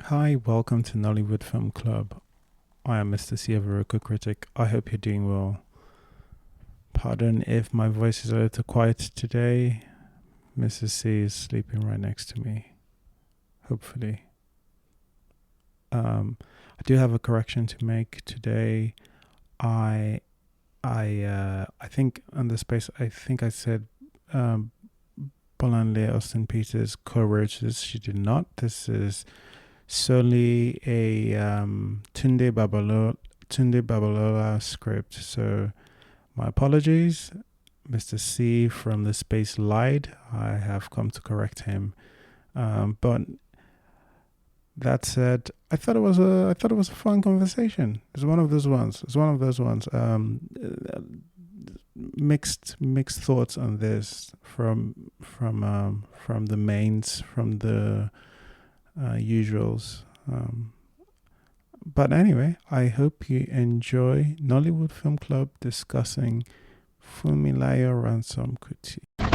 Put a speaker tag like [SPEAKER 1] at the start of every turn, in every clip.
[SPEAKER 1] Hi, welcome to Nollywood Film Club. I am Mr. C Yaps, critic. I hope you're doing well. Pardon if my voice is a little quiet today. Mrs. C is sleeping right next to me. Hopefully. I do have a correction to make today. I think on the space. I think I said Bolanle Austen-Peters co-wrote this. She did not. This is solely a Tunde Babalola script. So my apologies. Mr. C from the space lied. I have come to correct him. But that said, I thought it was a fun conversation. It's one of those ones. Mixed thoughts on this from the mains, from the usuals. But anyway, I hope you enjoy Nollywood Film Club discussing Funmilayo Ransome Kuti. Here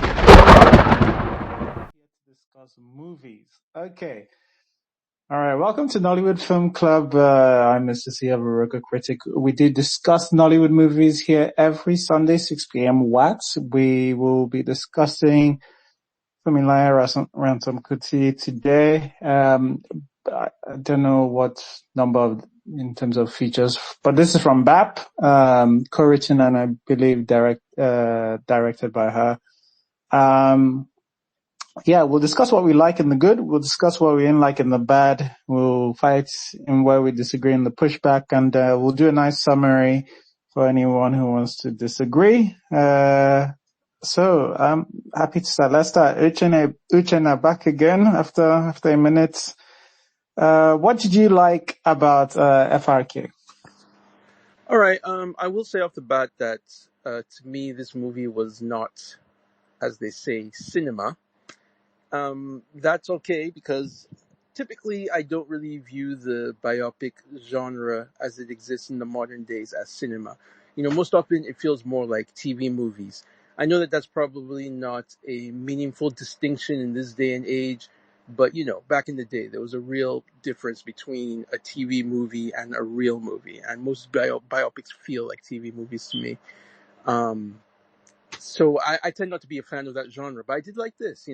[SPEAKER 1] to discuss movies. Okay. All right. Welcome to Nollywood Film Club. I'm Mr. C. Yaps, critic. We do discuss Nollywood movies here every Sunday, 6 p.m. Watts. We will be discussing Funmilayo Ransome Kuti today. I don't know what number in terms of features, but this is from BAP, co-written and I believe directed by her. We'll discuss what we like in the good. We'll discuss what we didn't like in the bad. We'll fight in where we disagree in the pushback, and we'll do a nice summary for anyone who wants to disagree. So I'm happy to start. Let's start. Uchenna back again after a minute. What did you like about FRK?
[SPEAKER 2] All right. I will say off the bat that to me this movie was not, as they say, cinema. That's okay because typically I don't really view the biopic genre as it exists in the modern days as cinema. Most often it feels more like TV movies. I know that that's probably not a meaningful distinction in this day and age, but back in the day there was a real difference between a TV movie and a real movie, and most biopics feel like TV movies to me. So I tend not to be a fan of that genre, but I did like this.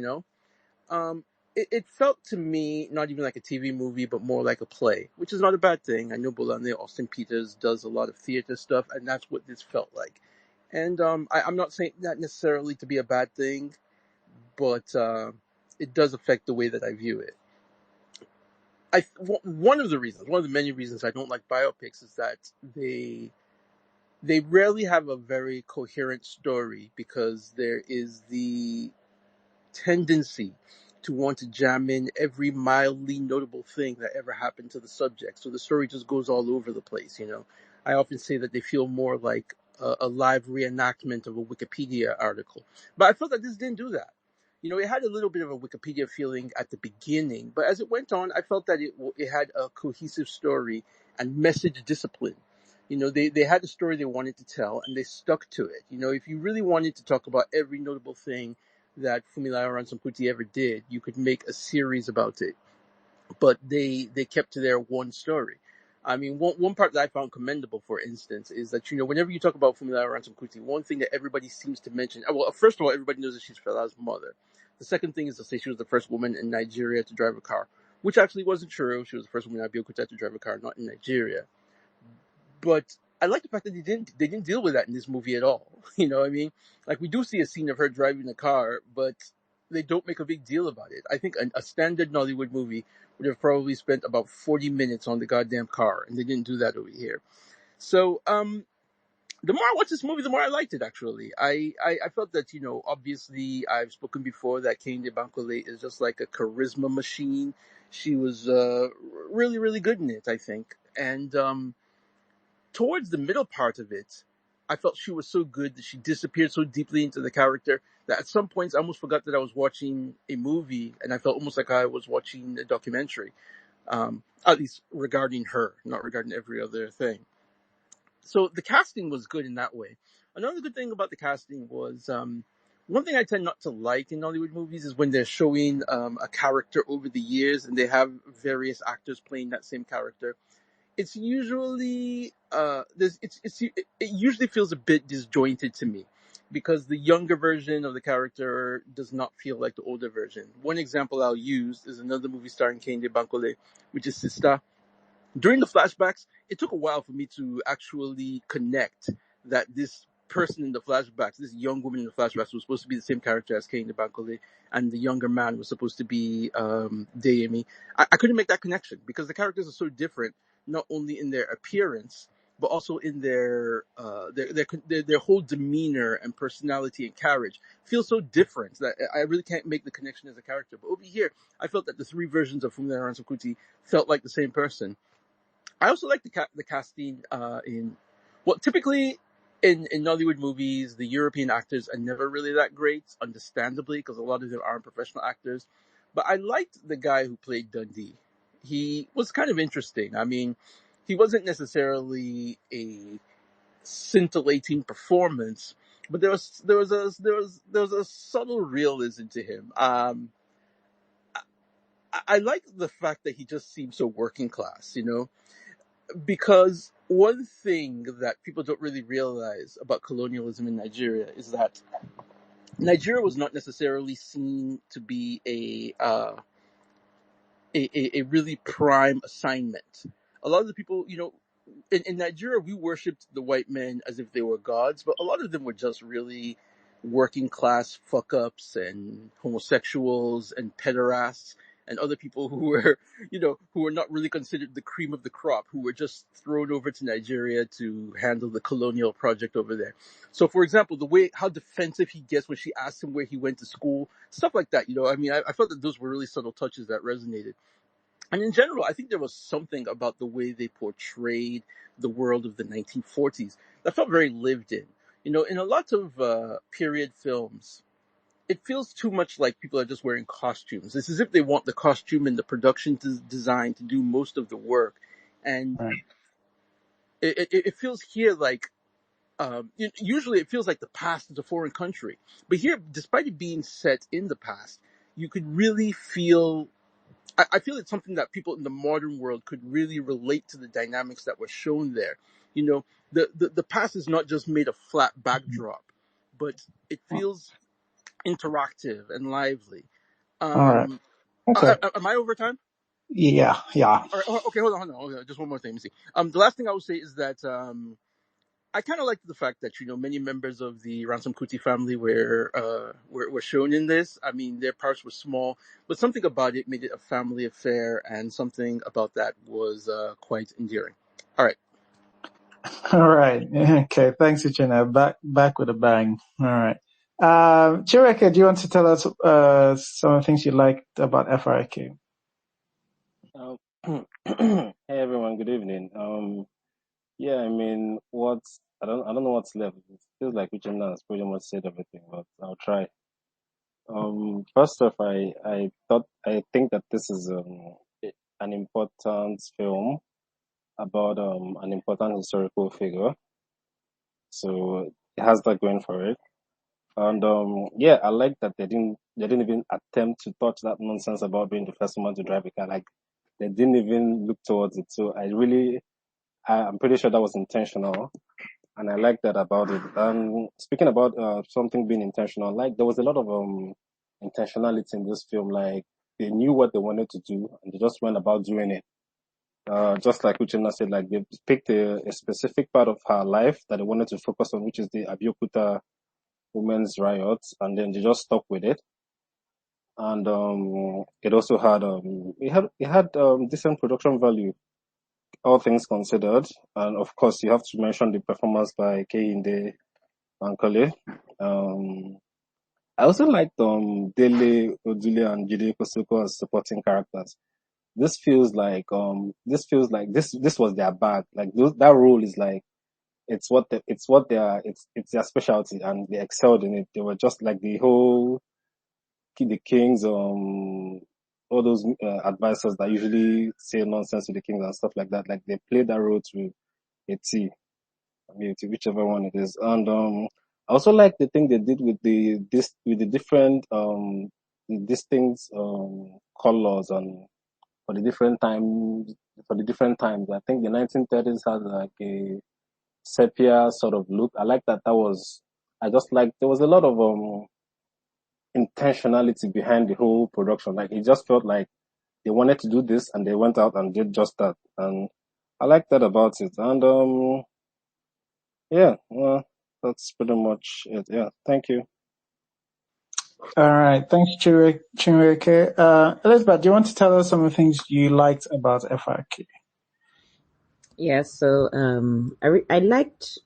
[SPEAKER 2] Um, it felt to me not even like a TV movie, but more like a play, which is not a bad thing. I know Bolanle Austen-Peters does a lot of theater stuff, and that's what this felt like. And I'm not saying that necessarily to be a bad thing, but it does affect the way that I view it. One of the many reasons I don't like biopics is that they rarely have a very coherent story because there is the tendency to want to jam in every mildly notable thing that ever happened to the subject. So the story just goes all over the place. I often say that they feel more like a live reenactment of a Wikipedia article. But I felt that this didn't do that. It had a little bit of a Wikipedia feeling at the beginning, but as it went on, I felt that it had a cohesive story and message discipline. They had a story they wanted to tell and they stuck to it. If you really wanted to talk about every notable thing that Funmilayo Ransome Kuti ever did, you could make a series about it. But they kept to their one story. I mean, one part that I found commendable, for instance, is that, whenever you talk about Funmilayo Ransome Kuti, one thing that everybody seems to mention, well, first of all, everybody knows that she's Fela's mother. The second thing is to say she was the first woman in Nigeria to drive a car, which actually wasn't true. She was the first woman in Abeokuta to drive a car, not in Nigeria. But I like the fact that they didn't deal with that in this movie at all. You know what I mean? Like, we do see a scene of her driving a car, but they don't make a big deal about it. I think a standard Nollywood movie would have probably spent about 40 minutes on the goddamn car, and they didn't do that over here. So, the more I watched this movie, the more I liked it, actually. I felt that, obviously I've spoken before that Kehinde Bankole is just like a charisma machine. She was really, really good in it, I think. And towards the middle part of it, I felt she was so good that she disappeared so deeply into the character that at some points I almost forgot that I was watching a movie, and I felt almost like I was watching a documentary, at least regarding her, not regarding every other thing. So the casting was good in that way. Another good thing about the casting was one thing I tend not to like in Nollywood movies is when they're showing a character over the years and they have various actors playing that same character. It's usually it usually feels a bit disjointed to me because the younger version of the character does not feel like the older version. One example I'll use is another movie starring Kehinde Bankole, which is Sister. During the flashbacks, it took a while for me to actually connect that this person in the flashbacks, this young woman in the flashbacks, was supposed to be the same character as Kehinde Bankole, and the younger man was supposed to be Deyemi. I couldn't make that connection because the characters are so different, not only in their appearance but also in their whole demeanor and personality and carriage feels so different that I really can't make the connection as a character. But over here, I felt that the three versions of Funmilayo Ransome Kuti felt like the same person. I also like the casting in typically in Nollywood movies, the European actors are never really that great, understandably, because a lot of them aren't professional actors. But I liked the guy who played Dundee. He was kind of interesting. I mean, he wasn't necessarily a scintillating performance, but there was a subtle realism to him. I like the fact that he just seemed so working class, because one thing that people don't really realize about colonialism in Nigeria is that Nigeria was not necessarily seen to be a really prime assignment. A lot of the people, in Nigeria, we worshipped the white men as if they were gods, but a lot of them were just really working class fuck ups and homosexuals and pederasts and other people who were, who were not really considered the cream of the crop, who were just thrown over to Nigeria to handle the colonial project over there. So, for example, how defensive he gets when she asks him where he went to school, stuff like that. I mean, I felt that those were really subtle touches that resonated. And in general, I think there was something about the way they portrayed the world of the 1940s that felt very lived in. In a lot of period films, it feels too much like people are just wearing costumes. It's as if they want the costume and the production design to do most of the work. And
[SPEAKER 1] Right.
[SPEAKER 2] it feels here like, usually it feels like the past is a foreign country. But here, despite it being set in the past, you could really feel I feel it's something that people in the modern world could really relate to the dynamics that were shown there. The past is not just made a flat backdrop, but it feels interactive and lively.
[SPEAKER 1] All right.
[SPEAKER 2] Um,
[SPEAKER 1] Okay.
[SPEAKER 2] am I over time?
[SPEAKER 1] Yeah. Yeah.
[SPEAKER 2] All right, okay, hold on. Okay, just one more thing. Let me see. The last thing I would say is that I kind of like the fact that many members of the Ransome Kuti family were shown in this. I mean, their parts were small, but something about it made it a family affair, and something about that was quite endearing. All right.
[SPEAKER 1] All right. Okay. Thanks, Uchenna. Back with a bang. All right. Chireka, do you want to tell us some of the things you liked about FRIK?
[SPEAKER 3] Hey everyone, good evening. Yeah, I mean, I don't know what's left. It feels like Uchenna has pretty much said everything, but I'll try. First off, I think that this is an important film about an important historical figure, so it has that going for it. And yeah, I like that they didn't even attempt to touch that nonsense about being the first woman to drive a car. Like they didn't even look towards it. So I'm pretty sure that was intentional, and I like that about it. Speaking about something being intentional, like there was a lot of intentionality in this film. Like they knew what they wanted to do, and they just went about doing it. Just like Uchenna said, like they picked a specific part of her life that they wanted to focus on, which is the Abeokuta women's riots, and then they just stuck with it. And it also had decent production value, all things considered. And of course, you have to mention the performance by Kehinde Bankole. I also liked Dele Odule and Jide Kosoko as supporting characters. This feels like this was their bag. Like that role is like it's their specialty, and they excelled in it. They were just like the kings, all those advisors that usually say nonsense to the kings and stuff like that. Like they played that role to a T, I mean, to whichever one it is. And I also like the thing they did with the different the distinct colors and for the different times. I think the 1930s had like a sepia sort of look. I like that. I just like there was a lot of intentionality behind the whole production. Like it just felt like they wanted to do this and they went out and did just that. And I like that about it. And yeah, well, that's pretty much it. Yeah, thank you.
[SPEAKER 1] All right. Thanks, Chinweke. Elizabeth, do you want to tell us some of the things you liked about FRQ?
[SPEAKER 4] Yeah, so I liked.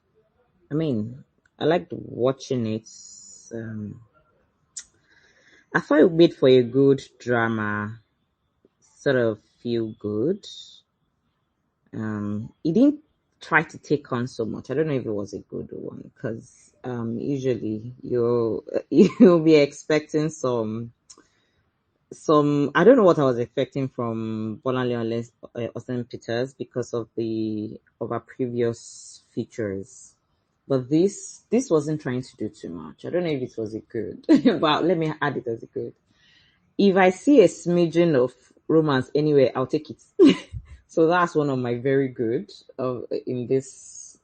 [SPEAKER 4] I mean, I liked watching it. Um, I thought it made for a good drama, sort of feel good. It didn't try to take on so much. I don't know if it was a good one because usually you'll be expecting some. I don't know what I was expecting from Bolanle Austen-Peters because of our previous features. But this wasn't trying to do too much. I don't know if it was a good, but let me add it as a good. If I see a smidgen of romance anywhere, I'll take it. So that's one of my very good in this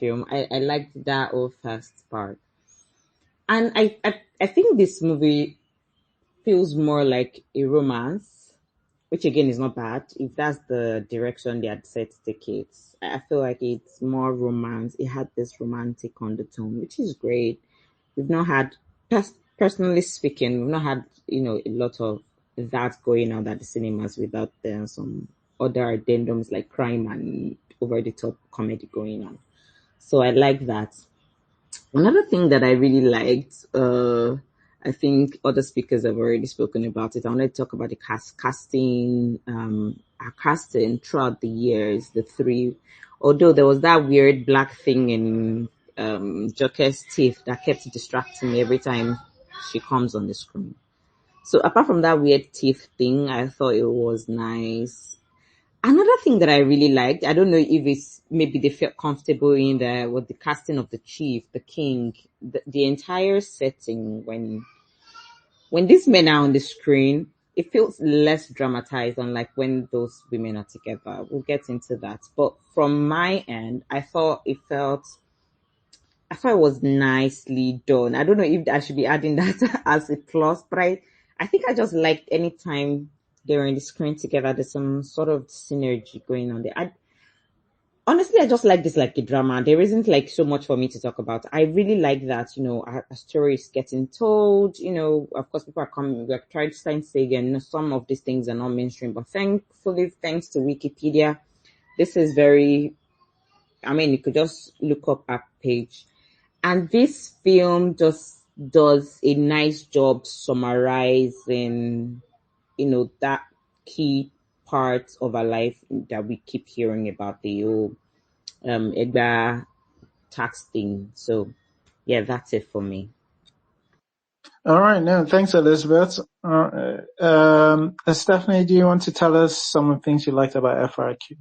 [SPEAKER 4] film. I liked that whole first part, and I think this movie feels more like a romance, which again is not bad if that's the direction they had set to take it. I feel like it's more romance. It had this romantic undertone, which is great. We've not had, personally speaking, we've not had, a lot of that going on at the cinemas without some other addendums like crime and over the top comedy going on. So I like that. Another thing that I really liked, I think other speakers have already spoken about it. I want to talk about the casting, our casting throughout the years, the three, although there was that weird black thing in Joker's teeth that kept distracting me every time she comes on the screen. So apart from that weird teeth thing, I thought it was nice. Another thing that I really liked, I don't know if it's maybe they felt comfortable in there with the casting of the chief, the king, the entire setting when these men are on the screen, it feels less dramatized unlike when those women are together. We'll get into that. But from my end, I thought it was nicely done. I don't know if I should be adding that as a plus, but I think I just liked any time they're on the screen together, there's some sort of synergy going on there. Honestly, I just like this like a drama. There isn't like so much for me to talk about. I really like that, a story is getting told, of course people are coming, we're trying to say again, some of these things are not mainstream, but thankfully, thanks to Wikipedia, this is you could just look up our page. And this film just does a nice job summarizing, that key part of our life that we keep hearing about, the whole Edgar tax thing. So yeah, that's it for me.
[SPEAKER 1] All right. No, thanks, Elizabeth. Stephanie, do you want to tell us some of the things you liked about FRQ?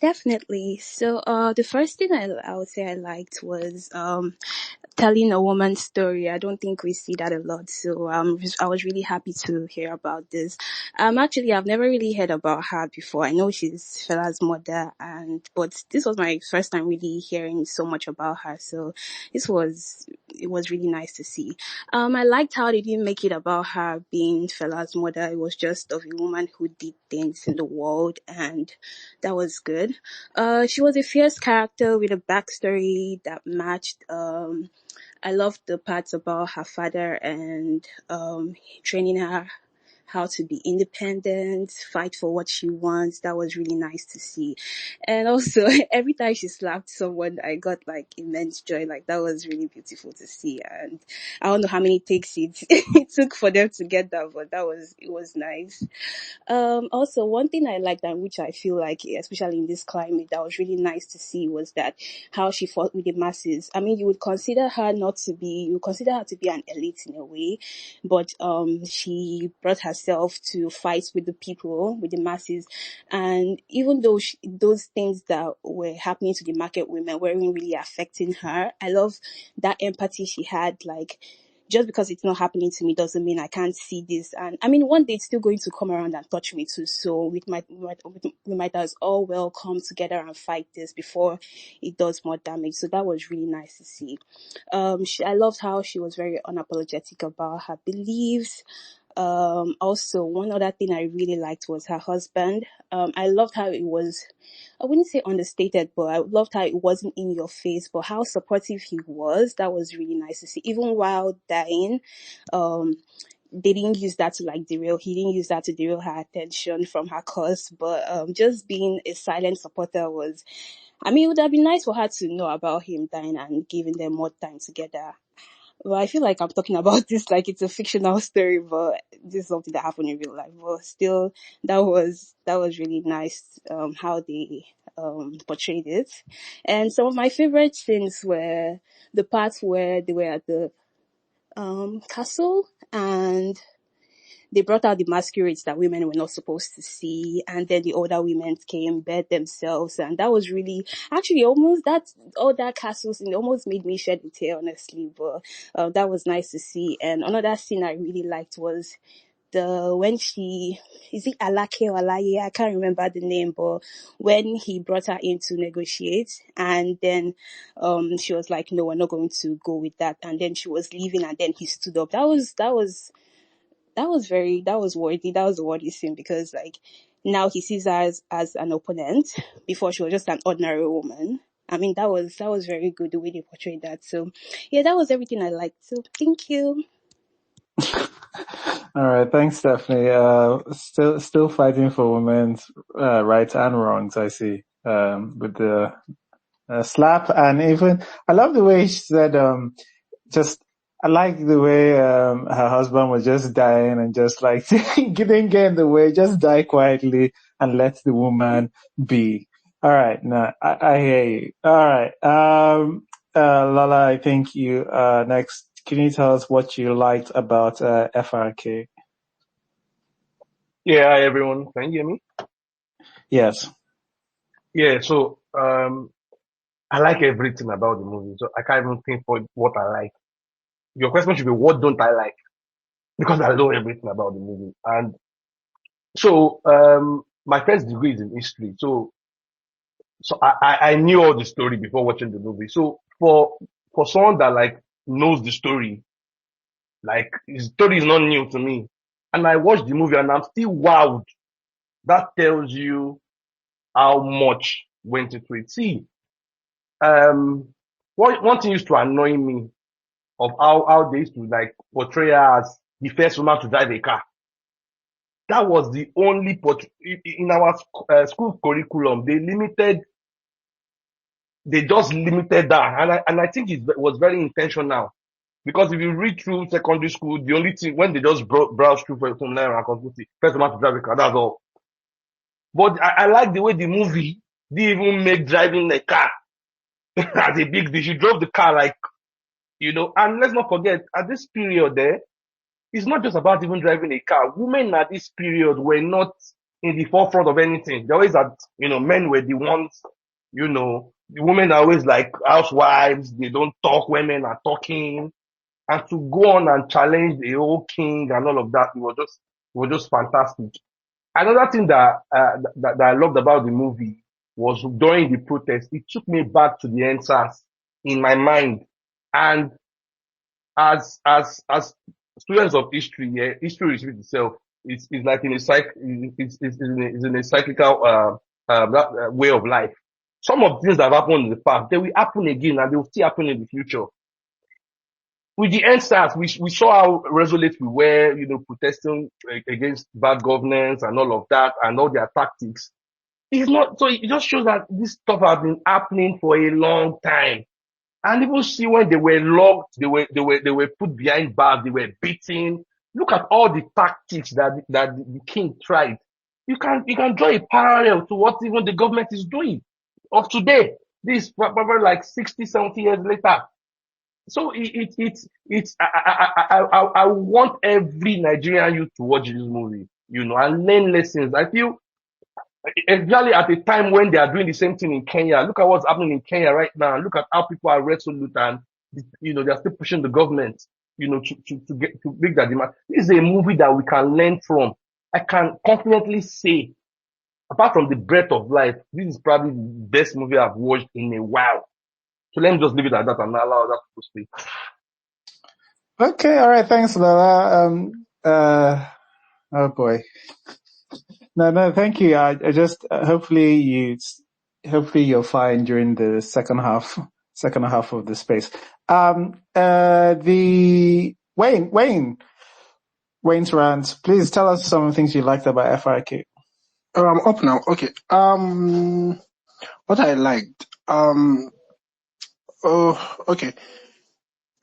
[SPEAKER 5] Definitely. So, the first thing I would say I liked was telling a woman's story. I don't think we see that a lot. So I was really happy to hear about this. Actually, I've never really heard about her before. I know she's Fela's mother, but this was my first time really hearing so much about her. So it was really nice to see. I liked how they didn't make it about her being Fela's mother. It was just of a woman who did things in the world, and that was good. She was a fierce character with a backstory that matched. I loved the parts about her father and training her how to be independent, fight for what she wants. That was really nice to see. And also, every time she slapped someone, I got like immense joy. Like that was really beautiful to see. And I don't know how many takes it took for them to get that, but it was nice. Also, one thing I liked and which I feel like, especially in this climate, that was really nice to see was that how she fought with the masses. I mean, you would consider her to be an elite in a way, but she brought herself herself to fight with the people, with the masses. And even though those things that were happening to the market women weren't really affecting her, I love that empathy she had. Like, just because it's not happening to me doesn't mean I can't see this. And I mean, one day it's still going to come around and touch me too. So we might as all well come together and fight this before it does more damage. So that was really nice to see. I loved how she was very unapologetic about her beliefs. Also, one other thing I really liked was her husband. I loved how it was, I wouldn't say understated, but I loved how it wasn't in your face, but how supportive he was. That was really nice to see. Even while dying, um, they didn't use that to like derail. He didn't use that to derail her attention from her cause, but just being a silent supporter was. I mean, it would have been nice for her to know about him dying and giving them more time together. Well, I feel like I'm talking about this like it's a fictional story, but this is something that happened in real life. But still, that was really nice how they portrayed it. And some of my favorite scenes were the parts where they were at the castle and they brought out the masquerades that women were not supposed to see, and then the older women came, bed themselves, and that was really, actually almost that, all that castle scene almost made me shed a tear, honestly, but that was nice to see. And another scene I really liked was when is it Alake or Alaye? I can't remember the name, but when he brought her in to negotiate, and then she was like, no, we're not going to go with that, and then she was leaving, and then he stood up. That was worthy. That was a worthy scene because like now he sees her as an opponent. Before she was just an ordinary woman. I mean, that was very good the way they portrayed that. So yeah, that was everything I liked. So thank you.
[SPEAKER 1] All right, thanks, Stephanie. Still fighting for women's rights and wrongs. I see. With the slap, and even I love the way she said, just I like the way her husband was just dying and just like didn't get in the way, just die quietly and let the woman be. All right, no, I hear you. All right, Lala, I think you next. Can you tell us what you liked about FRK?
[SPEAKER 6] Yeah, hi everyone. Can you hear me?
[SPEAKER 1] Yes.
[SPEAKER 6] Yeah, so I like everything about the movie. So I can't even pinpoint what I like. Your question should be what don't I like? Because I know everything about the movie. And so my first degree is in history. So I knew all the story before watching the movie. So for someone that like knows the story, like his story is not new to me. And I watched the movie and I'm still wowed. That tells you how much went into it. See, one thing used to annoy me of how they used to like portray her as the first woman to drive a car. That was the only in our school curriculum. They just limited that, and I think it was very intentional because if you read through secondary school, the only thing when they just browse through Funmilayo Ransome Kuti, first woman to drive a car, that's all. But I like the way the movie didn't even make driving a car as a big deal. She drove the car like, and let's not forget, at this period there, it's not just about even driving a car. Women at this period were not in the forefront of anything. They always had, men were the ones, the women are always like housewives. They don't talk. Women are talking. And to go on and challenge the whole king and all of that, it was just fantastic. Another thing that I loved about the movie was during the protest, it took me back to the answers in my mind. And as students of history, yeah, history repeats itself. It's like in a it's in a cyclical way of life. Some of the things that have happened in the past, they will happen again and they will still happen in the future. With the NSAS, we saw how resolute we were, protesting against bad governance and all of that and all their tactics. It's not, so it just shows that this stuff has been happening for a long time. And even see when they were locked, they were put behind bars, they were beaten. Look at all the tactics that the king tried. You can draw a parallel to what even the government is doing of today. This probably like 60, 70 years later. So I want every Nigerian youth to watch this movie, and learn lessons. I feel, especially at a time when they are doing the same thing in Kenya. Look at what's happening in Kenya right now. Look at how people are resolute and, they're still pushing the government, to make that demand. This is a movie that we can learn from. I can confidently say, apart from The Breath of Life, this is probably the best movie I've watched in a while. So let me just leave it at that and allow that to speak.
[SPEAKER 1] Okay, all right, thanks, Lola. Oh boy. No, thank you. I just hopefully you're fine during the second half of the space. The Wayne's rant. Please tell us some things you liked about FRK.
[SPEAKER 7] Oh, I'm up now. Okay. What I liked. Okay.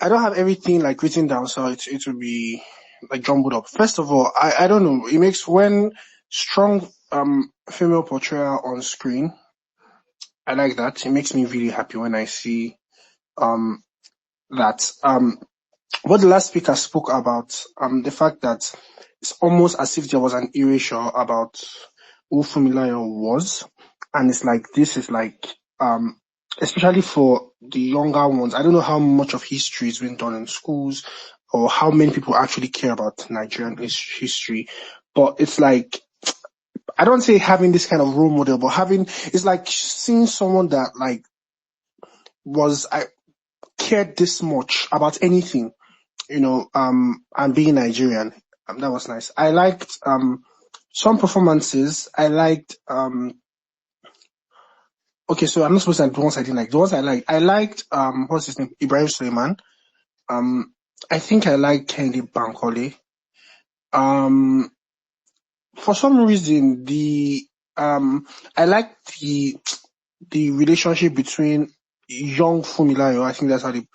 [SPEAKER 7] I don't have everything like written down, so it will be like jumbled up. First of all, I don't know. It makes when strong female portrayal on screen. I like that. It makes me really happy when I see that. What the last speaker spoke about, the fact that it's almost as if there was an erasure about who Funmilayo was, and it's like this is like especially for the younger ones. I don't know how much of history is being done in schools or how many people actually care about Nigerian history, but it's like, I don't say having this kind of role model, but it's like seeing someone that like I cared this much about anything, and being Nigerian. That was nice. I liked some performances. I liked okay, so I'm not supposed to like the ones I didn't like. The ones I liked what's his name? Ibrahim Suleiman. I think I liked Kendi Bankole. For some reason I liked the relationship between young Funmilayo, I think that's how they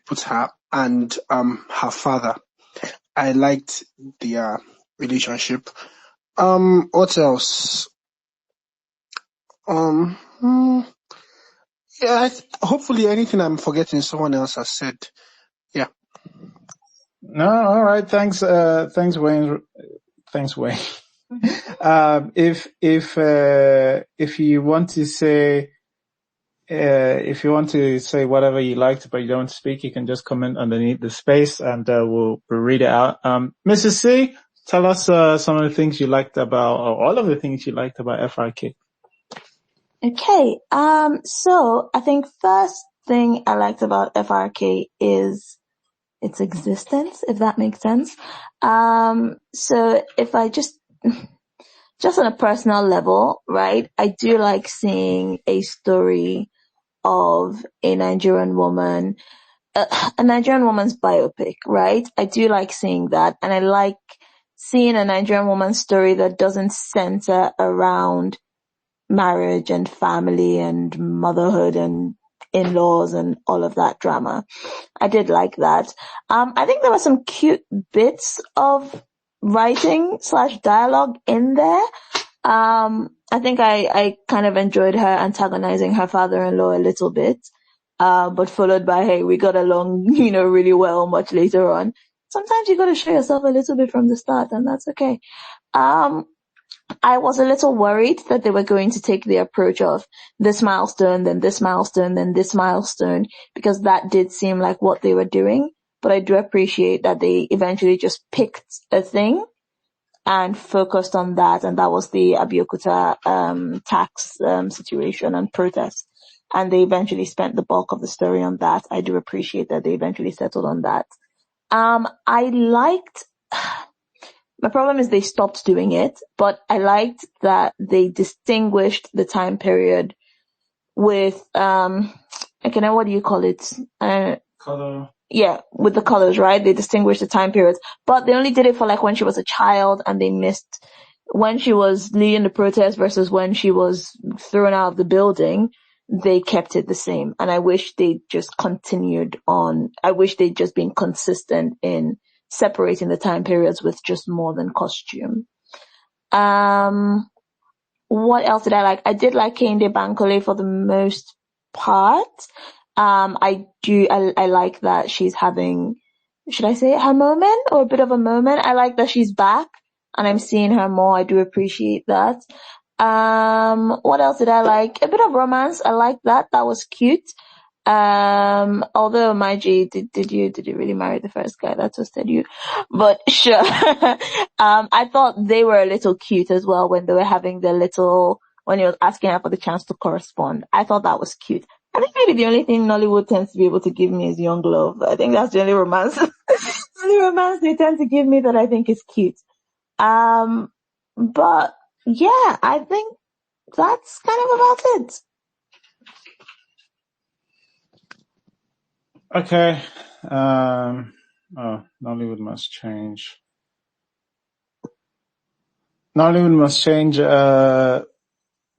[SPEAKER 7] put her, and her father. I liked their relationship. What else? Yeah, hopefully anything I'm forgetting someone else has said. Yeah.
[SPEAKER 1] No, all right. Thanks, Wayne. Thanks, Wayne. If you want to say, whatever you liked but you don't speak, you can just comment underneath the space and we'll read it out. Mrs. C, tell us some of the things you liked about, or all of the things you liked about FRK.
[SPEAKER 8] Okay. So I think first thing I liked about FRK is its existence, if that makes sense. So if I just on a personal level, right, I do like seeing a story of a Nigerian woman, a Nigerian woman's biopic, right? I do like seeing that. And I like seeing a Nigerian woman's story that doesn't center around marriage and family and motherhood and in-laws and all of that drama. I did like that. I think there were some cute bits of writing / dialogue in there. I think I kind of enjoyed her antagonizing her father-in-law a little bit, but followed by, hey, we got along, really well much later on. Sometimes you got to show yourself a little bit from the start, and that's okay. I was a little worried that they were going to take the approach of this milestone, then this milestone, then this milestone, because that did seem like what they were doing. But I do appreciate that they eventually just picked a thing and focused on that, and that was the Abeokuta tax situation and protest. And they eventually spent the bulk of the story on that. I do appreciate that they eventually settled on that. I liked... My problem is they stopped doing it, but I liked that they distinguished the time period with, what do you call it?
[SPEAKER 1] Color.
[SPEAKER 8] Yeah, with the colors, right? They distinguished the time periods, but they only did it for like when she was a child, and they missed when she was leading the protest versus when she was thrown out of the building. They kept it the same. And I wish they just continued on. I wish they'd just been consistent in separating the time periods with just more than costume. What else did I like? I did like Kehinde Bankole for the most part. I like that she's having, should I say her moment or a bit of a moment? I like that she's back and I'm seeing her more. I do appreciate that. What else did I like? A bit of romance. I like that. That was cute. Although Maji, did you really marry the first guy that toasted you? But sure. I thought they were a little cute as well when they were having their little, when he was asking her for the chance to correspond. I thought that was cute. I think maybe the only thing Nollywood tends to be able to give me is young love. I think that's the only romance, the only romance they tend to give me that I think is cute. But yeah, I think that's kind of about it.
[SPEAKER 1] Okay. Nollywood must change. Nollywood must change.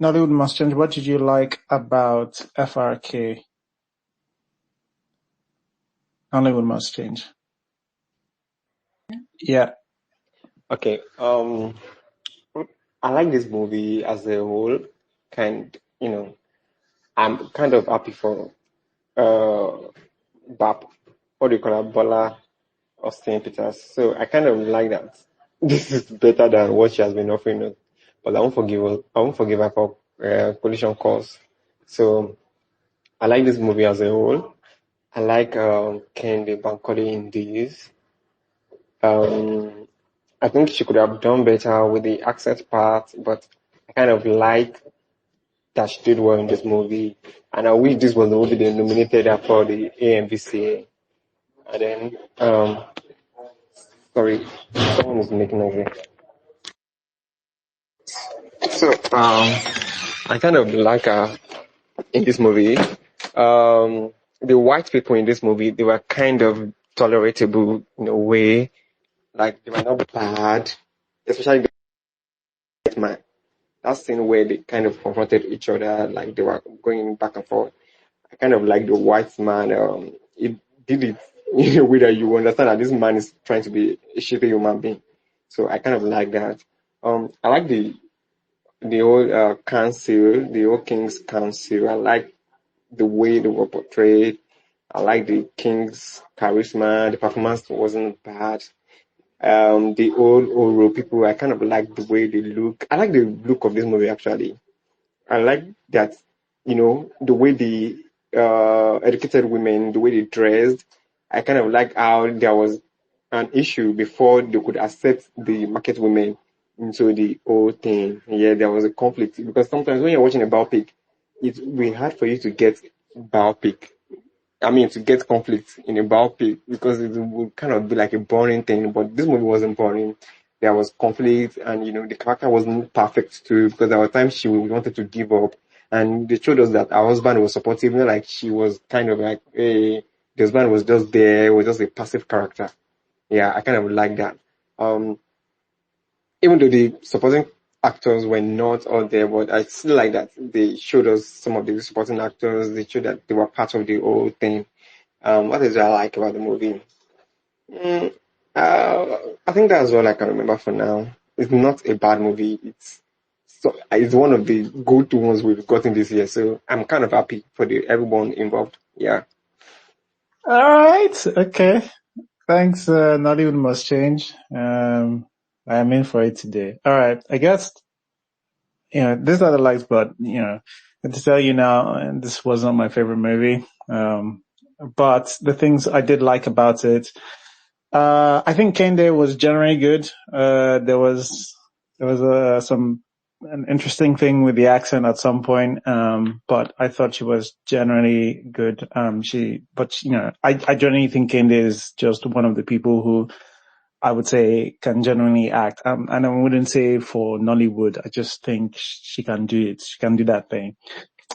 [SPEAKER 1] Nollywood must change. What did you like about FRK? Nollywood must change. Yeah.
[SPEAKER 9] Okay. I like this movie as a whole. I'm kind of happy for Bap. What do you call it? Bola Austen-Peters. So I kind of like that. This is better than what she has been offering us. But I won't forgive her for collision course. So I like this movie as a whole. I like Kende Bankole in this. I think she could have done better with the accent part, but I kind of like that she did well in this movie. And I wish this was the movie they nominated her for the AMVCA. And then, sorry, someone is making noise. So, I kind of like her in this movie. The white people in this movie, they were kind of tolerable in a way. Like, they were not bad, especially the white man. That scene where they kind of confronted each other, like they were going back and forth. I kind of like the white man. He did it in a way that you understand that this man is trying to be a shitty human being. So I kind of like that. I like the whole council, the whole king's council. I like the way they were portrayed. I like the king's charisma. The performance wasn't bad. The old Oro people, I kind of like the way they look. I like the look of this movie actually. I like that, the way the educated women, the way they dressed. I kind of like how there was an issue before they could accept the market women into the whole thing. Yeah, there was a conflict because sometimes when you're watching a biopic, it's really hard for you to get biopic. To get conflict in a biopic because it would kind of be like a boring thing. But this movie wasn't boring. There was conflict, and the character wasn't perfect too because there were times she wanted to give up, and they showed us that her husband was supportive. Like she was kind of like, hey, the husband was just there, was just a passive character. Yeah, I kind of like that. Even though the supporting actors were not all there, but I still like that they showed us some of the supporting actors. They showed that they were part of the whole thing. What else do I like about the movie? I think that's all I can remember for now. It's not a bad movie. It's one of the good ones we've gotten this year. So I'm kind of happy for everyone involved. Yeah.
[SPEAKER 1] All right. Okay. Thanks. Nollywood must change. I'm in for it today. All right. I guess, these are the likes, but, to tell you now, this was not my favorite movie. But the things I did like about it, I think Kende was generally good. There was an interesting thing with the accent at some point. But I thought she was generally good. I generally think Kende is just one of the people who I would say can genuinely act. And I wouldn't say for Nollywood. I just think she can do it. She can do that thing.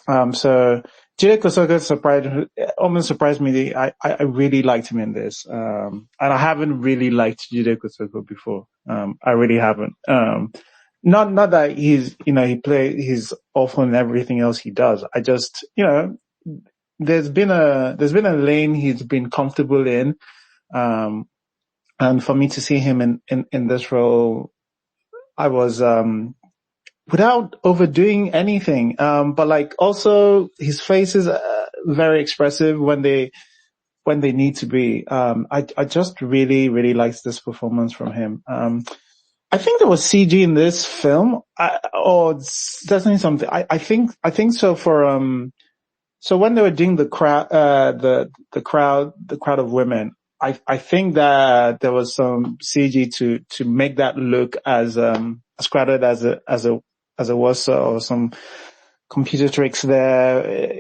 [SPEAKER 1] So Jide Kosoko almost surprised me. I really liked him in this. And I haven't really liked Jide Kosoko before. I really haven't. Not that he's awful in everything else he does. I just, there's been a lane he's been comfortable in. And for me to see him in this role, I was, without overdoing anything. But like also his face is very expressive when they need to be. I just really, really liked this performance from him. I think there was CG in this film, or definitely something. I think so so when they were doing the crowd, the crowd of women, I think that there was some CG to make that look as crowded as it was, or some computer tricks there.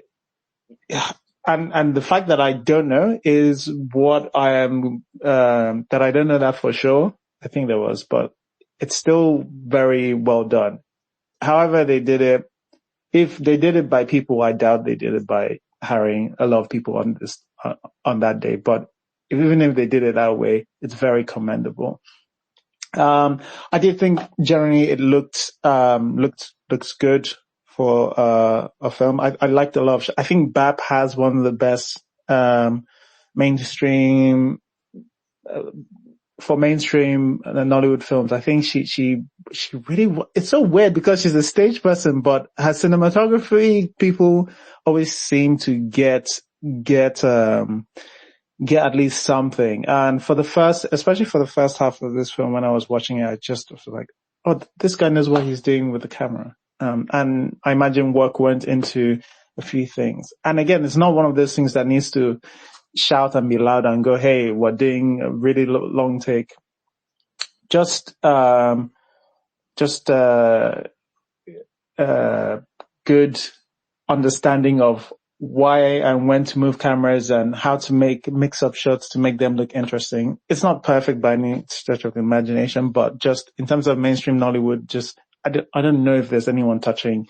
[SPEAKER 1] And the fact that I don't know is what I am, that I don't know that for sure. I think there was, but it's still very well done. However they did it, if they did it by people, I doubt they did it by hiring a lot of people on that day. But even if they did it that way, it's very commendable. I did think generally it looks good for a film. I liked a lot of. I think BAP has one of the best mainstream Nollywood films. I think she really. It's so weird because she's a stage person, but her cinematography people always seem to get at least something. And especially for the first half of this film, when I was watching it, I just was like, oh, this guy knows what he's doing with the camera. And I imagine work went into a few things. And again, it's not one of those things that needs to shout and be loud and go, hey, we're doing a really long take. Just good understanding of why and when to move cameras and how to mix up shots to make them look interesting. It's not perfect by any stretch of the imagination, but just in terms of mainstream Nollywood, just I don't know if there's anyone touching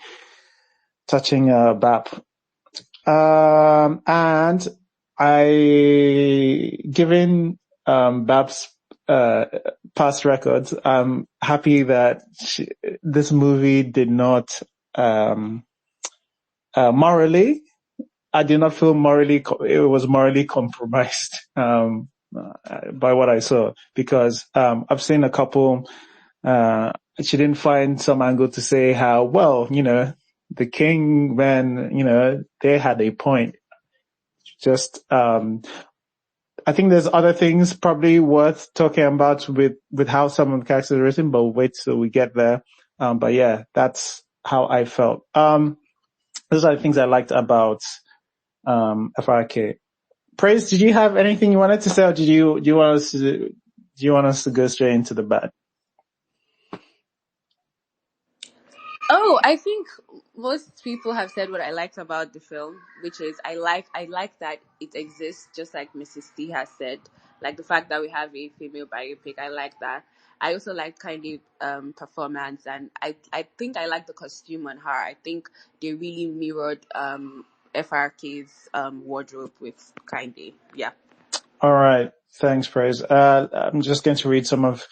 [SPEAKER 1] BAP. And given BAP's past records, I'm happy that this movie did not morally. I did not feel it was morally compromised, by what I saw, because, I've seen a couple, she didn't find some angle to say how, well, the king men, they had a point. Just, I think there's other things probably worth talking about with how some of the characters are written, but we'll wait till we get there. But yeah, that's how I felt. Those are the things I liked about FRK. Praise, did you have anything you wanted to say, or do you want us to go straight into the bad?
[SPEAKER 10] Oh, I think most people have said what I liked about the film, which is I like that it exists, just like Mrs. T has said. Like the fact that we have a female biopic, I like that. I also like Kindly performance, and I think I like the costume on her. I think they really mirrored FRK's wardrobe with Kindly. Yeah.
[SPEAKER 1] All right, thanks, Praise. I'm just going to read some of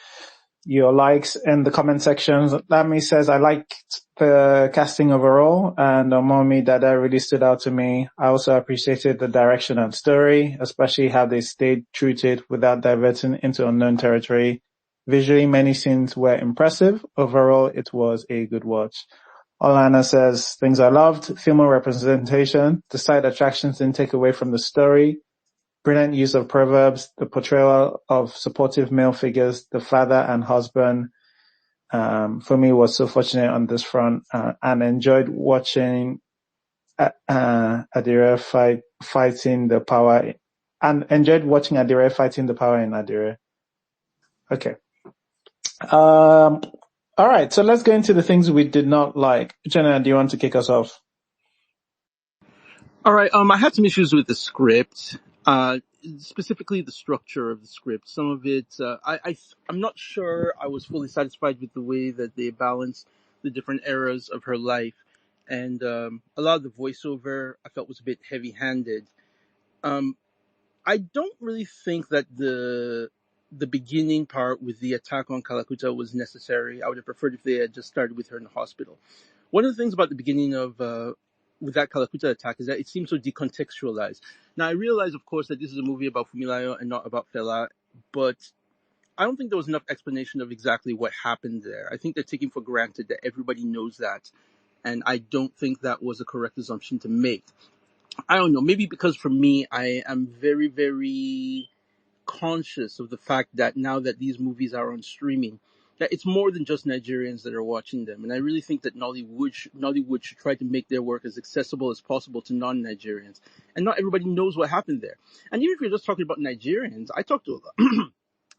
[SPEAKER 1] your likes in the comment sections. Lamy says, I liked the casting overall, and Omomi Dada really stood out to me. I also appreciated the direction and story, especially how they stayed true to it without diverting into unknown territory. Visually, many scenes were impressive. Overall, it was a good watch. Olana says, things I loved, female representation, the side attractions didn't take away from the story. Brilliant use of proverbs, the portrayal of supportive male figures, the father and husband. For me, was so fortunate on this front, and enjoyed watching Adire fighting the power, and enjoyed watching Adire fighting the power in Adire. Okay. All right. So let's go into the things we did not like. Jenna, do you want to kick us off?
[SPEAKER 2] All right. I had some issues with the script, specifically the structure of the script. Some of it, I'm not sure I was fully satisfied with the way that they balanced the different eras of her life, and a lot of the voiceover I felt was a bit heavy-handed. I don't really think that the beginning part with the attack on Kalakuta was necessary. I would have preferred if they had just started with her in the hospital. One of the things about the beginning of with that Kalakuta attack is that it seems so decontextualized. Now, I realize, of course, that this is a movie about Funmilayo and not about Fela, but I don't think there was enough explanation of exactly what happened there. I think they're taking for granted that everybody knows that, and I don't think that was a correct assumption to make. I don't know, maybe because for me, I am very, very conscious of the fact that now that these movies are on streaming, that it's more than just Nigerians that are watching them. And I really think that Nollywood should try to make their work as accessible as possible to non-Nigerians. And not everybody knows what happened there. And even if you're just talking about Nigerians, I talk to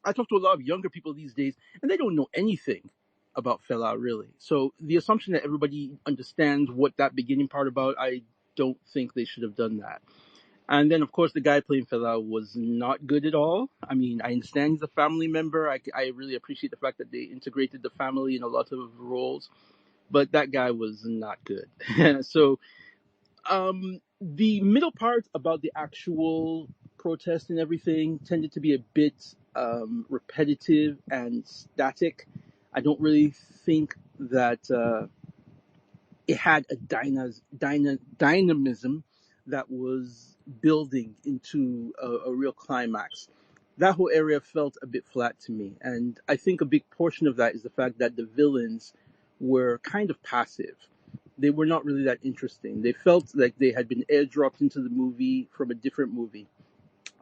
[SPEAKER 2] a lot of younger people these days, and they don't know anything about Fela, really. So the assumption that everybody understands what that beginning part about, I don't think they should have done that. And then, of course, the guy playing Fela was not good at all. I mean, I understand he's a family member. I really appreciate the fact that they integrated the family in a lot of roles, but that guy was not good. So, the middle part about the actual protest and everything tended to be a bit repetitive and static. I don't really think that it had a dynamism that was building into a real climax. That whole area felt a bit flat to me, and I think a big portion of that is the fact that the villains were kind of passive. They were not really that interesting. They felt like they had been airdropped into the movie from a different movie.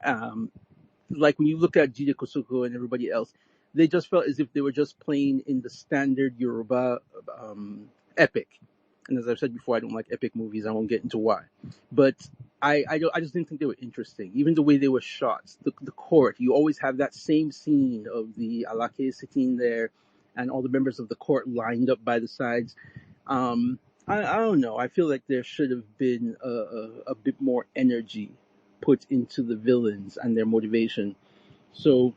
[SPEAKER 2] Like when you look at Jide Kosoko and everybody else, they just felt as if they were just playing in the standard Yoruba epic. And as I've said before, I don't like epic movies. I won't get into why. But I just didn't think they were interesting. Even the way they were shot, the court, you always have that same scene of the Alake sitting there and all the members of the court lined up by the sides. I don't know. I feel like there should have been a bit more energy put into the villains and their motivation. So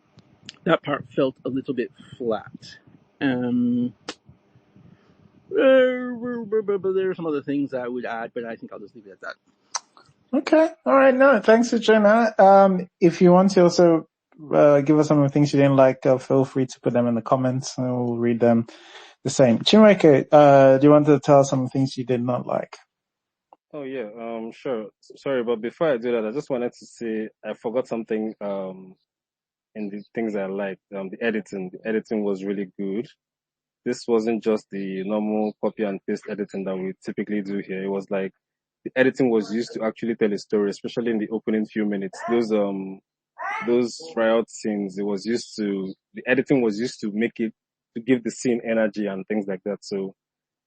[SPEAKER 2] that part felt a little bit flat. But there are some other things I would add, but I think I'll just leave it at that.
[SPEAKER 1] Okay. All right. No, thanks, Jenna. If you want to also give us some of the things you didn't like, feel free to put them in the comments and we'll read them the same. Chinweke, do you want to tell us some of the things you did not like?
[SPEAKER 3] Oh yeah, sure. Sorry, but before I do that, I just wanted to say I forgot something in the things I liked. The editing. The editing was really good. This wasn't just the normal copy and paste editing that we typically do here. It was like the editing was used to actually tell a story, especially in the opening few minutes. Those riot scenes, the editing was used to make it, to give the scene energy and things like that. So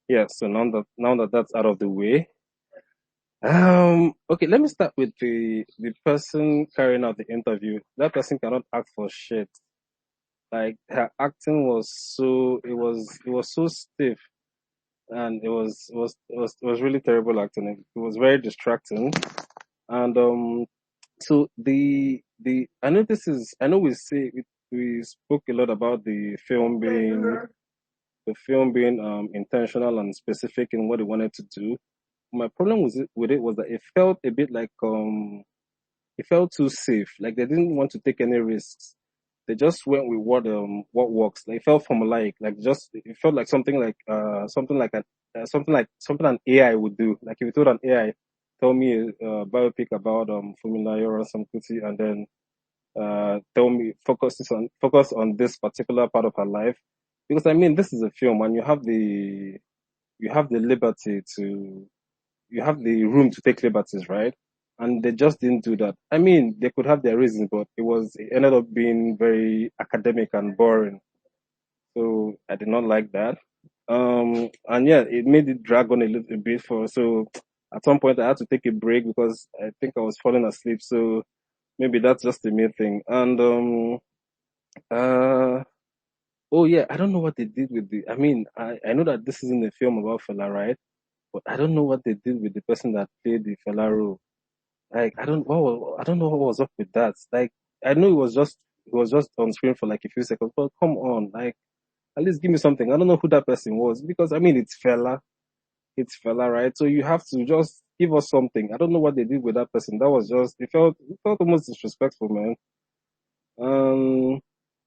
[SPEAKER 3] yeah, so now that that's out of the way, okay, let me start with the person carrying out the interview. That person cannot act for shit. Like her acting was it was so stiff, and it was really terrible acting. It was very distracting, and so I know we spoke a lot about the film being intentional and specific in what it wanted to do. My problem with it was that it felt a bit like it felt too safe. Like they didn't want to take any risks. They just went with what works. Like it felt formulaic. Like just it felt like something an AI would do. Like if you told an AI, tell me a biopic about Funmilayo Ransome Kuti, and then tell me focus on this particular part of her life. Because I mean, this is a film, and you have the liberty to you have the room to take liberties, right? And they just didn't do that. I mean, they could have their reasons, but it ended up being very academic and boring. So I did not like that. And yeah, it made it drag on a little bit so at some point I had to take a break because I think I was falling asleep. So maybe that's just the main thing. And, oh yeah, I don't know what they did with I mean, I know that this isn't a film about Fela, right? But I don't know what they did with the person that played the Fela role. Like I don't know what was up with that. Like I know it was just on screen for like a few seconds, but come on, like at least give me something. I don't know who that person was because I mean it's Fela, right? So you have to just give us something. I don't know what they did with that person. That was just it felt almost disrespectful, man.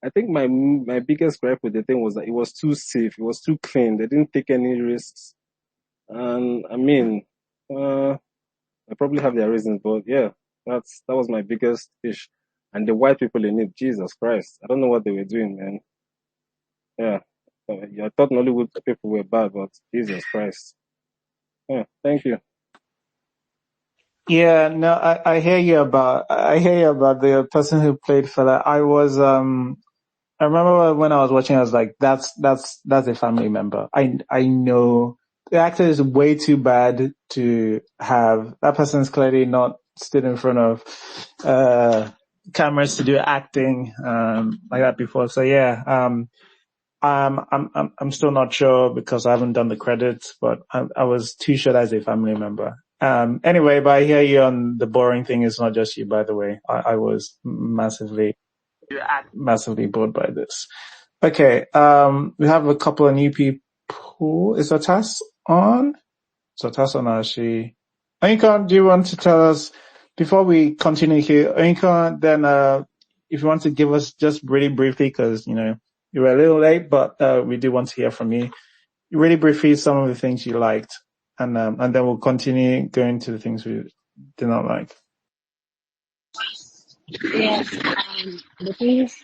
[SPEAKER 3] I think my biggest gripe with the thing was that it was too safe. It was too clean. They didn't take any risks. And I mean, I probably have their reasons, but yeah, that was my biggest issue. And the white people in it, Jesus Christ, I don't know what they were doing, man. Yeah, I thought Nollywood people were bad, but Jesus Christ. Yeah, thank you.
[SPEAKER 1] Yeah, no, I hear you about the person who played Fela. I remember when I was watching, I was like, that's a family member. I know the actor is way too bad to have, that person's clearly not stood in front of, cameras to do acting, like that before. So yeah, I'm still not sure because I haven't done the credits, but I was too sure as a family member. Anyway, but I hear you on the boring thing. It's not just you, by the way. I was massively bored by this. Okay, we have a couple of new people. Is Otas on? Is Otas on, actually? Oinka, do you want to tell us, before we continue here, Oinka, then, if you want to give us just really briefly, because, you know, you were a little late, but, we do want to hear from you. Really briefly, some of the things you liked, and then we'll continue going to the things we did not like.
[SPEAKER 11] Yes, the things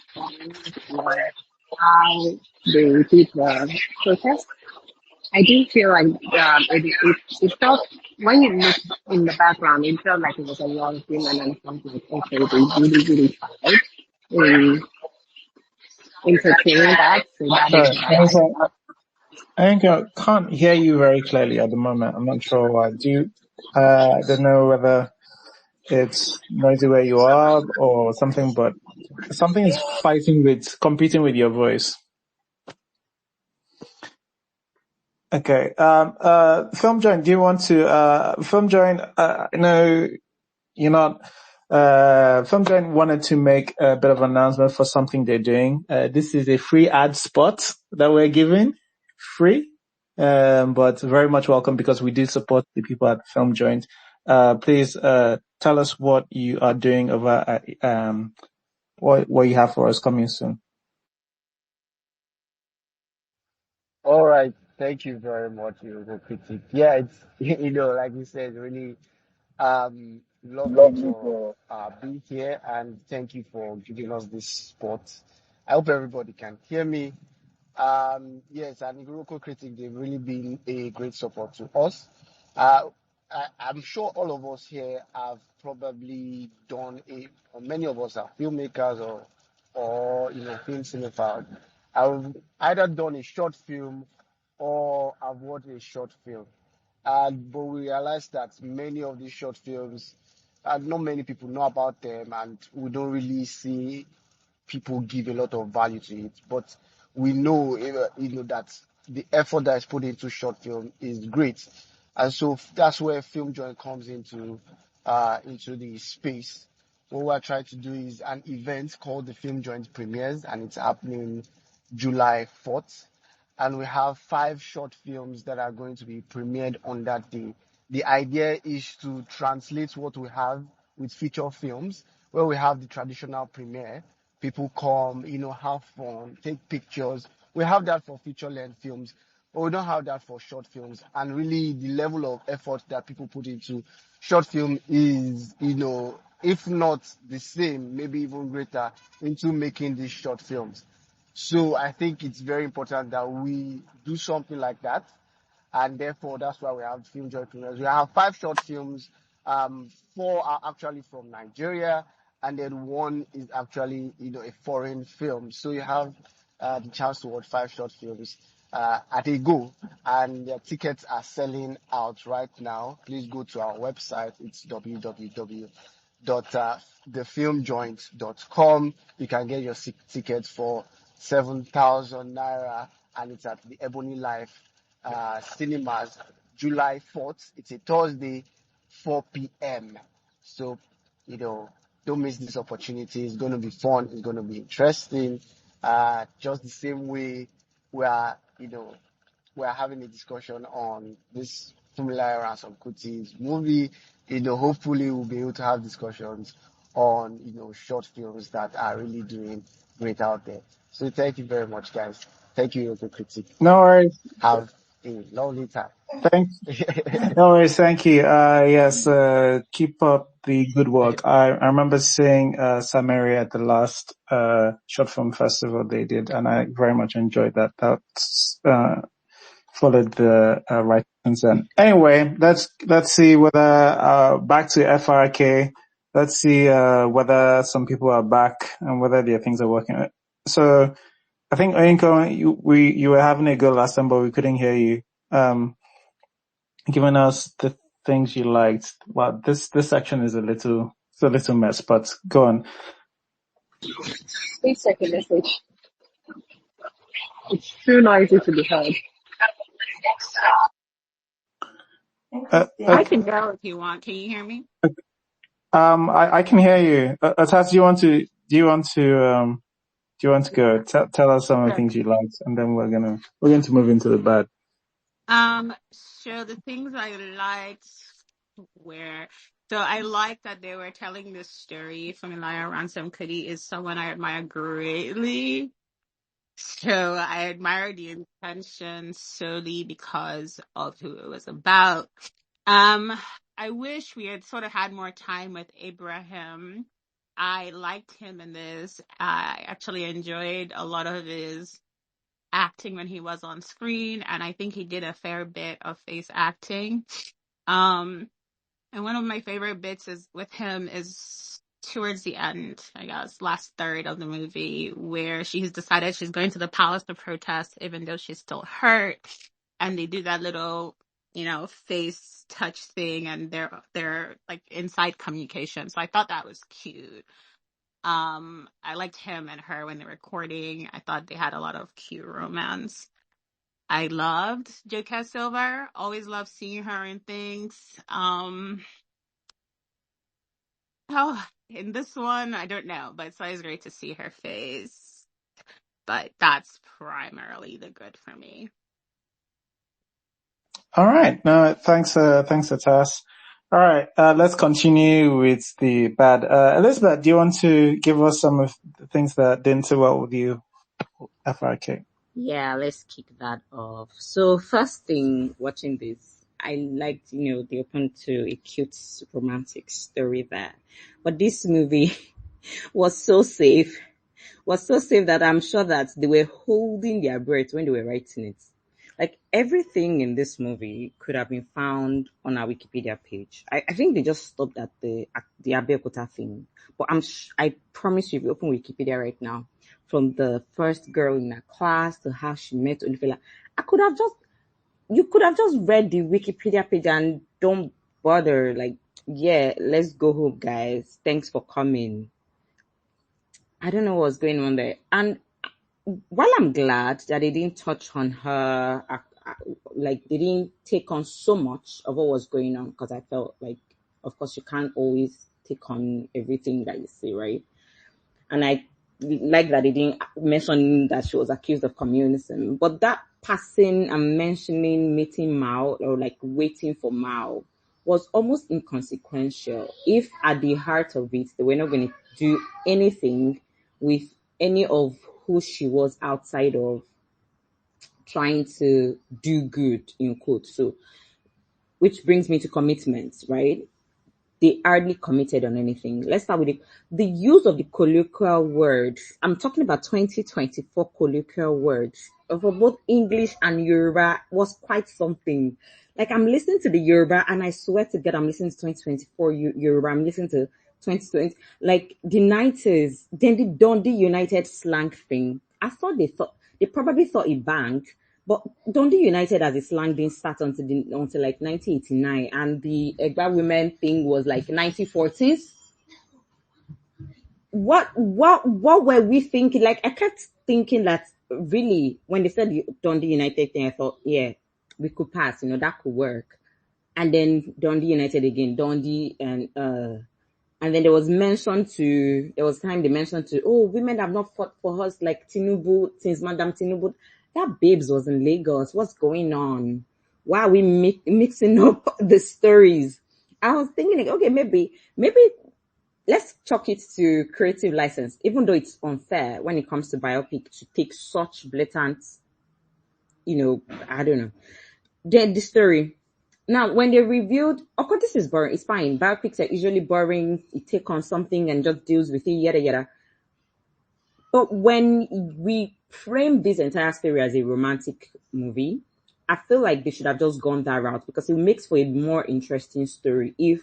[SPEAKER 11] were how they did the protest. I do feel like it felt, when you look in the background, it felt like it was a long film, and then something like, okay, they really tried in entertaining that, so that is
[SPEAKER 1] Sorry,
[SPEAKER 11] what I like about.
[SPEAKER 1] I think I can't hear you very clearly at the moment. I'm not sure why. I don't know whether it's noisy where you are or something, but something is competing with your voice. Okay. Film Joint, do you want to, Film Joint, I know you're not, Film Joint wanted to make a bit of an announcement for something they're doing. This is a free ad spot that we're giving. Free. But very much welcome because we do support the people at Film Joint. Please, tell us what you are doing over at, what you have for us coming soon.
[SPEAKER 12] All right. Thank you very much, Yoko Critic. Yeah, it's like you said, really lovely to be here, and thank you for giving us this spot. I hope everybody can hear me. Yes, and Yoko Critic, they've really been a great support to us. I'm sure all of us here have probably or many of us are filmmakers or film cinephiles. I've either done a short film or I've watched a short film. But we realized that many of these short films, not many people know about them, and we don't really see people give a lot of value to it. But we know, that the effort that is put into short film is great, and so that's where Film Joint comes into the space. What we're trying to do is an event called the Film Joint Premieres, and it's happening July 4th. And we have 5 short films that are going to be premiered on that day. The idea is to translate what we have with feature films, where we have the traditional premiere. People come, have fun, take pictures. We have that for feature-length films, but we don't have that for short films. And really, the level of effort that people put into short film is, if not the same, maybe even greater, into making these short films. So I think it's very important that we do something like that, and therefore that's why we have Film Joy Premieres. We have 5 short films. 4 are actually from Nigeria, and then 1 is actually a foreign film. So you have the chance to watch 5 short films at a go, and the tickets are selling out right now. Please go to our website. It's www.thefilmjoint.com. You can get your tickets for 7,000 naira, and it's at the Ebony Life Cinemas, July 4th. It's a Thursday, 4 p.m. So, don't miss this opportunity. It's going to be fun. It's going to be interesting. Just the same way we're having a discussion on this Funmilayo Ransome Kuti's movie. Hopefully we'll be able to have discussions on, short films that are really doing great out there. So thank you very much, guys. Thank you, Yoko Critic.
[SPEAKER 1] No worries.
[SPEAKER 12] Have a lovely time.
[SPEAKER 1] Thanks. No worries. Thank you. Yes, keep up the good work. I remember seeing, Samari at the last, short film festival they did, and I very much enjoyed that. That's, followed the right concern. Anyway, let's see whether back to FRK. Let's see whether some people are back and whether their things are working. So I think Oyinka, you were having a go last time, but we couldn't hear you. Giving us the things you liked. Well, this section is a little mess, but go on.
[SPEAKER 11] Please check the message. It's too noisy to be heard.
[SPEAKER 13] I can go if you want. Can you hear me?
[SPEAKER 1] I can hear you. Atas, do you want to go? Tell us some of the things you liked, and then we're going to move into the bad.
[SPEAKER 13] So the things I liked were, so I liked that they were telling this story. Funmilayo Ransome Kuti is someone I admire greatly. So I admire the intention solely because of who it was about. I wish we had sort of had more time with Abraham. I liked him in this. I actually enjoyed a lot of his acting when he was on screen, and I think he did a fair bit of face acting. And one of my favorite bits with him is towards the end, I guess, last third of the movie, where she's decided she's going to the palace to protest, even though she's still hurt, and they do that little, face touch thing, and they're like inside communication. So I thought that was cute. I liked him and her when they were recording. I thought they had a lot of cute romance. I loved Joke Silver. Always loved seeing her in things. In this one, I don't know, but it's always great to see her face. But that's primarily the good for me.
[SPEAKER 1] All right. No, thanks, Atas. All right. Let's continue with the bad. Elizabeth, do you want to give us some of the things that didn't sit well with you, FRK?
[SPEAKER 4] Yeah, let's kick that off. So first thing, watching this, I liked, they opened to a cute romantic story there. But this movie was so safe that I'm sure that they were holding their breath when they were writing it. Like, everything in this movie could have been found on our Wikipedia page. I think they just stopped at the Abeokuta thing. But I promise you, if you open Wikipedia right now, from the first girl in her class to how she met Olufela, you could have just read the Wikipedia page and don't bother. Like, yeah, let's go home, guys. Thanks for coming. I don't know what's going on there. And while I'm glad that they didn't touch on her, like they didn't take on so much of what was going on, because I felt like, of course, you can't always take on everything that you see, right? And I like that they didn't mention that she was accused of communism, but that passing and mentioning meeting Mao or like waiting for Mao was almost inconsequential if at the heart of it they were not going to do anything with any of who she was outside of trying to do good, in quotes. So, which brings me to commitments, right? They hardly committed on anything. Let's start with the use of the colloquial words. I'm talking about 2024 colloquial words for both English and Yoruba was quite something. Like, I'm listening to the Yoruba and I swear to God, I'm listening to 2024 Yoruba. I'm listening to 2020, like the 90s, then the Dundee United slang thing. I thought they probably thought it banged, but Dundee United as a slang didn't start until like 1989, and the Egba women thing was like 1940s. What were we thinking? Like, I kept thinking that really when they said the Dundee United thing, I thought, yeah, we could pass, that could work. And then Dundee United again, Dundee and then there was time they mentioned to, women have not fought for us like Tinubu, since Madam Tinubu. That babes was in Lagos. What's going on? Why are we mixing up the stories? I was thinking, like, okay, maybe let's chalk it to creative license, even though it's unfair when it comes to biopic to take such blatant, I don't know. The story. Now, when they reviewed, of course, this is boring. It's fine. Biopics are usually boring. You take on something and just deals with it, yada, yada. But when we frame this entire story as a romantic movie, I feel like they should have just gone that route because it makes for a more interesting story if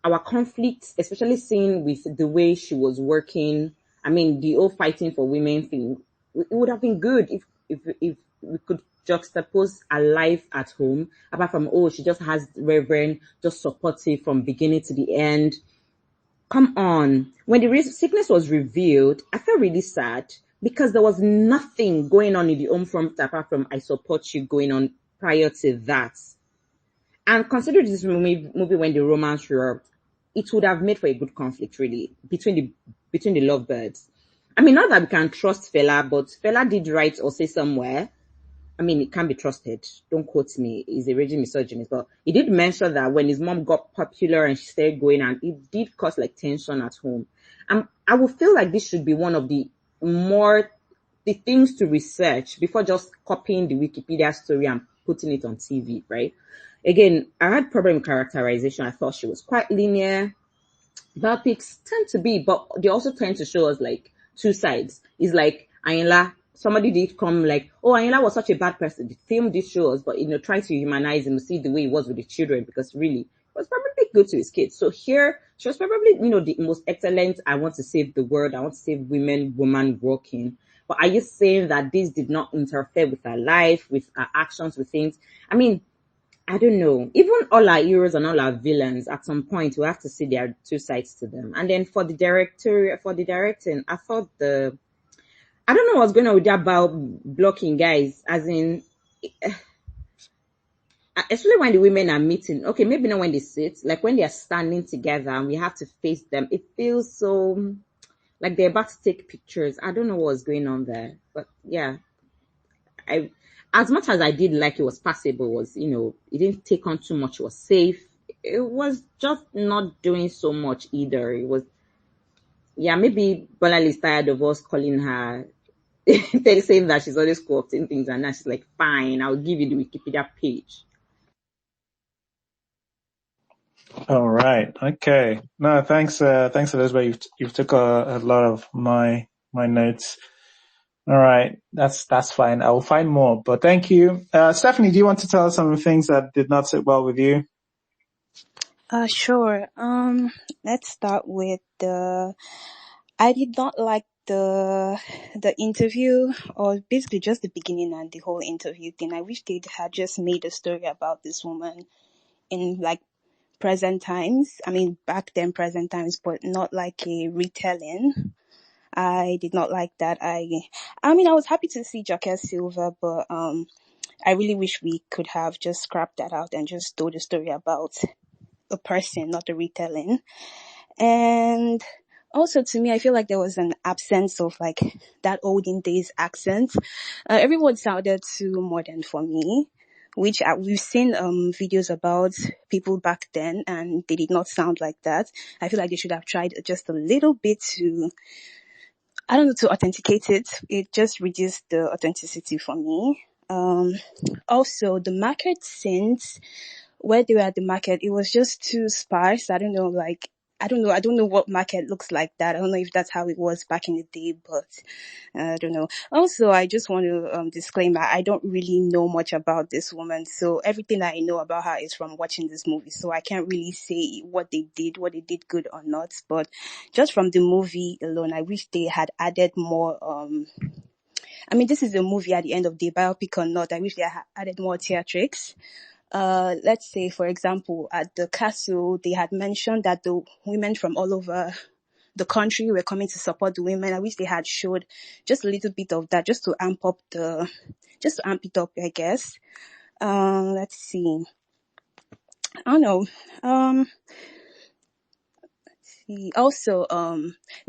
[SPEAKER 4] our conflicts, especially seeing with the way she was working, I mean, the whole fighting for women thing, it would have been good if we could juxtapose a life at home, apart from, oh, she just has Reverend, just supportive from beginning to the end. Come on. When the sickness was revealed, I felt really sad because there was nothing going on in the home front apart from I support you going on prior to that. And consider this movie when the romance erupted, it would have made for a good conflict, really, between the lovebirds. I mean, not that we can trust Fela, but Fela did write or say somewhere. I mean, it can't be trusted. Don't quote me. He's a raging misogynist, but he did mention that when his mom got popular and she started going, and it did cause like tension at home. And I would feel like this should be one of the things to research before just copying the Wikipedia story and putting it on TV, right? Again, I had problem with characterization. I thought she was quite linear. Biopics tend to be, but they also tend to show us like two sides. It's like Ayinla, somebody did come like, oh, Ayinla was such a bad person. The film did show us, but try to humanize him, see the way he was with the children, because really, it was probably good to his kids. So here, she was probably, the most excellent. I want to save the world. I want to save woman working. But are you saying that this did not interfere with her life, with her actions, with things? I mean, I don't know. Even all our heroes and all our villains, at some point, we have to see there are two sides to them. And then for the directing, I thought I don't know what's going on with that about blocking, guys. As in, especially when the women are meeting. Okay, maybe not when they sit, like when they are standing together and we have to face them. It feels so like they're about to take pictures. I don't know what's going on there, but yeah, as much as I did like it was passable, was, it didn't take on too much, it was safe. It was just not doing so much either. It was, yeah, maybe Bolanle is tired of us calling her, saying that she's always co-opting things, and now she's like, fine, I'll give you the Wikipedia page.
[SPEAKER 1] All right. Okay. No, thanks. Thanks, Elizabeth. You've took a lot of my notes. All right. That's fine. I will find more, but thank you. Stephanie, do you want to tell us some of the things that did not sit well with you?
[SPEAKER 5] Sure. Let's start with I did not like the interview, or basically just the beginning and the whole interview thing. I wish they had just made a story about this woman in like present times. I mean, back then present times, but not like a retelling. I did not like that. I mean, I was happy to see Jacques Silva, but I really wish we could have just scrapped that out and just told a story about a person, not a retelling. And also, to me, I feel like there was an absence of like that olden days accent. Everyone sounded too modern for me, which we've seen videos about people back then, and they did not sound like that. I feel like they should have tried just a little bit to, I don't know, to authenticate it. It just reduced the authenticity for me. Also, the market scenes where they were at the market, it was just too sparse. I don't know what market looks like that. I don't know if that's how it was back in the day, but I don't know. Also, I just want to disclaim I don't really know much about this woman, so everything I know about her is from watching this movie, so I can't really say what they did good or not. But just from the movie alone, I wish they had added more. I mean, this is a movie at the end of the day, biopic or not. I wish they had added more theatrics. Let's say, for example, at the castle, they had mentioned that the women from all over the country were coming to support the women. I wish they had showed just a little bit of that, just to amp it up, I guess. Let's see. I don't know. Also,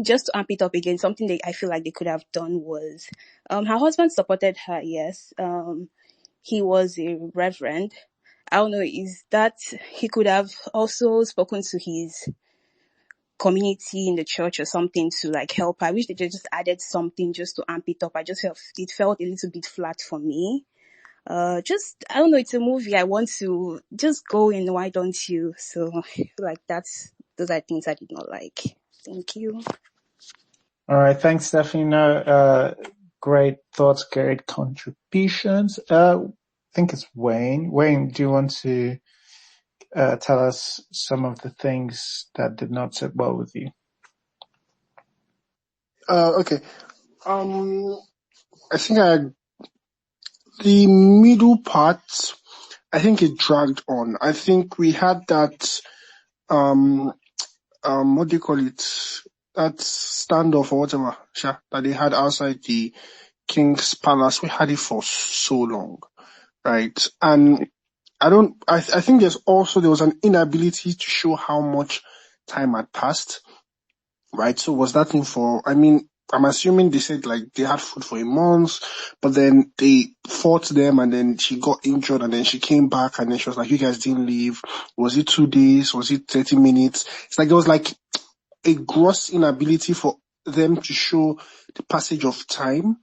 [SPEAKER 5] just to amp it up again, something that I feel like they could have done was, her husband supported her, yes. He was a reverend. I don't know, is that he could have also spoken to his community in the church or something to like help. I wish they just added something just to amp it up. I just felt it felt a little bit flat for me. I don't know, it's a movie. I want to just go in, why don't you? So I feel like those are things I did not like. Thank you.
[SPEAKER 1] All right. Thanks, Stephanie. No, great thoughts, great contributions. think it's Wayne. Wayne, do you want to tell us some of the things that did not sit well with you?
[SPEAKER 7] Okay. I think the middle part, I think it dragged on. I think we had that, what do you call it? That standoff or whatever, that they had outside the King's Palace. We had it for so long, right? And I think there was an inability to show how much time had passed, right? So was that thing I'm assuming they said like they had food for a month, but then they fought them and then she got injured and then she came back and then she was like, you guys didn't leave. Was it 2 days? Was it 30 minutes? It's like there was like a gross inability for them to show the passage of time,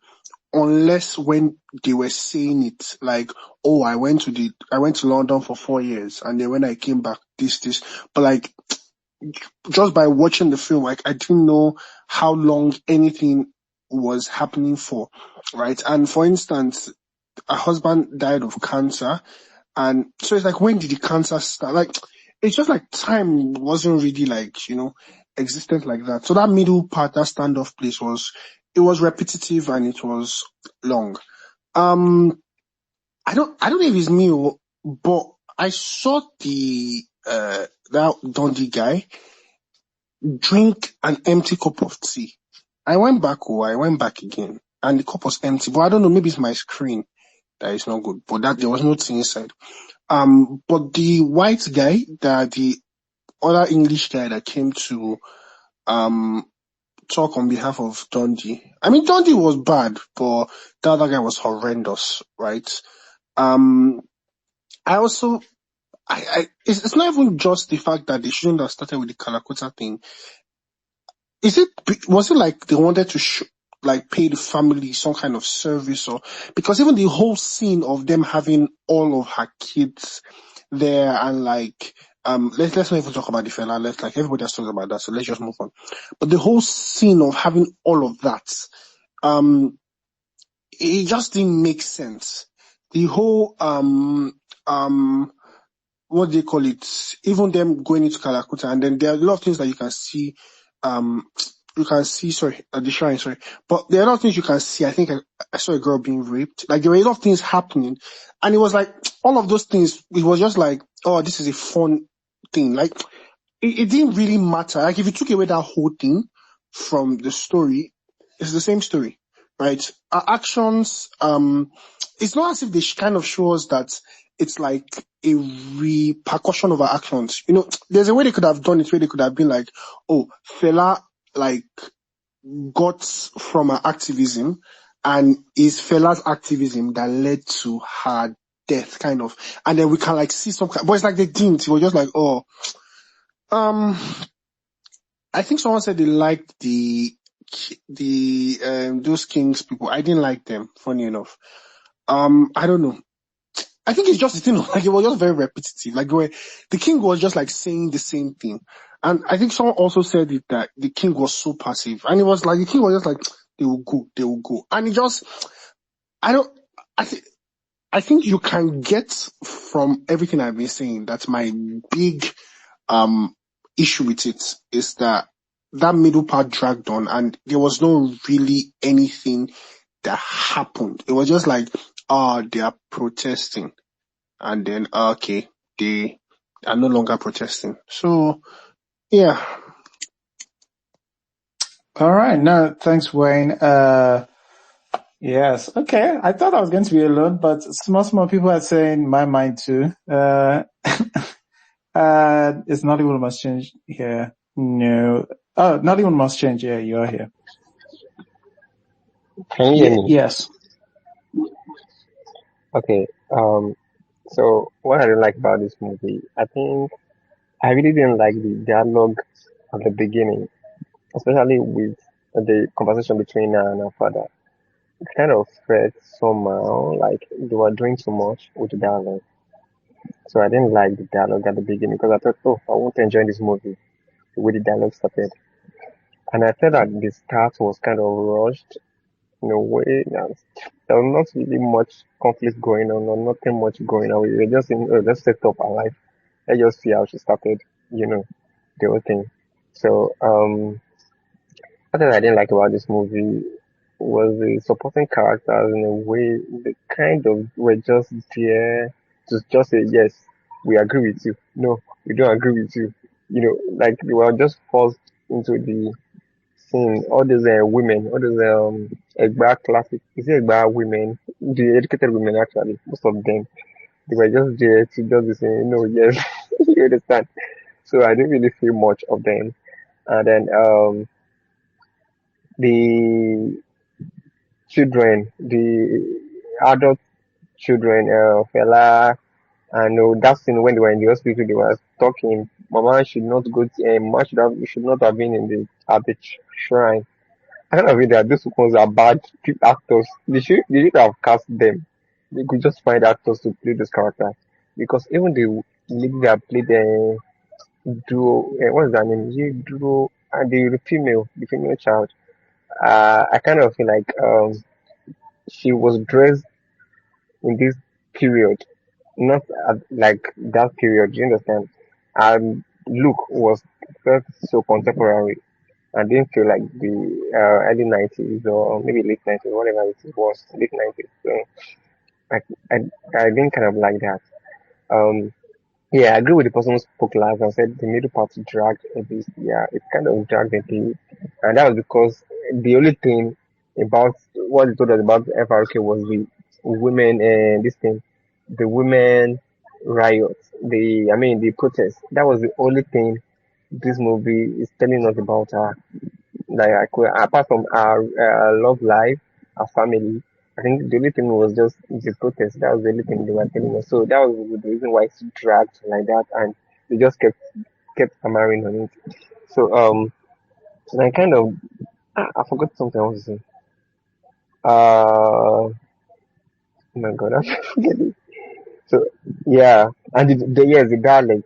[SPEAKER 7] unless when they were saying it like, oh, I went to London for 4 years and then when I came back, this. But like, just by watching the film, like I didn't know how long anything was happening for, right? And for instance, her husband died of cancer, and so it's like, when did the cancer start? Like, it's just like time wasn't really like, existent like that. So that middle part, that standoff place it was repetitive and it was long. I don't know if it's me, but I saw that Dundee guy drink an empty cup of tea. I went back again, and the cup was empty. But I don't know, maybe it's my screen that is not good. But there was no tea inside. But the white guy, the other English guy that came to talk on behalf of Dundee. I mean, Dundee was bad, but the other guy was horrendous, right? It's not even just the fact that they shouldn't have started with the Kalakuta thing. Was it like they wanted to pay the family some kind of service, or because even the whole scene of them having all of her kids there and like let's not even talk about the fella. Let's like everybody has talked about that, so let's just move on. But the whole scene of having all of that, it just didn't make sense. The whole what do you call it? Even them going into Kalakuta, and then there are a lot of things that you can see. The shrine, sorry. But there are a lot of things you can see. I think I saw a girl being raped. Like, there were a lot of things happening. And it was like, all of those things, it was just like, oh, this is a fun thing. Like, it didn't really matter. Like, if you took away that whole thing from the story, it's the same story, right? Our actions, it's not as if they kind of show us that it's like a repercussion of our actions. There's a way they could have done it where they could have been like, oh, Fela, like, got from her activism, and is Fela's activism that led to her death, kind of. And then we can like see some kind, but it's like they didn't. It was just like, oh, I think someone said they liked those Kings people. I didn't like them, funny enough. I don't know. I think it's just the thing, like, it was just very repetitive. Like, where the king was just like saying the same thing. And I think someone also said it that the king was so passive. And it was like, the king was just like, they will go. And it just, I think you can get from everything I've been saying that my big, issue with it is that middle part dragged on and there was no really anything that happened. It was just like, they are protesting. And then, okay, they are no longer protesting. So, yeah.
[SPEAKER 1] All right. No, thanks, Wayne. Yes. Okay. I thought I was going to be alone, but small people are saying my mind too. Is Nollywood must change here? No. Oh, Nollywood must change. Yeah, you are here.
[SPEAKER 9] Can you hear me?
[SPEAKER 1] Yes.
[SPEAKER 9] Okay. So what I don't like about this movie, I think I really didn't like the dialogue at the beginning, especially with the conversation between her and her father. It kind of felt somehow like they were doing too much with the dialogue. So I didn't like the dialogue at the beginning because I thought, oh, I won't enjoy this movie the way the dialogue started. And I felt that the start was kind of rushed in a way. There was not really much conflict going on or nothing much going on. We were just in, oh, let's set up our life. Let's just see how she started, you know, the whole thing. So, what I didn't like about this movie was the supporting characters in a way they kind of were just there to just say yes, we agree with you. No, we don't agree with you. You know, like they were just forced into the scene. All these women, all these Egba classic, is it Egba women, the educated women actually, most of them, they were just there to just be saying, no, yes, you understand. So I didn't really feel much of them. And then the children, the adult children, Fela, and that scene when they were in the hospital, they were talking. Mama should not go. Mama should not have been in the at the shrine. I kind of feel that these ones are bad actors. They should have cast them. They could just find actors to play this character because even the lady that played the duo, what's that name? Duo, and the female child. I kind of feel like she was dressed in this period, not like that period. You understand? Look was felt so contemporary. I didn't feel like the early 90s or maybe late 90s, whatever it was, late 90s. So I, I, I didn't kind of like that. Um, yeah, I agree with the person who spoke last and said the middle part dragged a bit. Yeah, it kind of dragged a bit. And that was because the only thing about what they told us about the FRK was the women and this thing, the women riots, the protest. That was the only thing this movie is telling us about her. Like, apart from our love life, our family, I think the only thing was just the protest. That was the only thing they were telling us. So that was the reason why it's dragged like that, and they just kept hammering on it. So and I kind of I forgot something I want to say. Oh my god, I forget it. So yeah, and the dialect.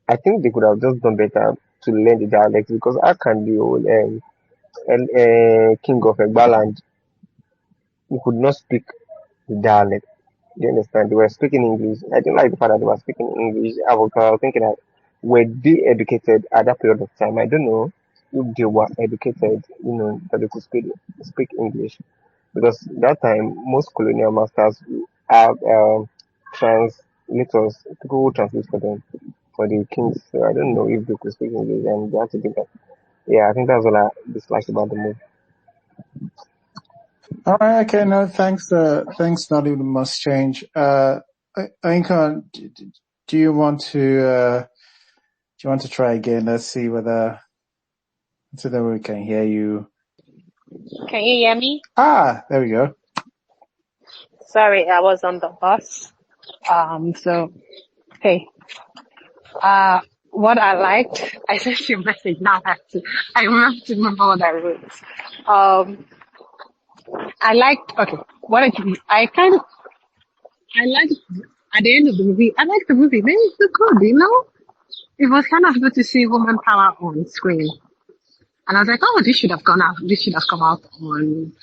[SPEAKER 9] I think they could have just done better to learn the dialect because how can the whole king of Egbaland he could not speak the dialect. You understand? They were speaking English. I didn't like the fact that they were speaking English. I was thinking that were they educated at that period of time? I don't know if they were educated, that they could speak English. Because that time most colonial masters have translators, people who translate for them, for the kings. So I don't know if they could speak English and they had to do that. Yeah, I think that's all I dislike about the movie.
[SPEAKER 1] All right. Okay. No, thanks. Thanks. Not even must change. Inka, do you want to try again? Let's see whether we can hear you.
[SPEAKER 11] Can you hear me?
[SPEAKER 1] There we go.
[SPEAKER 11] Sorry, I was on the bus. Hey. What I liked, I sent you a message now. I remember what I wrote. I liked, okay, I liked, at the end of the movie, I liked the movie. Maybe it's good, It was kind of good to see woman power on screen. And I was like, oh, this should have come out on,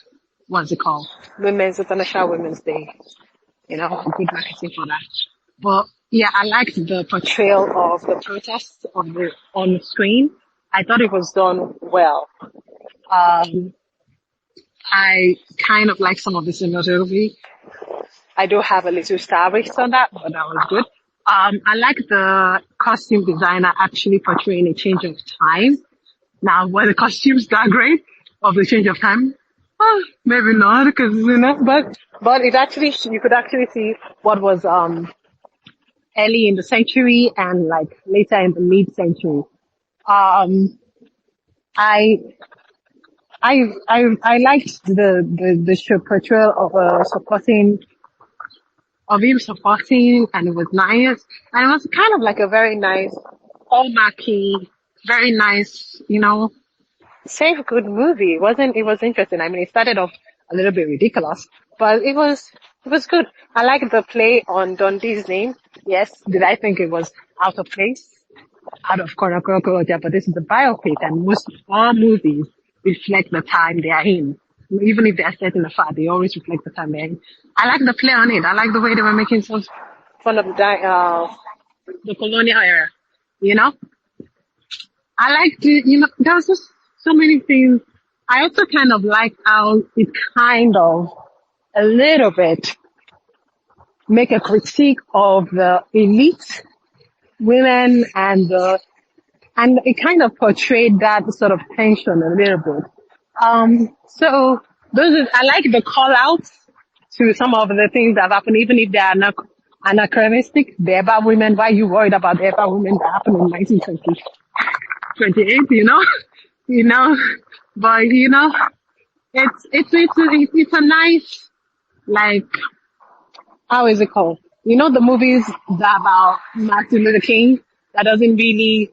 [SPEAKER 11] what's it called? International Women's Day. Good marketing for that. But yeah, I liked the portrayal of the protests on screen. I thought it was done well. I kind of like some of the cinematography. I do have a little star race on that, but that was good. I like the costume designer actually portraying a change of time. Now, were the costumes that great of the change of time? Maybe not, because, but it actually, you could actually see what was, early in the century and like later in the mid-century. I liked the show portrayal of him supporting, and it was nice. And it was kind of like a very nice, hallmarky, very nice, safe, good movie. It was interesting. I mean, it started off a little bit ridiculous, but it was good. I like the play on Dundee's name. Yes, did I think it was out of place? Out of culture, but this is a biopic, and most all movies reflect the time they are in. Even if they're set in the far, they always reflect the time they're in. I like the play on it. I like the way they were making some fun of the colonial era. You know, I like there was just so many things. I also kind of like how it kind of a little bit make a critique of the elite women and it kind of portrayed that sort of tension a little bit. So I like the call outs to some of the things that happen, even if they are not anachronistic. The Eba women, why are you worried about the Eba women that happened in 1928, you know, but it's a nice, like, how is it called? You know, the movies that about Martin Luther King that doesn't really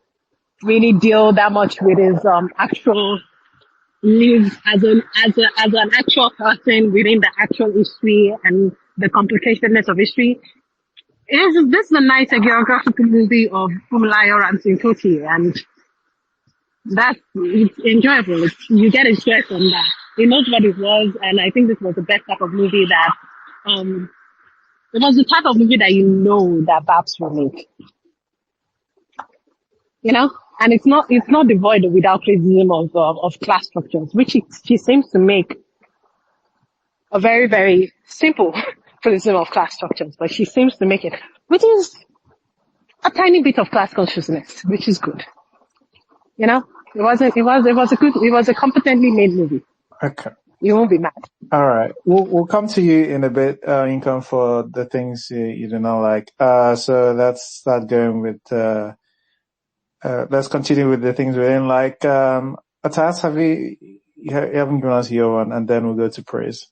[SPEAKER 11] deal that much with his actual lives as an actual person within the actual history and the complicatedness of history. This is a nice geographical movie of Funmilayo Ransome Kuti, and it's enjoyable. You get a share from that. It knows what it was, and I think this was the best type of movie that it was the type of movie that that Babs will make. And it's not devoid without criticism of class structures, which she seems to make a very, very simple criticism of class structures, but she seems to make it, which is a tiny bit of class consciousness, which is good. It was a competently made movie.
[SPEAKER 1] Okay.
[SPEAKER 11] You won't be mad.
[SPEAKER 1] All right. We'll come to you in a bit, Income, for the things you do not like. So let's start going with, let's continue with the things we didn't like. Atas, you haven't given us your one, and then we'll go to praise.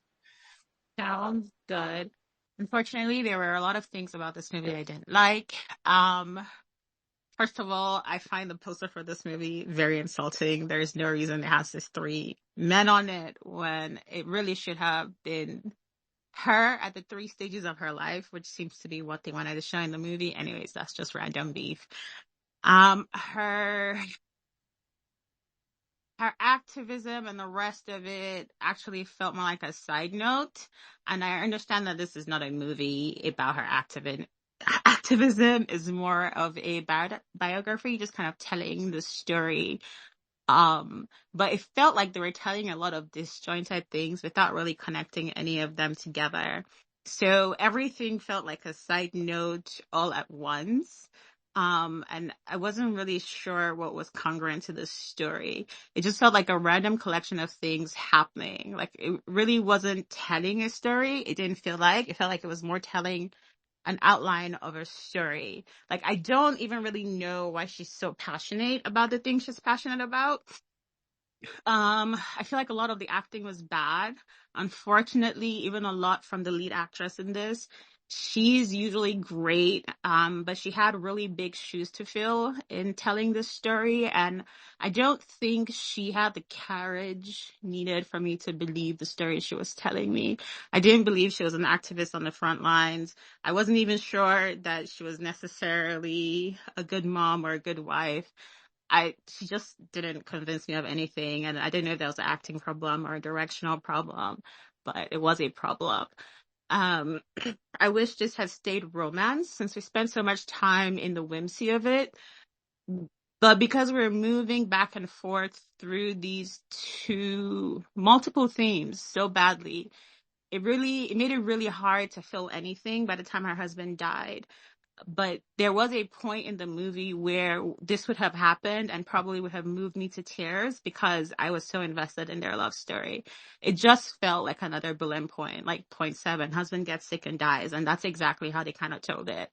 [SPEAKER 13] Sounds good. Unfortunately, there were a lot of things about this movie I didn't like. First of all, I find the poster for this movie very insulting. There's no reason it has these 3 men on it when it really should have been her at the 3 stages of her life, which seems to be what they wanted to show in the movie. Anyways, that's just random beef. Her activism and the rest of it actually felt more like a side note. And I understand that this is not a movie about her activism is more of a biography, just kind of telling the story. But it felt like they were telling a lot of disjointed things without really connecting any of them together. So everything felt like a side note all at once. And I wasn't really sure what was congruent to the story. It just felt like a random collection of things happening. Like it really wasn't telling a story. It felt like it was more telling an outline of a story. Like I don't even really know why she's so passionate about the things she's passionate about. I feel like a lot of the acting was bad. Unfortunately, even a lot from the lead actress in this. She's usually great, but she had really big shoes to fill in telling this story, and I don't think she had the courage needed for me to believe the story she was telling me. I didn't believe she was an activist on the front lines. I wasn't even sure that she was necessarily a good mom or a good wife. She just didn't convince me of anything, and I didn't know if that was an acting problem or a directional problem, but it was a problem. I wish this had stayed romance since we spent so much time in the whimsy of it. But because we're moving back and forth through these multiple themes so badly, it made it really hard to feel anything by the time her husband died. But there was a point in the movie where this would have happened and probably would have moved me to tears because I was so invested in their love story. It just felt like another bullet point, like point 7, husband gets sick and dies. And that's exactly how they kind of told it.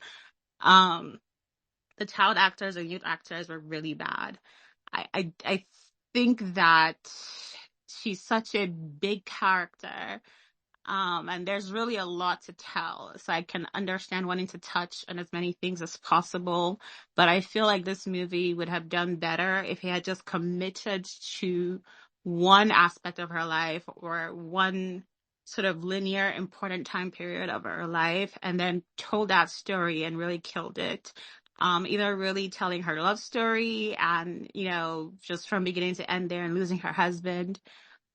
[SPEAKER 13] The child actors and youth actors were really bad. I think that she's such a big character. And there's really a lot to tell. So I can understand wanting to touch on as many things as possible. But I feel like this movie would have done better if he had just committed to one aspect of her life or one sort of linear important time period of her life and then told that story and really killed it. Either really telling her love story and, just from beginning to end there and losing her husband,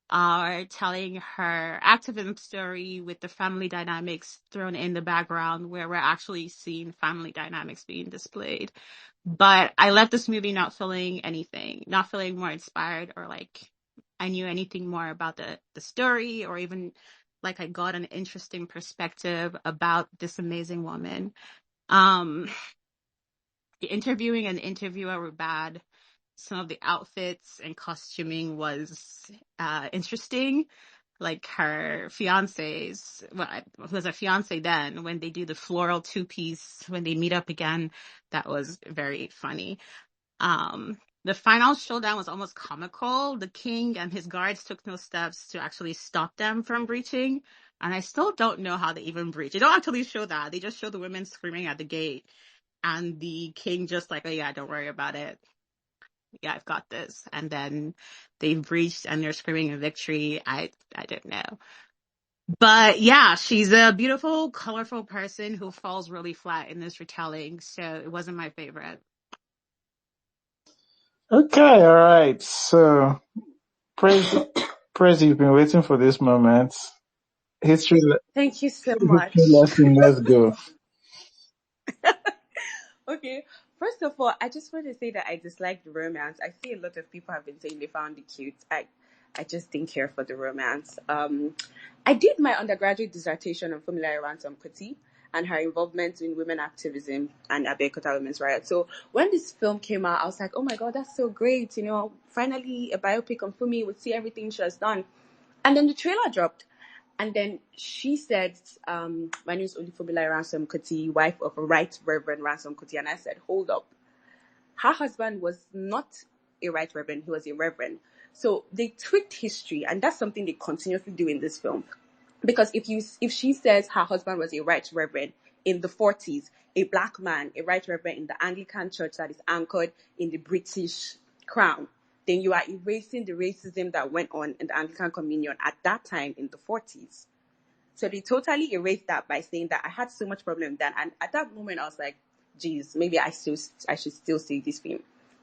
[SPEAKER 13] are telling her activism story with the family dynamics thrown in the background, where we're actually seeing family dynamics being displayed. But I left this movie not feeling anything, not feeling more inspired or like I knew anything more about the story, or even like I got an interesting perspective about this amazing woman. The interviewing and interviewer were bad. Some of the outfits and costuming was interesting. Like her fiance's, well, it was a fiance then, when they do the floral two-piece, when they meet up again, that was very funny. The final showdown was almost comical. The king and his guards took no steps to actually stop them from breaching. And I still don't know how they even breach. They don't actually show that. They just show the women screaming at the gate. And the king just like, oh yeah, don't worry about it. Yeah, I've got this. And then they breached and they're screaming a victory. I don't know. But yeah, she's a beautiful, colorful person who falls really flat in this retelling. So it wasn't my favorite.
[SPEAKER 1] Okay, all right. So, praise, praise. You've been waiting for this moment. History
[SPEAKER 10] Thank you so much.
[SPEAKER 1] lesson. Let's go.
[SPEAKER 10] Okay, first of all, I just want to say that I dislike the romance. I see a lot of people have been saying they found it cute. I just didn't care for the romance. I did my undergraduate dissertation on Funmilayo Ransome Kuti and her involvement in women activism and Abeokuta women's rights. So when this film came out, I was like, oh my God, that's so great. You know, finally a biopic on Fumi would see everything she has done. And then the trailer dropped. And then she said, my name is Funmilayo Ransome Kuti, wife of a Right Reverend Ransome Kuti. And I said, hold up. Her husband was not a Right Reverend, he was a Reverend. So they tweaked history, and that's something they continuously do in this film. Because if she says her husband was a Right Reverend in the 40s, a black man, a Right Reverend in the Anglican church that is anchored in the British crown, then you are erasing the racism that went on in the Anglican Communion at that time in the 40s. So they totally erased that by saying that I had so much problem then. And at that moment, I was like, geez, maybe I should still see this film.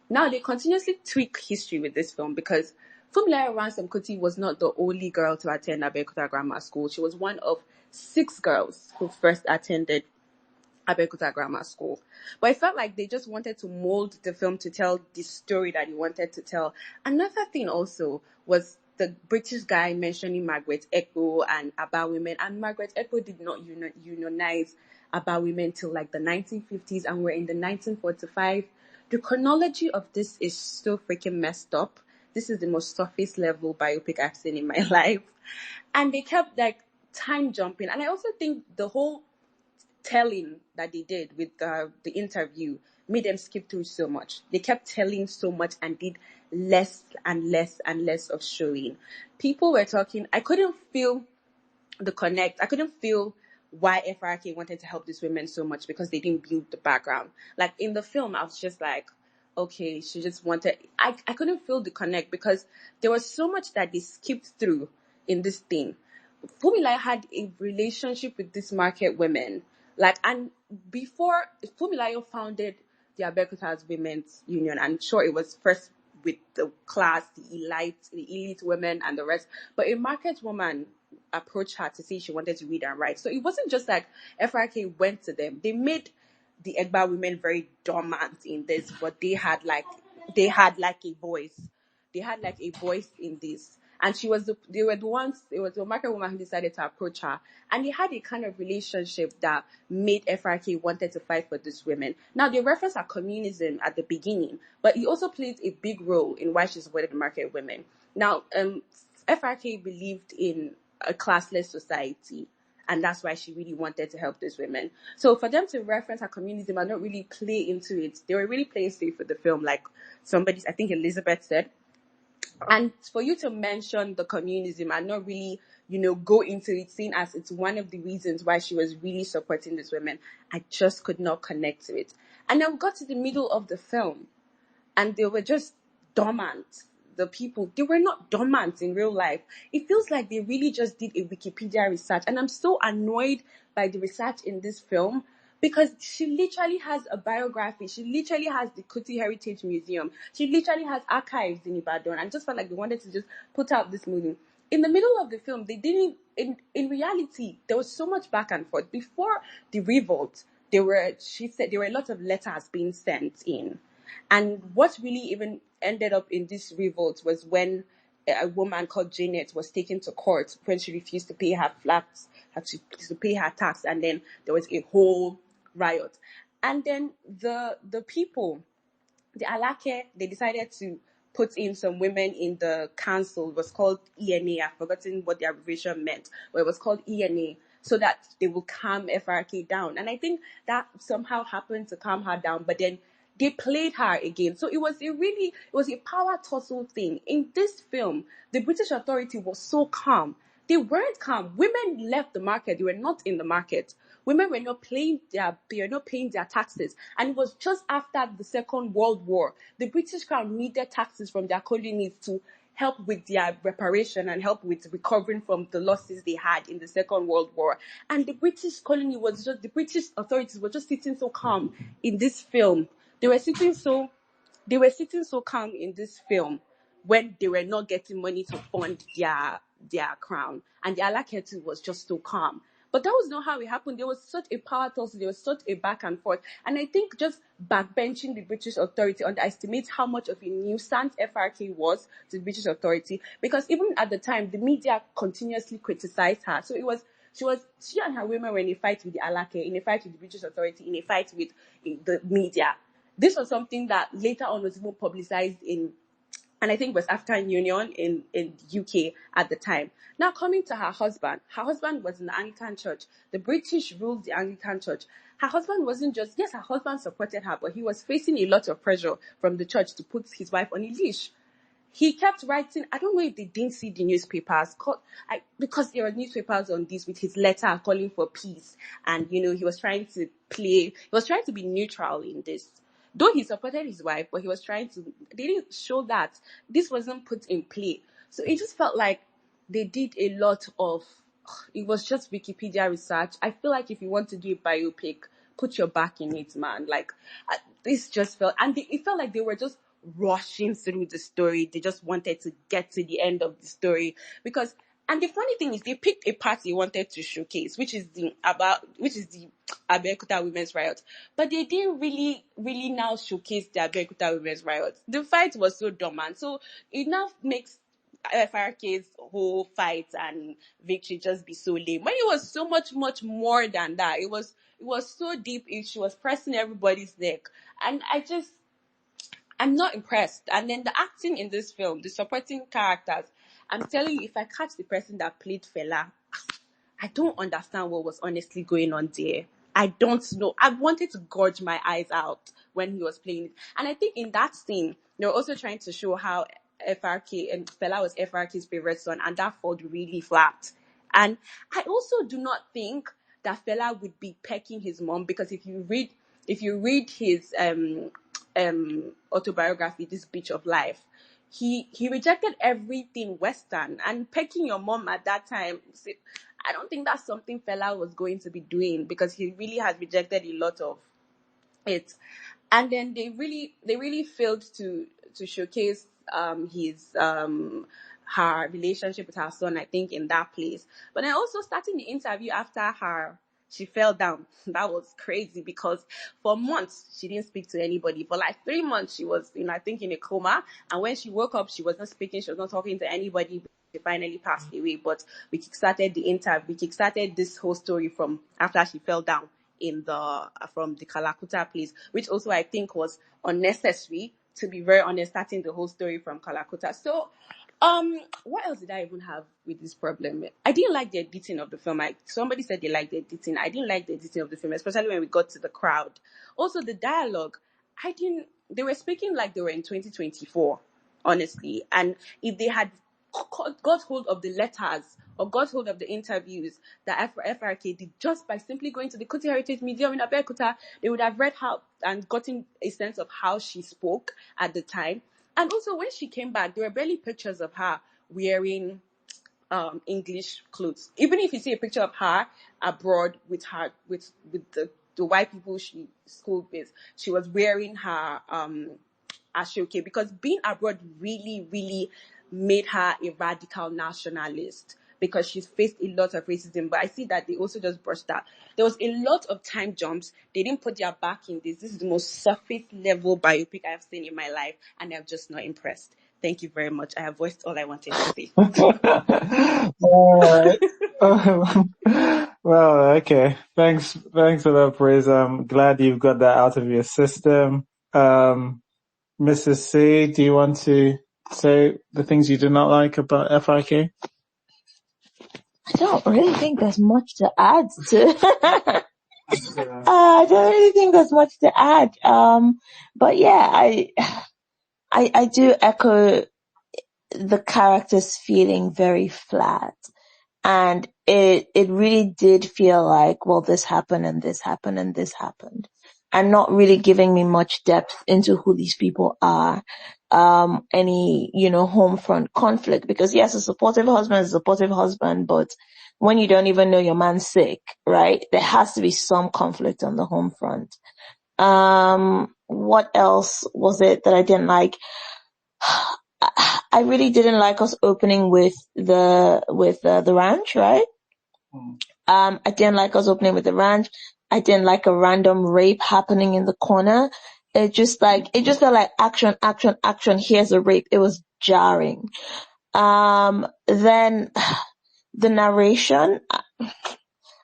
[SPEAKER 10] Now they continuously tweak history with this film because Funmilayo Ransome Kuti was not the only girl to attend Abeokuta Grammar School. She was one of 6 girls who first attended Abeokuta Grammar School. But I felt like they just wanted to mold the film to tell the story that he wanted to tell. Another thing also was the British guy mentioning Margaret Ekpo and Aba women. And Margaret Ekpo did not unionize Aba women till like the 1950s, and we're in the 1945. The chronology of this is so freaking messed up. This is the most surface level biopic I've seen in my life. And they kept like time jumping. And I also think the whole telling that they did with the interview made them skip through so much. They kept telling so much and did less and less and less of showing. People were talking. I couldn't feel the connect. I couldn't feel why FRK wanted to help these women so much because they didn't build the background. Like in the film, I was just like, okay, she just wanted. I couldn't feel the connect because there was so much that they skipped through in this thing. Funmilayo had a relationship with these market women. Like, and before Funmilayo founded the Abeokuta Women's Union, I'm sure it was first with the class, the elite women and the rest. But a market woman approached her to say she wanted to read and write. So it wasn't just like FRK went to them. They made the Egba women very dormant in this, but they had like a voice. They had like a voice in this. And it was the market woman who decided to approach her. And they had a kind of relationship that made FRK wanted to fight for these women. Now, they reference our communism at the beginning, but it also plays a big role in why she supported the market women. Now, FRK believed in a classless society, and that's why she really wanted to help these women. So for them to reference her communism and not really play into it, they were really playing safe with the film, like I think Elizabeth said. And for you to mention the communism and not really, go into it, seeing as it's one of the reasons why she was really supporting these women, I just could not connect to it. And then we got to the middle of the film, and they were just dormant. The people, they were not dormant in real life. It feels like they really just did a Wikipedia research. And I'm so annoyed by the research in this film because she literally has a biography. She literally has the Kuti Heritage Museum. She literally has archives in Ibadan. And just felt like they wanted to just put out this movie. in the middle of the film, they didn't. In reality, there was so much back and forth before the revolt. She said there were a lot of letters being sent in, and what really even ended up in this revolt was when a woman called Janet was taken to court when she refused to pay her flats, had to pay her tax, and then there was a whole riot. And then the people, the Alake, they decided to put in some women in the council. It was called ENA. I've forgotten what the abbreviation meant, but it was called ENA, so that they will calm FRK down. And I think that somehow happened to calm her down, but then they played her again. So it was a power tussle thing. In this film, the British authority was so calm. They weren't calm. Women left the market. They were not in the market. Women were not paying their taxes. And it was just after the Second World War. The British Crown needed taxes from their colonies to help with their reparation and help with recovering from the losses they had in the Second World War. And the British authorities were just sitting so calm in this film. They were sitting so calm in this film when they were not getting money to fund their crown, and the Alaketu was just so calm. But that was not how it happened. There was such a power tussle, there was such a back and forth. And I think just backbenching the British authority underestimates how much of a nuisance FRK was to the British authority, because even at the time, the media continuously criticized her. So she and her women were in a fight with the Alake, in a fight with the British authority, in a fight with the media. This was something that later on was even publicized and I think West African Union in UK at the time. Now coming to her husband was in the Anglican Church. The British ruled the Anglican Church. Her husband wasn't just, yes, her husband supported her, but he was facing a lot of pressure from the church to put his wife on a leash. He kept writing. I don't know if they didn't see the newspapers, because there were newspapers on this with his letter calling for peace. And, he was trying to be neutral in this. Though he supported his wife, but they didn't show that this wasn't put in play. So it just felt like they did a lot of, it was just Wikipedia research. I feel like if you want to do a biopic, put your back in it, man. This just felt, and it felt like they were just rushing through the story. They just wanted to get to the end of the story and the funny thing is they picked a part they wanted to showcase, which is the Abeokuta Women's Riot. But they didn't really, really now showcase the Abeokuta Women's Riot. The fight was so dumb, and so it now makes FRK's whole fight and victory just be so lame. When it was so much, much more than that. It was so deep. She was pressing everybody's neck. And I'm not impressed. And then the acting in this film, the supporting characters, I'm telling you, if I catch the person that played Fela, I don't understand what was honestly going on there. I don't know. I wanted to gorge my eyes out when he was playing it. And I think in that scene, they were also trying to show how FRK and Fela was FRK's favorite son, and that felt really flat. And I also do not think that Fela would be pecking his mom, because if you read his autobiography, This Beach of Life, he rejected everything Western, and pecking your mom at that time, I don't think that's something Fela was going to be doing, because he really has rejected a lot of it. And then they really failed to showcase her relationship with her son, I think, in that place. But then also starting the interview after she fell down. That was crazy, because for months she didn't speak to anybody. For 3 months she was, I think, in a coma. And when she woke up, she was not speaking. She was not talking to anybody. She finally passed away. But we kickstarted the interview. We kickstarted this whole story from after she fell down from the Kalakuta place, which also I think was unnecessary, to be very honest, starting the whole story from Kalakuta. So, what else did I even have with this problem? I didn't like the editing of the film. Somebody said they liked the editing. I didn't like the editing of the film, especially when we got to the crowd. Also, the dialogue, they were speaking like they were in 2024, honestly. And if they had got hold of the letters or got hold of the interviews that FRK did just by simply going to the Kuti Heritage Museum in Abeokuta, they would have read how and gotten a sense of how she spoke at the time. And also, when she came back, there were barely pictures of her wearing English clothes. Even if you see a picture of her abroad with the white people she schooled with, she was wearing her ashoke, because being abroad really, really made her a radical nationalist, because she's faced a lot of racism. But I see that they also just brushed that. There was a lot of time jumps. They didn't put their back in this. This is the most surface level biopic I have seen in my life, and I'm just not impressed. Thank you very much. I have voiced all I wanted to say.
[SPEAKER 1] All right. Well, okay. Thanks for that praise. I'm glad you've got that out of your system. Mrs. C, do you want to say the things you do not like about FRK?
[SPEAKER 8] I don't really think there's much to add to.
[SPEAKER 1] Yeah.
[SPEAKER 8] I don't really think there's much to add. But yeah, I do echo the characters feeling very flat. And it really did feel like, well, this happened and this happened and this happened. And not really giving me much depth into who these people are, any, home front conflict. Because yes, a supportive husband is a supportive husband, but when you don't even know your man's sick, right? There has to be some conflict on the home front. What else was it that I didn't like? I really didn't like us opening with the ranch, right? I didn't like us opening with the ranch. I didn't like a random rape happening in the corner. It just felt like action, action, action. Here's a rape. It was jarring. Then the narration,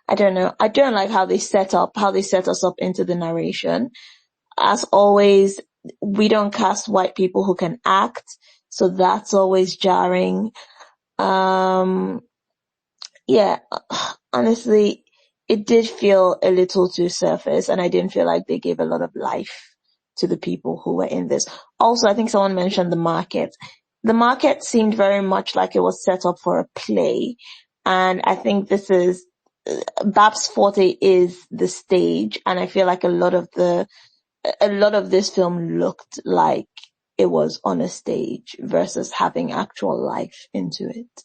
[SPEAKER 8] I don't know. I don't like how they set us up into the narration. As always, we don't cast white people who can act. So that's always jarring. Yeah, honestly, it did feel a little too surface, and I didn't feel like they gave a lot of life to the people who were in this. Also, I think someone mentioned the market. The market seemed very much like it was set up for a play, and I think this is Bab's forte is the stage, and I feel like a lot of this film looked like it was on a stage versus having actual life into it.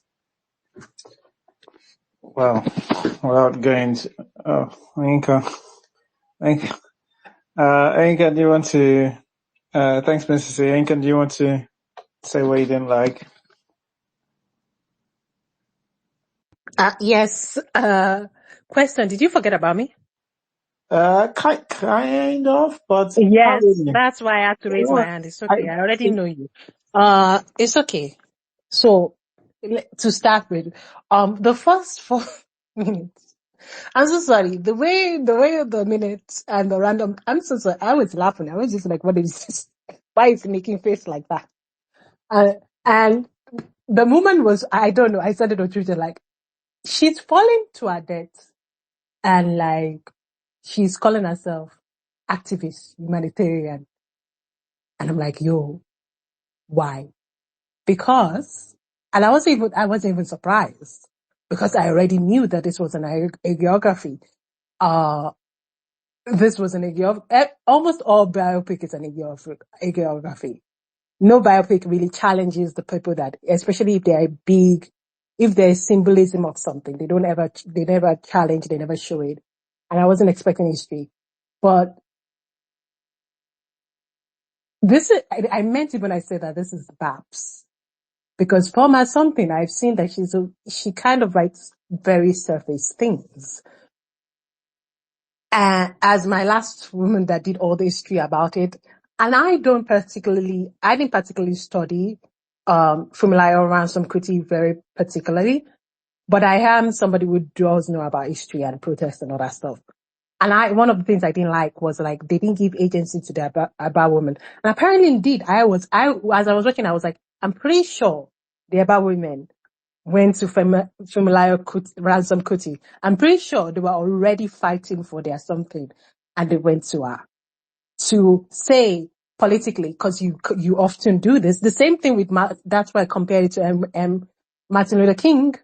[SPEAKER 1] Well, without going to, Inka, do you want to, thanks, Mrs. C. Inka, do you want to say what you didn't like?
[SPEAKER 14] Yes. Question, did you forget about me?
[SPEAKER 1] Kind of, but not
[SPEAKER 14] Yes,
[SPEAKER 1] really.
[SPEAKER 14] that's why I had to raise my hand. It's okay. I already know you. It's okay. So, to start with, the first 4 minutes, I'm so sorry. The way the minutes and the random, I'm so sorry. I was laughing. I was just like, what is this? Why is he making face like that? And the moment was, I don't know, I started on Twitter like, she's falling to her death, and like, she's calling herself activist, humanitarian. And I'm like, yo, why? Because, and I wasn't even surprised, because I already knew that this was an hagiography. This was an hagiography. Almost all biopic is an hagiography. No biopic really challenges the people that, especially if they are big, if there's symbolism of something, they never challenge, they never show it. And I wasn't expecting history. But I meant it when I said that this is Babs. Because Paul has something, I've seen that she kind of writes very surface things. And as my last woman that did all the history about it, and I didn't particularly study, Funmilayo Ransome Kuti very particularly, but I am somebody who does know about history and protest and all that stuff. And one of the things I didn't like was like, they didn't give agency to the Aba women. And apparently indeed, as I was watching, I was like, I'm pretty sure the Aba women went to Funmilayo Ransome Kuti. I'm pretty sure they were already fighting for their something, and they went to her to say politically, because you often do this. The same thing with that's why I compared it to Martin Luther King,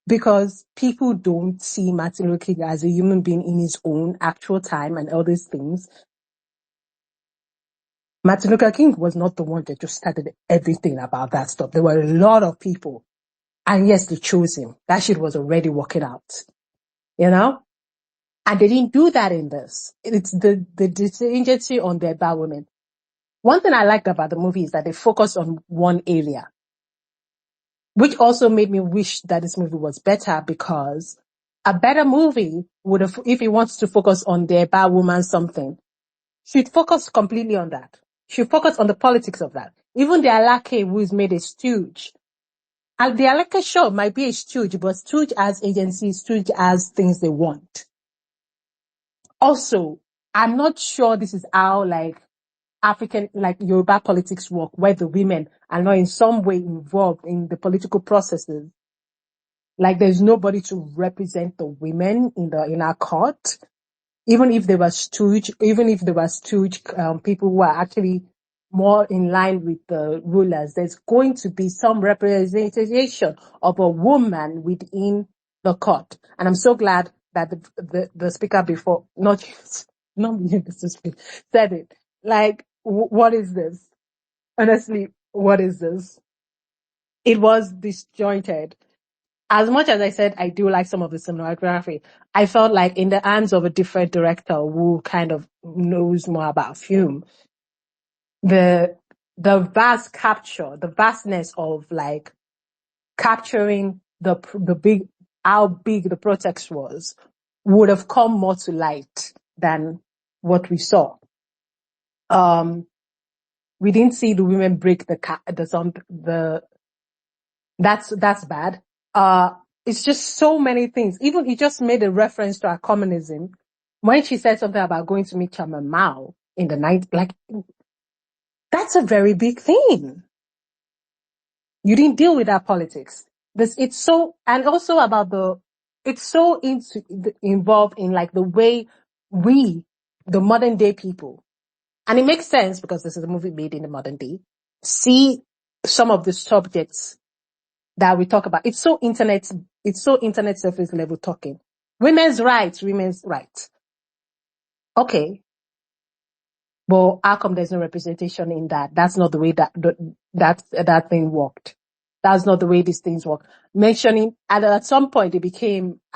[SPEAKER 14] because people don't see Martin Luther King as a human being in his own actual time and all these things. Martin Luther King was not the one that just started everything about that stuff. There were a lot of people. And yes, they chose him. That shit was already working out, you know? And they didn't do that in this. It's the agency on the Aba women. One thing I liked about the movie is that they focused on one area, which also made me wish that this movie was better, because a better movie would have, if it wants to focus on the bad woman something, should focus completely on that. Should focus on the politics of that. Even the Alake who is made a stooge. And the Alake show might be a stooge, but stooge as agency, stooge as things they want. Also, I'm not sure this is how like African, like Yoruba politics work, where the women are not in some way involved in the political processes. Like there's nobody to represent the women in our court. Even if there were stooge, people who are actually more in line with the rulers, there's going to be some representation of a woman within the court. And I'm so glad that the speaker before, not the speaker, said it. Like, what is this? Honestly, what is this? It was disjointed. As much as I said I do like some of the cinematography, I felt like in the hands of a different director who kind of knows more about film, the vastness of like capturing how big the protest was would have come more to light than what we saw. We didn't see the women break that's bad. It's just so many things. Even he just made a reference to our communism when she said something about going to meet Chairman Mao in the night. Like, that's a very big thing. You didn't deal with that politics. It's so involved in like the way we, the modern day people, and it makes sense because this is a movie made in the modern day, see some of the subjects that we talk about. It's so internet surface level talking. Women's rights. Okay. But how come there's no representation in that? That's not the way that thing worked. That's not the way these things work. Mentioning, and at some point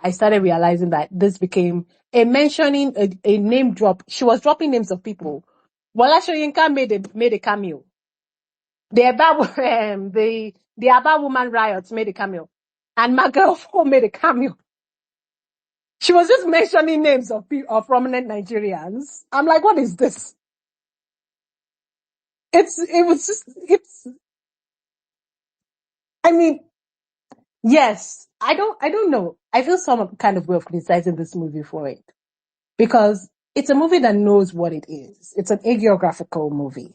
[SPEAKER 14] I started realizing that this became a name drop. She was dropping names of people. Wala Soyinka made a cameo. The Aba woman riots made a cameo. And my girl made a cameo. She was just mentioning names of prominent Nigerians. I'm like, what is this? I mean, yes, I don't know. I feel some kind of way of criticizing this movie for it. Because it's a movie that knows what it is. It's an hagiographical movie.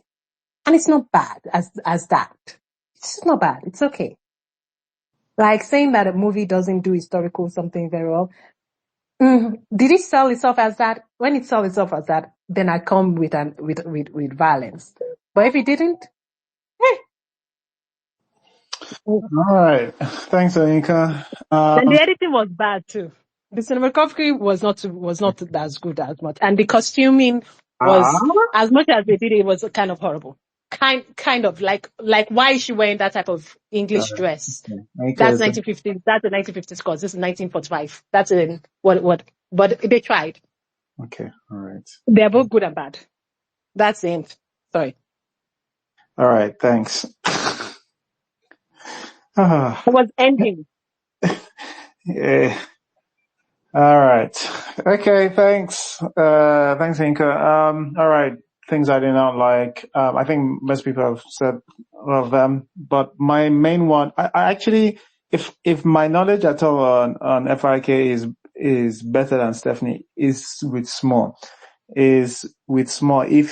[SPEAKER 14] And it's not bad as that. It's just not bad. It's okay. Like saying that a movie doesn't do historical something very well. Did it sell itself as that? When it sells itself as that, then I come with violence. But if it didn't,
[SPEAKER 1] All right. Thanks, Anika.
[SPEAKER 14] then the editing was bad too. The cinematography was not as good as much, and the costuming was as much as they did it was kind of horrible. Kind of like why is she wearing that type of English dress? That's 1950. That's the 1950s cause. This is 1945. That's in what? But they tried.
[SPEAKER 1] Okay, all right.
[SPEAKER 14] They're both good and bad. That's the end. Sorry.
[SPEAKER 1] All right, thanks.
[SPEAKER 14] I was ending.
[SPEAKER 1] Yeah. All right. Okay, thanks. Thanks, Inka. All right. Things I did not like. I think most people have said a lot of them, but my main one, I actually, if my knowledge at all on FRK is better than Stephanie, is with small, if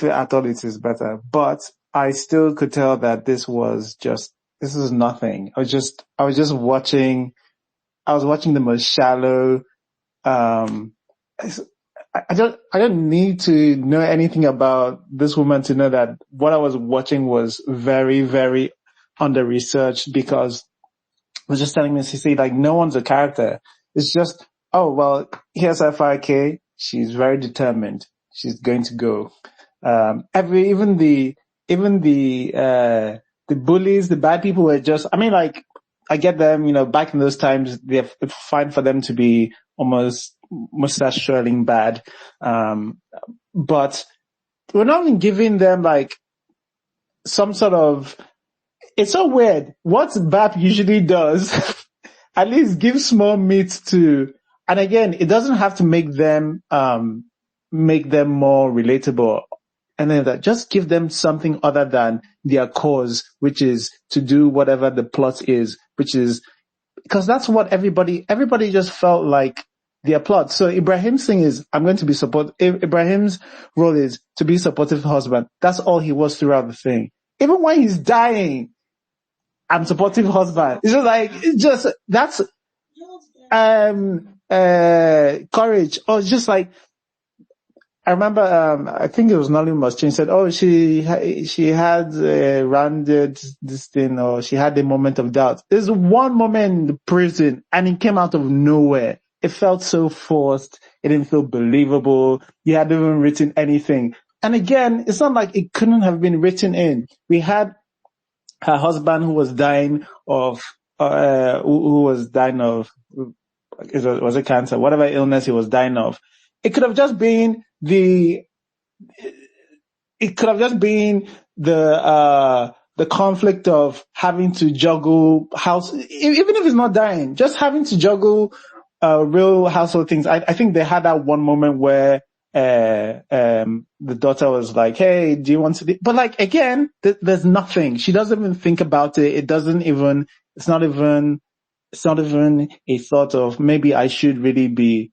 [SPEAKER 1] at all it is better, but I still could tell that this is nothing. I was just watching, the most shallow, I don't need to know anything about this woman to know that what I was watching was very, very under-researched, because it was just telling me to see like no one's a character. It's just, oh, well, here's FIK. She's very determined. She's going to go. Even the bullies, the bad people were just, I mean, like, I get them, back in those times, it's fine for them to be almost mustache twirling bad. But we're not even giving them like some sort of, it's so weird. What BAP usually does, at least give small meat to, and again, it doesn't have to make them more relatable. And then that, just give them something other than their cause, which is to do whatever the plot is, which is, because that's what everybody just felt like their plot. So Ibrahim's thing is, I'm going to be Ibrahim's role is to be supportive husband. That's all he was throughout the thing. Even when he's dying, I'm supportive husband. It's just that's, courage. Or just like, I remember, I think it was Nollywood. She said, "Oh, she had rounded this thing, or she had a moment of doubt." There's one moment in the prison, and it came out of nowhere. It felt so forced. It didn't feel believable. You hadn't even written anything. And again, it's not like it couldn't have been written in. We had her husband who was dying of, was it cancer? Whatever illness he was dying of. It could have just been the conflict of having to juggle house, even if it's not dying, just having to juggle real household things. I think they had that one moment where the daughter was like, "Hey, do you want to be?" But like, again, there's nothing. She doesn't even think about it. It's not even a thought of maybe I should really be.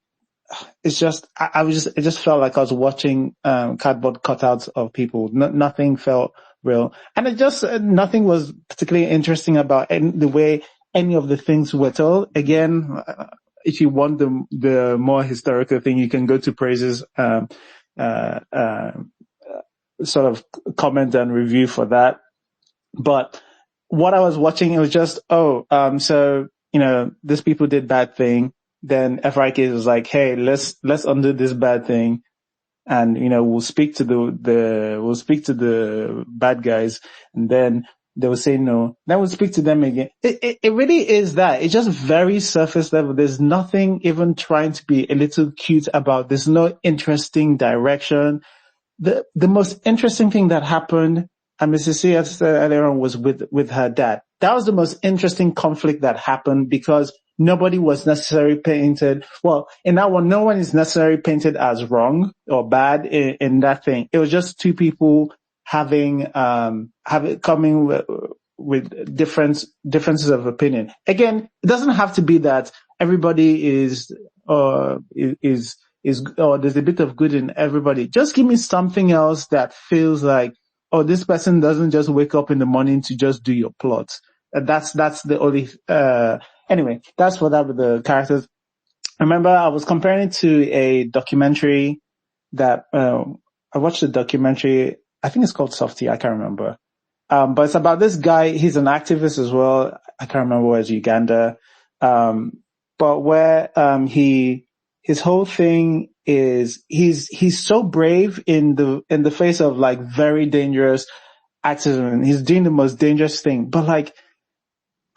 [SPEAKER 1] It's just, it just felt like I was watching cardboard cutouts of people. Nothing felt real. And nothing was particularly interesting about the way any of the things were told. Again, if you want the more historical thing, you can go to Praise's sort of comment and review for that. But what I was watching, it was just, so, these people did bad thing. Then FRK was like, "Hey, let's undo this bad thing, and we'll speak to the bad guys, and then they will say no. Then we'll speak to them again." It really is that. It's just very surface level. There's nothing even trying to be a little cute about. There's no interesting direction. The most interesting thing that happened, and Mrs. C said earlier on, was with her dad. That was the most interesting conflict that happened, because nobody was necessarily painted. Well, in that one, no one is necessarily painted as wrong or bad in that thing. It was just two people coming with differences of opinion. Again, it doesn't have to be that everybody is there's a bit of good in everybody. Just give me something else that feels like, this person doesn't just wake up in the morning to just do your plot. That's the only, anyway, that's for that with the characters. I remember I was comparing it to a documentary that, I watched a documentary, I think it's called Softy, I can't remember. But it's about this guy, he's an activist as well. I can't remember where it's Uganda. But where, his whole thing is, he's so brave in the face of like very dangerous activism. He's doing the most dangerous thing, but like,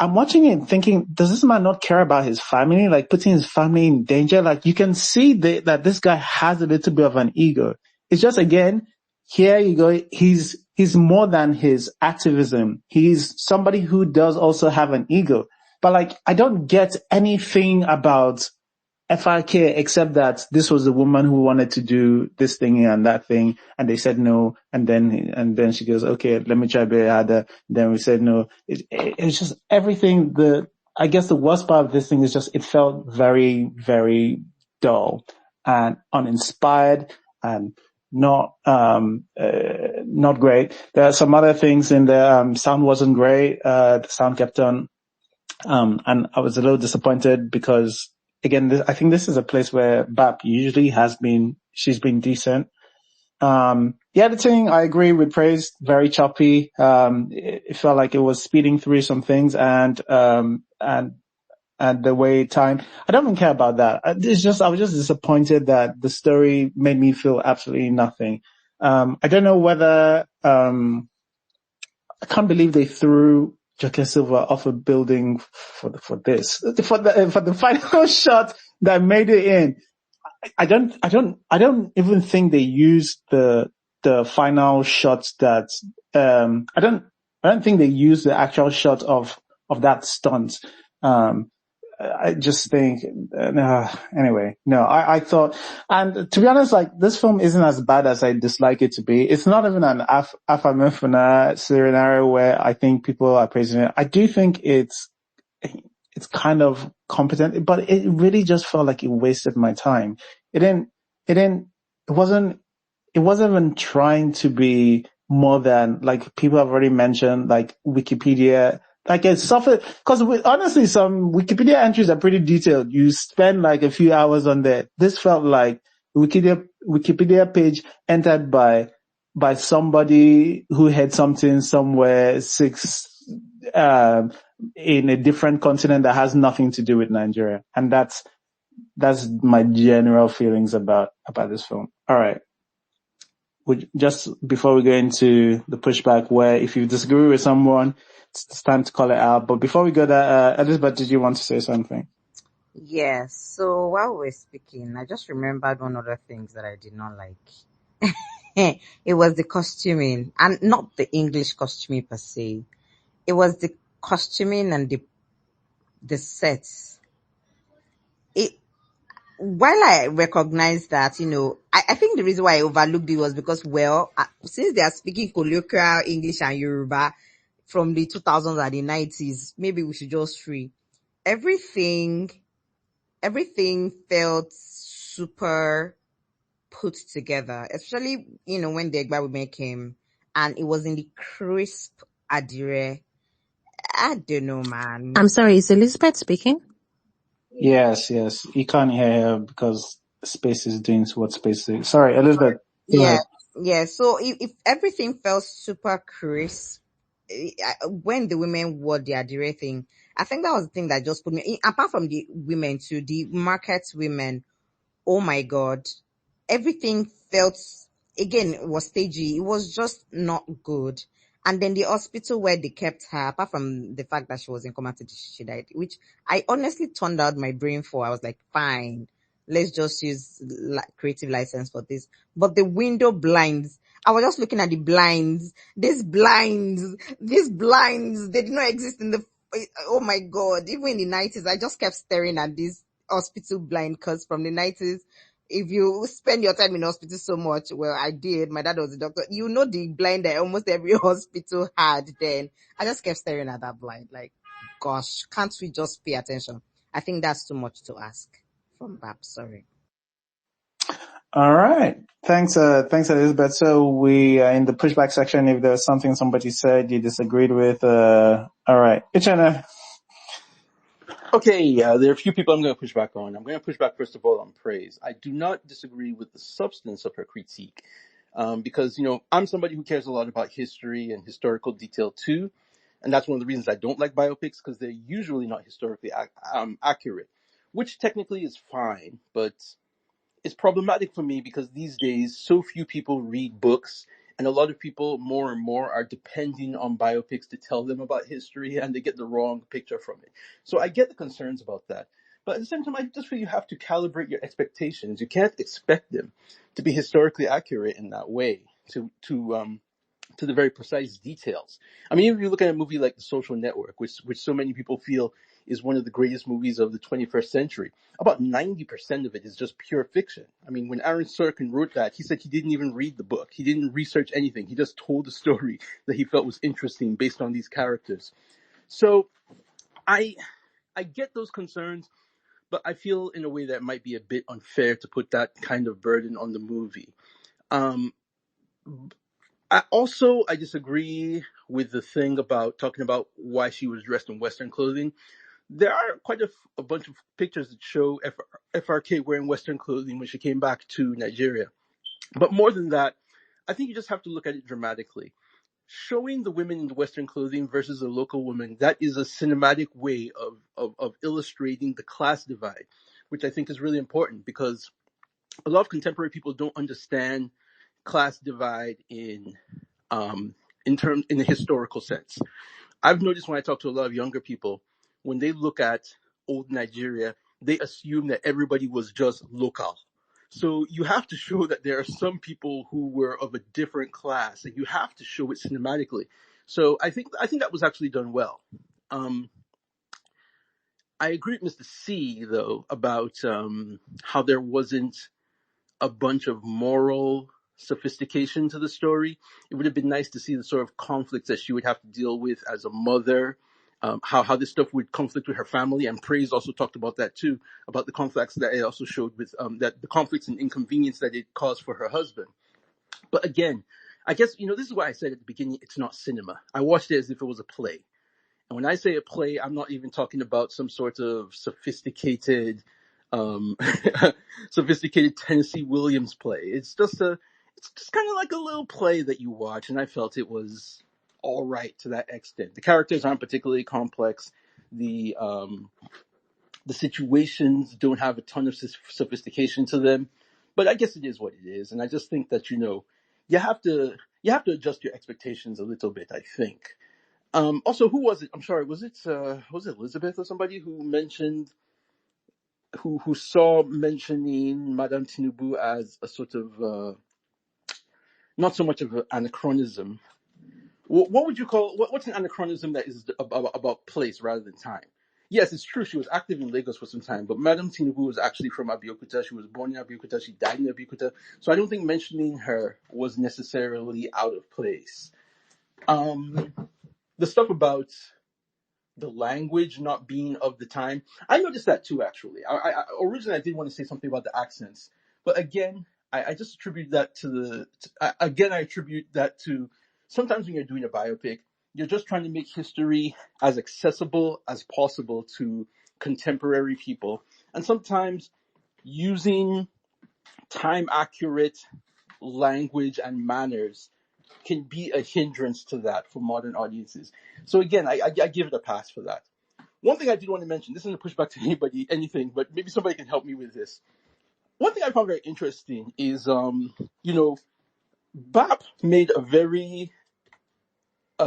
[SPEAKER 1] I'm watching it thinking, does this man not care about his family? Like putting his family in danger? Like you can see that this guy has a little bit of an ego. It's just, again, here you go. He's more than his activism. He's somebody who does also have an ego. But like, I don't get anything about FRK except that this was the woman who wanted to do this thing and that thing, and they said no, and then she goes, "Okay, let me try a bit harder." Then we said no. It's just everything. I guess the worst part of this thing is just it felt very, very dull and uninspired and not great. There are some other things in there. Sound wasn't great. The sound kept on, and I was a little disappointed because, again, I think this is a place where BAP usually she's been decent. The editing, I agree with Praise, very choppy. It felt like it was speeding through some things and the way time, I don't even care about that. I was just disappointed that the story made me feel absolutely nothing. I don't know whether, I can't believe they threw Joaquin Silva off a building for the final shot that made it in. I don't even think they used the final shots that I don't think they used the actual shot of that stunt. I just think, anyway, no, I thought, and to be honest, like, this film isn't as bad as I dislike it to be. It's not even an Afamefuna scenario where I think people are praising it. I do think it's kind of competent, but it really just felt like it wasted my time. It wasn't even trying to be more than, like people have already mentioned, like Wikipedia. Like it suffered, because honestly, some Wikipedia entries are pretty detailed. You spend like a few hours on there. This felt like Wikipedia page entered by somebody who had something somewhere in a different continent that has nothing to do with Nigeria. And that's my general feelings about this film. All right. Just before we go into the pushback, where if you disagree with someone, it's time to call it out. But before we go there, Elizabeth, did you want to say something?
[SPEAKER 4] Yes. So while we're speaking, I just remembered one other things that I did not like. It was the costuming, and not the English costuming per se. It was the costuming and the sets. While I recognize that, I think the reason why I overlooked it was because, since they are speaking colloquial English and Yoruba from the 2000s and the 90s, maybe we should just free. Everything felt super put together, especially, when the Egba women came and it was in the crisp Adire. I don't know, man.
[SPEAKER 14] I'm sorry, is Elizabeth speaking?
[SPEAKER 1] Yes. You can't hear her because space is doing what space is. Sorry, Elizabeth. Go ahead.
[SPEAKER 4] Yeah. So if everything felt super crisp, when the women wore the Adire thing, I think that was the thing that just put me, apart from the women too, the market women, oh my God, everything felt, again, it was stagey. It was just not good. And then the hospital where they kept her, apart from the fact that she was in coma till she died, which I honestly turned out my brain for. I was like, fine, let's just use creative license for this. But the window blinds, I was just looking at the blinds. These blinds, they did not exist in the, oh my God, even in the 90s, I just kept staring at this hospital blind, because from the 90s, if you spend your time in hospital so much, well, I did. My dad was a doctor. You know the blind that almost every hospital had then. I just kept staring at that blind. Like, gosh, can't we just pay attention? I think that's too much to ask from Bab. Sorry.
[SPEAKER 1] All right. Thanks, Elizabeth. So we in the pushback section, if there's something somebody said you disagreed with, all right. Ichana.
[SPEAKER 2] Okay, there are a few people I'm going to push back on. I'm going to push back, first of all, on praise. I do not disagree with the substance of her critique, because, I'm somebody who cares a lot about history and historical detail too. And that's one of the reasons I don't like biopics, because they're usually not historically accurate, which technically is fine, but it's problematic for me because these days so few people read books, and a lot of people more and more are depending on biopics to tell them about history, and they get the wrong picture from it. So I get the concerns about that. But at the same time, I just feel you have to calibrate your expectations. You can't expect them to be historically accurate in that way, to the very precise details. I mean, if you look at a movie like The Social Network, which so many people feel is one of the greatest movies of the 21st century, about 90% of it is just pure fiction. I mean, when Aaron Sorkin wrote that, he said he didn't even read the book. He didn't research anything. He just told a story that he felt was interesting based on these characters. So I get those concerns, but I feel in a way that it might be a bit unfair to put that kind of burden on the movie. I disagree with the thing about talking about why she was dressed in Western clothing. There are quite a bunch of pictures that show FRK wearing Western clothing when she came back to Nigeria. But more than that, I think you just have to look at it dramatically. Showing the women in the Western clothing versus the local women, that is a cinematic way of illustrating the class divide, which I think is really important, because a lot of contemporary people don't understand class divide in the historical sense. I've noticed when I talk to a lot of younger people, when they look at old Nigeria, they assume that everybody was just local. So you have to show that there are some people who were of a different class, and you have to show it cinematically. So I think that was actually done well. I agree with Mr. C though about how there wasn't a bunch of moral sophistication to the story. It would have been nice to see the sort of conflicts that she would have to deal with as a mother, how this stuff would conflict with her family. And Praise also talked about that too, about the conflicts that it also showed with that the conflicts and inconvenience that it caused for her husband. But again, I guess, this is why I said at the beginning, it's not cinema. I watched it as if it was a play. And when I say a play, I'm not even talking about some sort of sophisticated Tennessee Williams play. It's just kind of like a little play that you watch, and I felt it was all right to that extent. The characters aren't particularly complex. The situations don't have a ton of sophistication to them, but I guess it is what it is. And I just think that you have to adjust your expectations a little bit, I think. Also, who was it? I'm sorry, was it Elizabeth or somebody who mentioned who saw mentioning Madame Tinubu as a sort of not so much of an anachronism. What would you call what's an anachronism that is about place rather than time? Yes, it's true. She was active in Lagos for some time, but Madame Tinubu was actually from Abeokuta. She was born in Abeokuta. She died in Abeokuta. So I don't think mentioning her was necessarily out of place. The stuff about the language not being of the time, I noticed that too, actually. I originally I did want to say something about the accents, but again, I just attribute that I attribute that to sometimes when you're doing a biopic, you're just trying to make history as accessible as possible to contemporary people, and sometimes using time accurate language and manners can be a hindrance to that for modern audiences. So again, I give it a pass for that. One thing I did want to mention, this isn't a pushback to anything, but maybe somebody can help me with this. One thing I found very interesting is, BAP made a very,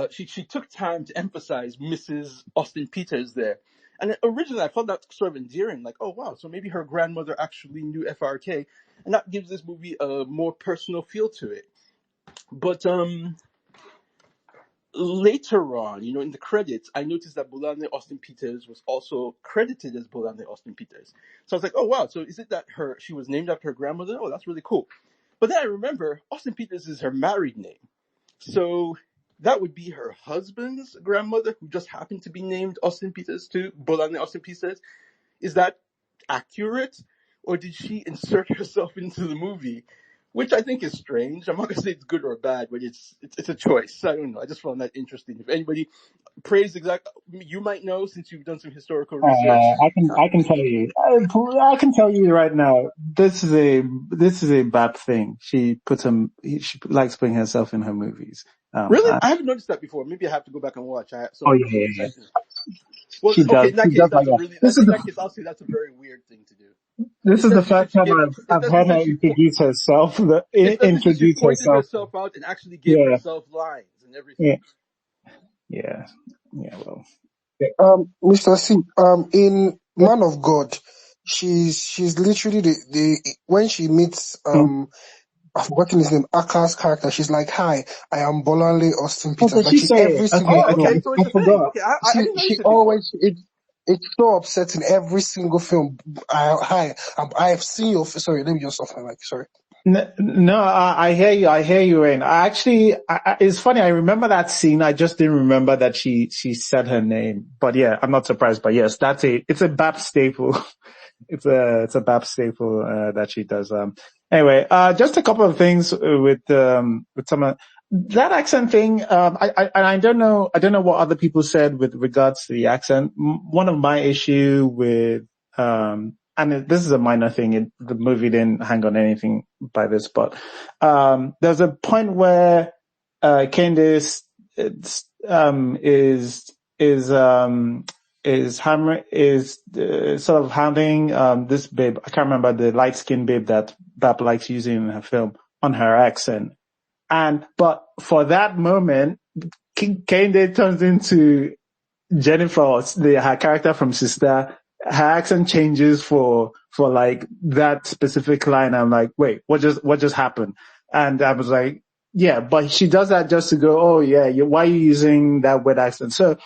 [SPEAKER 2] she took time to emphasize Mrs. Austen-Peters there. And originally I found that sort of endearing, like, oh wow, so maybe her grandmother actually knew FRK, and that gives this movie a more personal feel to it. But later on, in the credits, I noticed that Bolanle Austen-Peters was also credited as Bolanle Austen-Peters. So I was like, oh wow, so is it that she was named after her grandmother? Oh, that's really cool. But then I remember Austen-Peters is her married name. So that would be her husband's grandmother, who just happened to be named Austen-Peters too, Bolanle Austen-Peters. Is that accurate? Or did she insert herself into the movie? Which I think is strange. I'm not going to say it's good or bad, but it's a choice. I don't know. I just found that interesting. If anybody you might know since you've done some historical research.
[SPEAKER 1] I can tell you. I can tell you right now. This is a bad thing. She likes putting herself in her movies.
[SPEAKER 2] Really? I haven't noticed that before. Maybe I have to go back and watch.
[SPEAKER 1] Yeah.
[SPEAKER 2] Well,
[SPEAKER 1] she
[SPEAKER 2] okay.
[SPEAKER 1] does.
[SPEAKER 2] In that case, I'll say that's a very weird thing to do.
[SPEAKER 1] This is the first time I've heard her introduce herself.
[SPEAKER 2] She pointed herself out and actually gave herself lines and everything.
[SPEAKER 1] Yeah. Well.
[SPEAKER 7] Mr. C, in Man of God, she's literally the when she meets I've forgotten his name, Aka's character. She's like, "Hi, I am Bolanle Austen-Peters."
[SPEAKER 1] Okay,
[SPEAKER 7] Like every single film.
[SPEAKER 2] Okay, so it's a thing. Okay, I didn't know
[SPEAKER 7] she always it's so upsetting every single film. I've seen your. Sorry, let me just off my mic. Sorry.
[SPEAKER 1] No, I hear you, Rain. It's funny. I remember that scene. I just didn't remember that she said her name. But yeah, I'm not surprised. But yes, it's a BAP staple. It's a BAP staple, that she does. Anyway, just a couple of things with some of that accent thing. I don't know what other people said with regards to the accent. One of my issue with, and this is a minor thing. The movie didn't hang on anything by this, but there's a point where Candace is sort of handing this babe. I can't remember the light skinned babe that BAP likes using in her film on her accent, but for that moment, Candace turns into Jennifer, her character from Sister. her accent changes for like that specific line. I'm like, wait, what just happened? And I was like, yeah, but she does that just to go, oh yeah, why are you using that weird accent? So,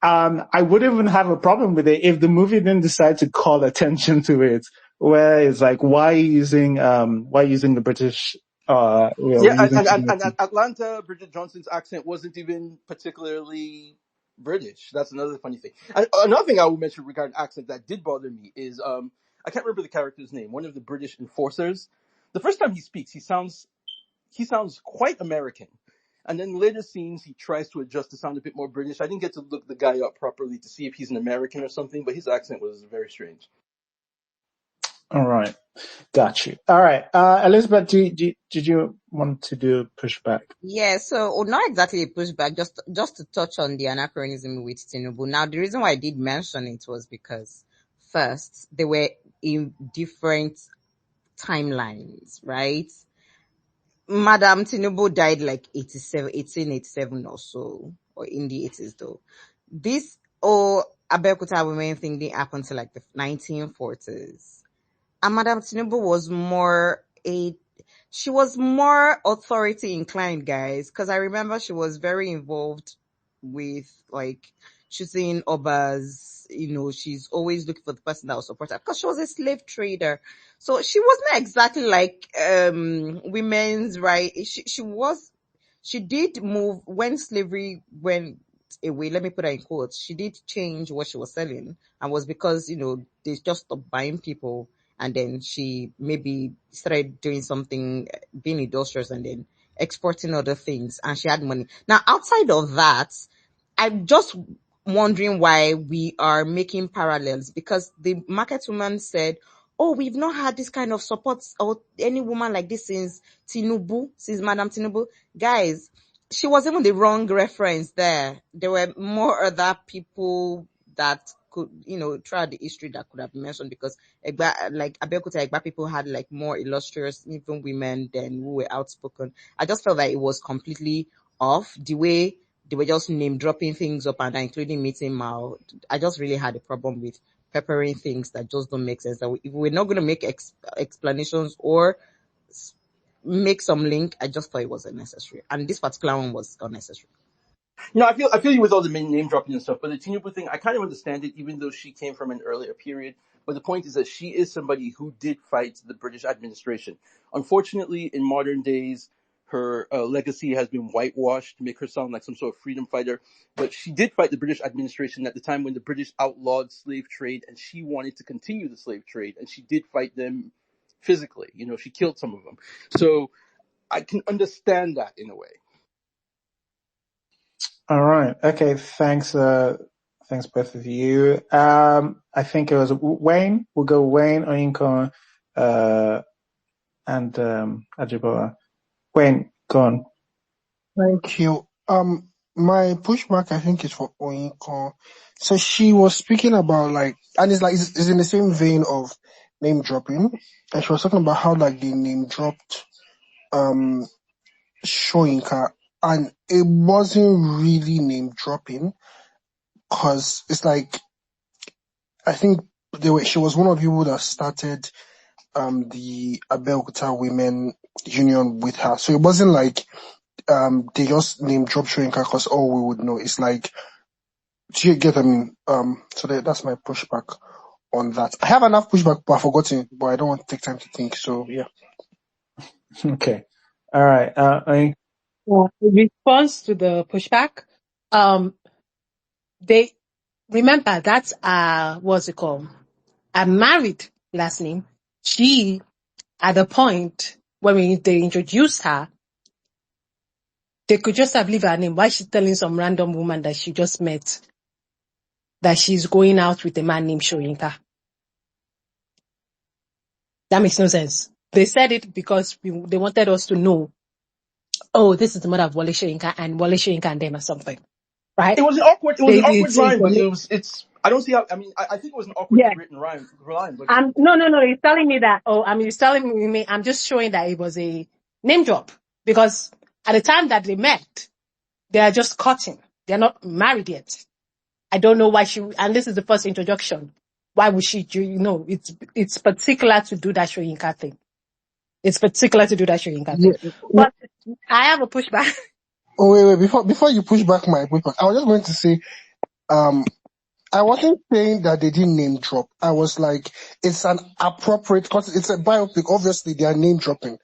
[SPEAKER 1] I wouldn't even have a problem with it if the movie didn't decide to call attention to it, where it's like, why using the British,
[SPEAKER 2] Yeah,
[SPEAKER 1] using
[SPEAKER 2] and Atlanta, Bridget Johnson's accent wasn't even particularly British. That's another funny thing. And another thing I will mention regarding accent that did bother me is I can't remember the character's name. One of the British enforcers. The first time he speaks, he sounds quite American. And then later scenes, he tries to adjust to sound a bit more British. I didn't get to look the guy up properly to see if he's an American or something, but his accent was very strange.
[SPEAKER 1] All right. Got you. All right. Elizabeth, did you want to do pushback?
[SPEAKER 4] Yeah, so not exactly a pushback, just to touch on the anachronism with Tinubu. Now, the reason why I did mention it was because first, they were in different timelines, right? Madam Tinubu died like 1887 or so, or in the 80s though. This Abeokuta women thing didn't happen till like the 1940s. And Madam Tinubu was more authority inclined, guys, because I remember she was very involved with like choosing obas. She's always looking for the person that will support her because she was a slave trader. So she wasn't exactly like women's right. She did move when slavery went away. Let me put that in quotes. She did change what she was selling, and was because they just stopped buying people. And then she maybe started doing something, being industrious, and then exporting other things, and she had money. Now, outside of that, I'm just wondering why we are making parallels, because the market woman said, oh, we've not had this kind of support or any woman like this since Madam Tinubu. Guys, she was even the wrong reference there. There were more other people that could, throughout the history that could have been mentioned, because like Abeokuta Egba people had like more illustrious, even women than who were outspoken. I just felt that it was completely off the way they were just name dropping things up, and including meeting Mao. I just really had a problem with peppering things that just don't make sense. That if we're not going to make explanations or make some link, I just thought it was unnecessary, and this particular one was unnecessary.
[SPEAKER 2] No, I feel you with all the name dropping and stuff, but the Tinubu thing, I kind of understand it, even though she came from an earlier period. But the point is that she is somebody who did fight the British administration. Unfortunately, in modern days, her legacy has been whitewashed to make her sound like some sort of freedom fighter. But she did fight the British administration at the time when the British outlawed slave trade, and she wanted to continue the slave trade, and she did fight them physically. She killed some of them. So I can understand that in a way.
[SPEAKER 1] All right. Okay. Thanks. Thanks both of you. I think it was Wayne. We'll go Wayne, Oyinkan, and Ajibola. Wayne, go on.
[SPEAKER 7] Thank you. My pushback, I think, is for Oyinkan. So she was speaking about and it's in the same vein of name dropping, and she was talking about how they name dropped Shoyinka, and it wasn't really name dropping, because it's I think she was one of the people that started the Abeokuta Women Union with her. So it wasn't they just name drop Shoyinka because all we would know. It's do you get what I mean? So that's my pushback on that. I have enough pushback, but I've forgotten, but I don't want to take time to think. So yeah.
[SPEAKER 1] Okay. All right.
[SPEAKER 14] In response to the pushback, they remember that's what's it called? A married last name. She, at the point when they introduced her, they could just have leave her name. Why she's telling some random woman that she just met that she's going out with a man named Shoyinka? That makes no sense. They said it because they wanted us to know, oh, this is the mother of Wole Soyinka and Wole Soyinka and them or something, right?
[SPEAKER 2] It was an awkward line, but it's. I don't see how. I mean, I think it was an awkwardly written line. But
[SPEAKER 14] no. He's telling me that. He's telling me. I'm just showing that it was a name drop, because at the time that they met, they are just courting. They're not married yet. I don't know why and this is the first introduction. why would she do, it's particular to do that Shoyinka thing. It's particular to do that Shoyinka
[SPEAKER 7] Yeah.
[SPEAKER 14] thing. But I have a pushback.
[SPEAKER 7] Oh wait. Before you push back my pushback, I was just going to say, I wasn't saying that they didn't name drop. I was like, it's an appropriate, because it's a biopic. Obviously, they are name dropping.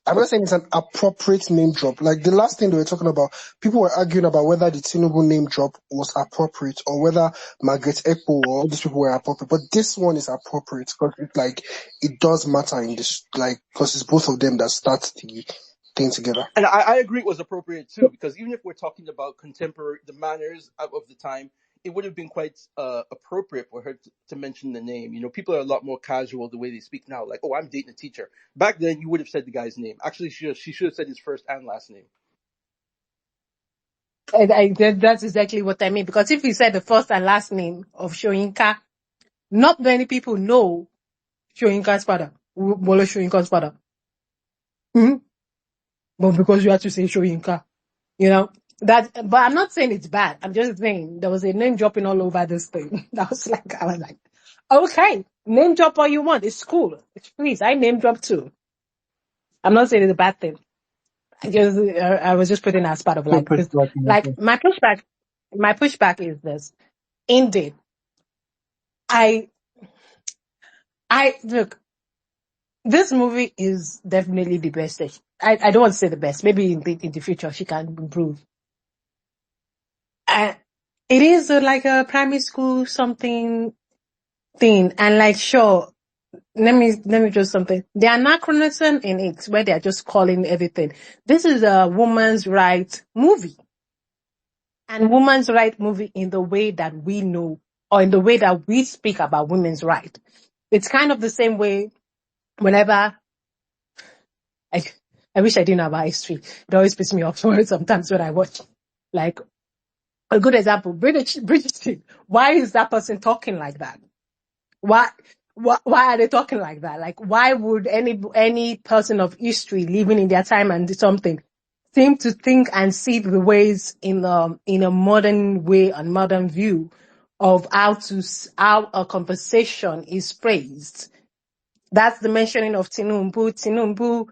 [SPEAKER 7] I'm not saying it's an appropriate name drop. Like the last thing they were talking about, people were arguing about whether the Tinubu name drop was appropriate or whether Margaret Ekpo or all these people were appropriate. But this one is appropriate because it's like, it does matter in this, like, because it's both of them that start the thing together.
[SPEAKER 2] And I agree it was appropriate too, because even if we're talking about contemporary, the manners of the time, it would have been quite appropriate for her to mention the name. People are a lot more casual the way they speak now. Like, oh, I'm dating a teacher. Back then, you would have said the guy's name. Actually, she should have said his first and last name.
[SPEAKER 14] That's exactly what I mean. Because if we said the first and last name of Shoyinka, not many people know Shoyinka's father, Bolo Shoyinka's father. Mm-hmm. But because you have to say Shoyinka, but I'm not saying it's bad. I'm just saying there was a name dropping all over this thing. I was like, okay, name drop all you want. It's cool. Please, I name drop too. I'm not saying it's a bad thing. I was just putting it as part of
[SPEAKER 1] Your
[SPEAKER 14] this.
[SPEAKER 1] pushback.
[SPEAKER 14] Like my pushback is this. Indeed, I look. This movie is definitely the best. I don't want to say the best. Maybe in the future she can improve. It is like a primary school something thing, and like sure. Let me just something. The anachronism in it, where they are just calling everything. This is a woman's right movie, and women's right movie in the way that we know, or in the way that we speak about women's right. It's kind of the same way. Whenever I wish I didn't know about history. It always pisses me off sometimes when I watch. Like a good example, Bridgerton. Why is that person talking like that? Why are they talking like that? Like, why would any person of history living in their time and something seem to think and see the ways in a modern way and modern view of how a conversation is phrased? That's the mentioning of Tinubu.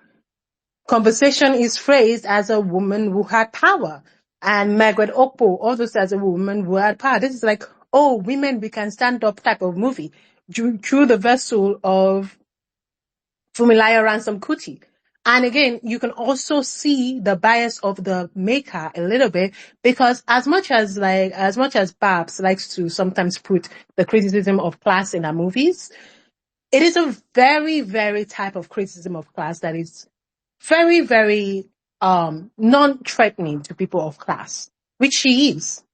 [SPEAKER 14] Conversation is phrased as a woman who had power. And Margaret Okpo also says a woman who had power. This is like, oh, women, we can stand up type of movie through the vessel of Funmilayo Ransome Kuti. And again, you can also see the bias of the maker a little bit, because as much as Babs likes to sometimes put the criticism of class in her movies, it is a very, very type of criticism of class that is very, very non-threatening to people of class, which she is.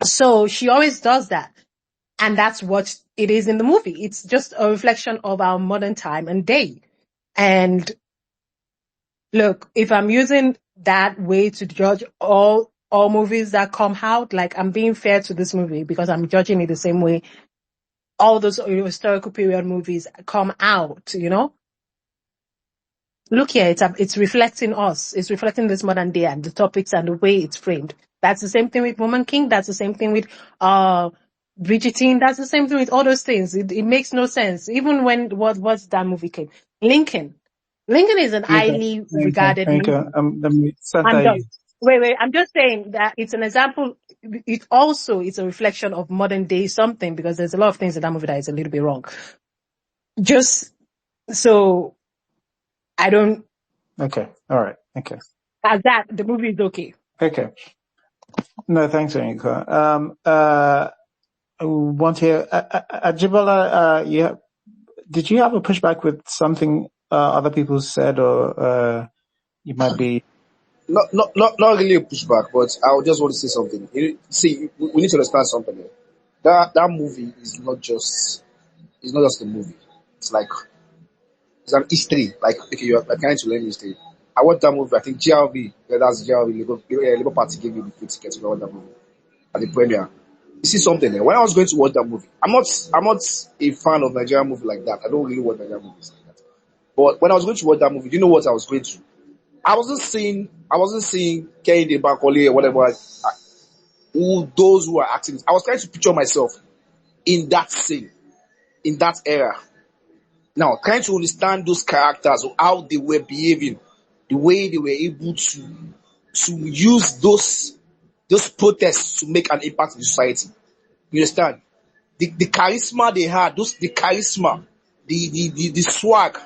[SPEAKER 14] So she always does that. And that's what it is in the movie. It's just a reflection of our modern time and day. And look, if I'm using that way to judge all movies that come out, like I'm being fair to this movie because I'm judging it the same way all those historical period movies come out, Look here, it's reflecting us. It's reflecting this modern day and the topics and the way it's framed. That's the same thing with Woman King. That's the same thing with Bridgerton. That's the same thing with all those things. It makes no sense. Even when what's that movie came? Lincoln. Lincoln is an highly regarded movie.
[SPEAKER 1] Let me
[SPEAKER 14] I'm done. Wait. I'm just saying that it's an example. It also is a reflection of modern day something, because there's a lot of things in that movie that is a little bit wrong. Just so I don't.
[SPEAKER 1] Okay. All right. Okay.
[SPEAKER 14] As that, the movie is okay.
[SPEAKER 1] Okay. No, thanks, Anika. I want to hear, Ajibola, did you have a pushback with something other people said, or you might be?
[SPEAKER 15] Not really a pushback, but I just want to say something. See, we need to understand something here. That movie is not just a movie. It's like it's an history. Like, okay, you're trying to learn history. I watched that movie. I think GLV, that's GLV, Labour Party gave me the free ticket to watch that movie at the premiere. You see something there. When I was going to watch that movie, I'm not a fan of Nigerian movie like that. I don't really watch Nigerian movies like that. But when I was going to watch that movie, do you know what I was going to? I wasn't seeing Kehinde Bankole or whatever. those who are acting. I was trying to picture myself in that scene, in that era. Now, trying to understand those characters, how they were behaving, the way they were able to use those protests to make an impact in society. You understand? The charisma they had, the charisma, the swag,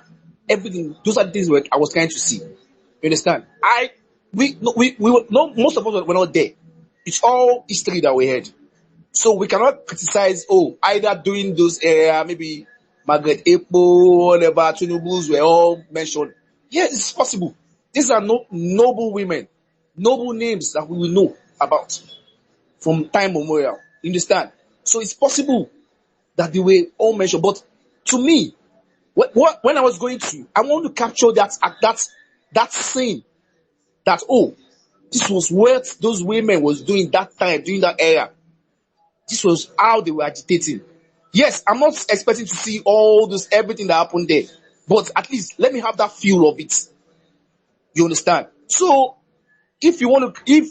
[SPEAKER 15] everything. Those are the things I was trying to see. You understand? We were no, most of us were not there. It's all history that we heard. So we cannot criticize, either during those era, maybe Margaret Epo, whatever, Tunubus were all mentioned. Yeah, it's possible. These are noble women, noble names that we will know about from time memorial. You understand? So it's possible that they were all mentioned. But to me, when I was going through, I want to capture that scene that, this was what those women was doing that time, during that era. This was how they were agitating. Yes, I'm not expecting to see all this, everything that happened there. But at least let me have that feel of it. You understand? So, if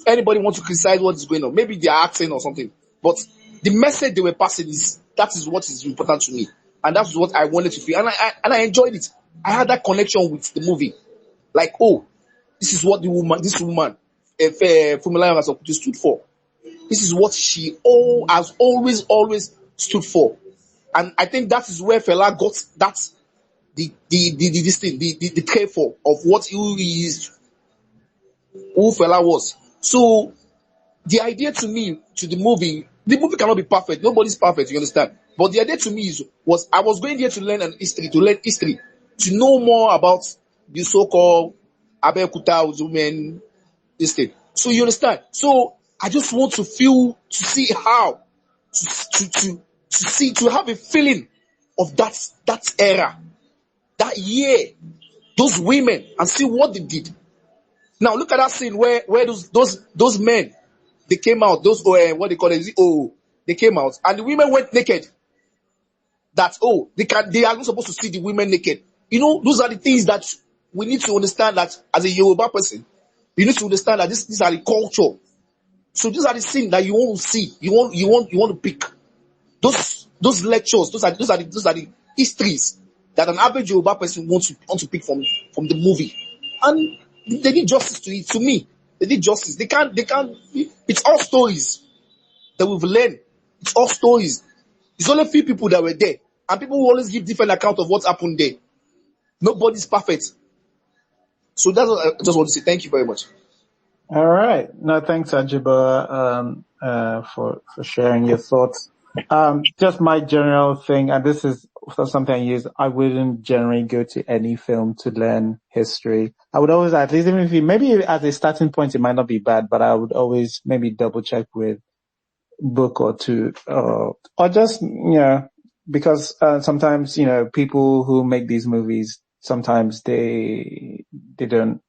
[SPEAKER 15] anybody wants to criticize what is going on, maybe they are acting or something. But the message they were passing that is what is important to me. And that's what I wanted to feel. And I enjoyed it. I had that connection with the movie. Like, this is what this woman, Funmilayo Ransome Kuti, stood for. This is what she has always stood for. And I think that is where Fela got that, the care for of who he is, who Fela was. So the idea to me, to the movie cannot be perfect. Nobody's perfect, you understand? But the idea to me was I was going there to learn history, to know more about the so-called Abeokuta women, this thing. So you understand? So I just want to see how, to have a feeling of that era, that year, those women, and see what they did. Now look at that scene where those men, they came out, those what they call it, they came out, and the women went naked. That they are not supposed to see the women naked. You know, those are the things that we need to understand, that as a Yoruba person, you need to understand that these are the culture. So these are the things that you want to see. You want to pick. Those lectures, those are the histories that an average Yoruba person wants to pick from the movie. And they did justice to it. To me, they did justice. They can't. It's all stories that we've learned. It's all stories. It's only few people that were there, and people will always give different account of what happened there. Nobody's perfect. So that's what I just want to say. Thank you very much.
[SPEAKER 1] All right. No, thanks, Ajiba, for sharing your thoughts. Just my general thing, and this is something I use, I wouldn't generally go to any film to learn history. I would always, at least even if maybe as a starting point, it might not be bad, but I would always maybe double check with book or two, or just, because, sometimes, people who make these movies, sometimes they don't,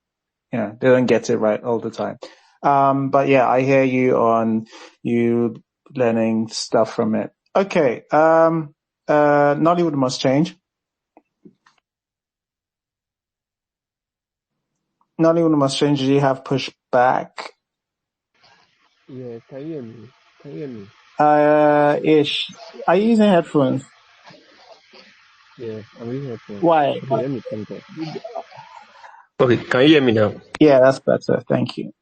[SPEAKER 1] they don't get it right all the time. But yeah, I hear you on you learning stuff from it. Okay. Nollywood must change. Nollywood must change. Do you have Pushback?
[SPEAKER 9] Yeah, can you hear me?
[SPEAKER 1] Ish. Are you using headphones?
[SPEAKER 9] Yeah, I'm using headphones.
[SPEAKER 1] Why?
[SPEAKER 9] Okay, let me turn it off. Okay, can you hear me now?
[SPEAKER 1] Yeah, that's better. Thank you.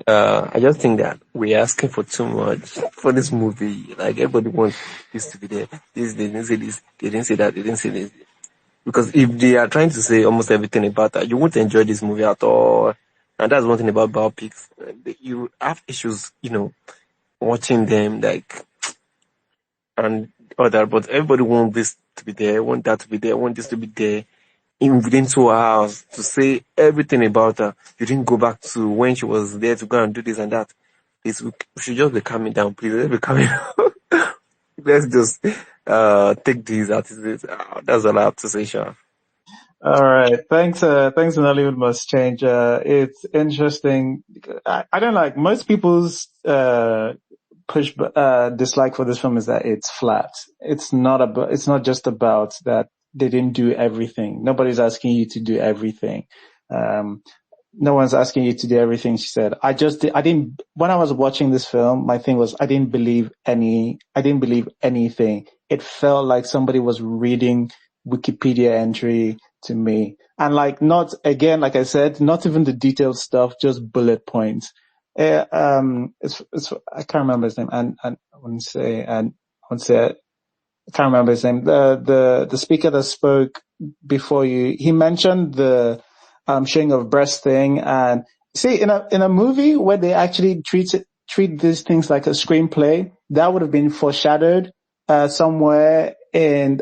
[SPEAKER 9] I just think that we're asking for too much for this movie. Like, everybody wants this to be there. They didn't say this, they didn't say that, they didn't say this. Because if they are trying to say almost everything about that, you won't enjoy this movie at all. And that's one thing about biopics. You have issues, watching them, like, and other, but everybody wants this to be there, want that to be there, want this to be there. Within 2 hours to say everything about her. You didn't go back to when she was there to go and do this and that. We should just be calming down, please. Let's be calming down. Let's just take these artists. That's all I have to say, Sean.
[SPEAKER 1] All right. Thanks, Nollywood must change. It's interesting. I don't like most people's, dislike for this film is that it's flat. It's not just about that they didn't do everything. Nobody's asking you to do everything. No one's asking you to do everything she said. When I was watching this film, my thing was I didn't believe anything. It felt like somebody was reading Wikipedia entry to me. And like, not, again, like I said, not even the detailed stuff, just bullet points. I can't remember his name. And I want to say, I can't remember his name. The speaker that spoke before you, he mentioned the showing of breast thing, and see, in a movie where they actually treat these things like a screenplay, that would have been foreshadowed somewhere in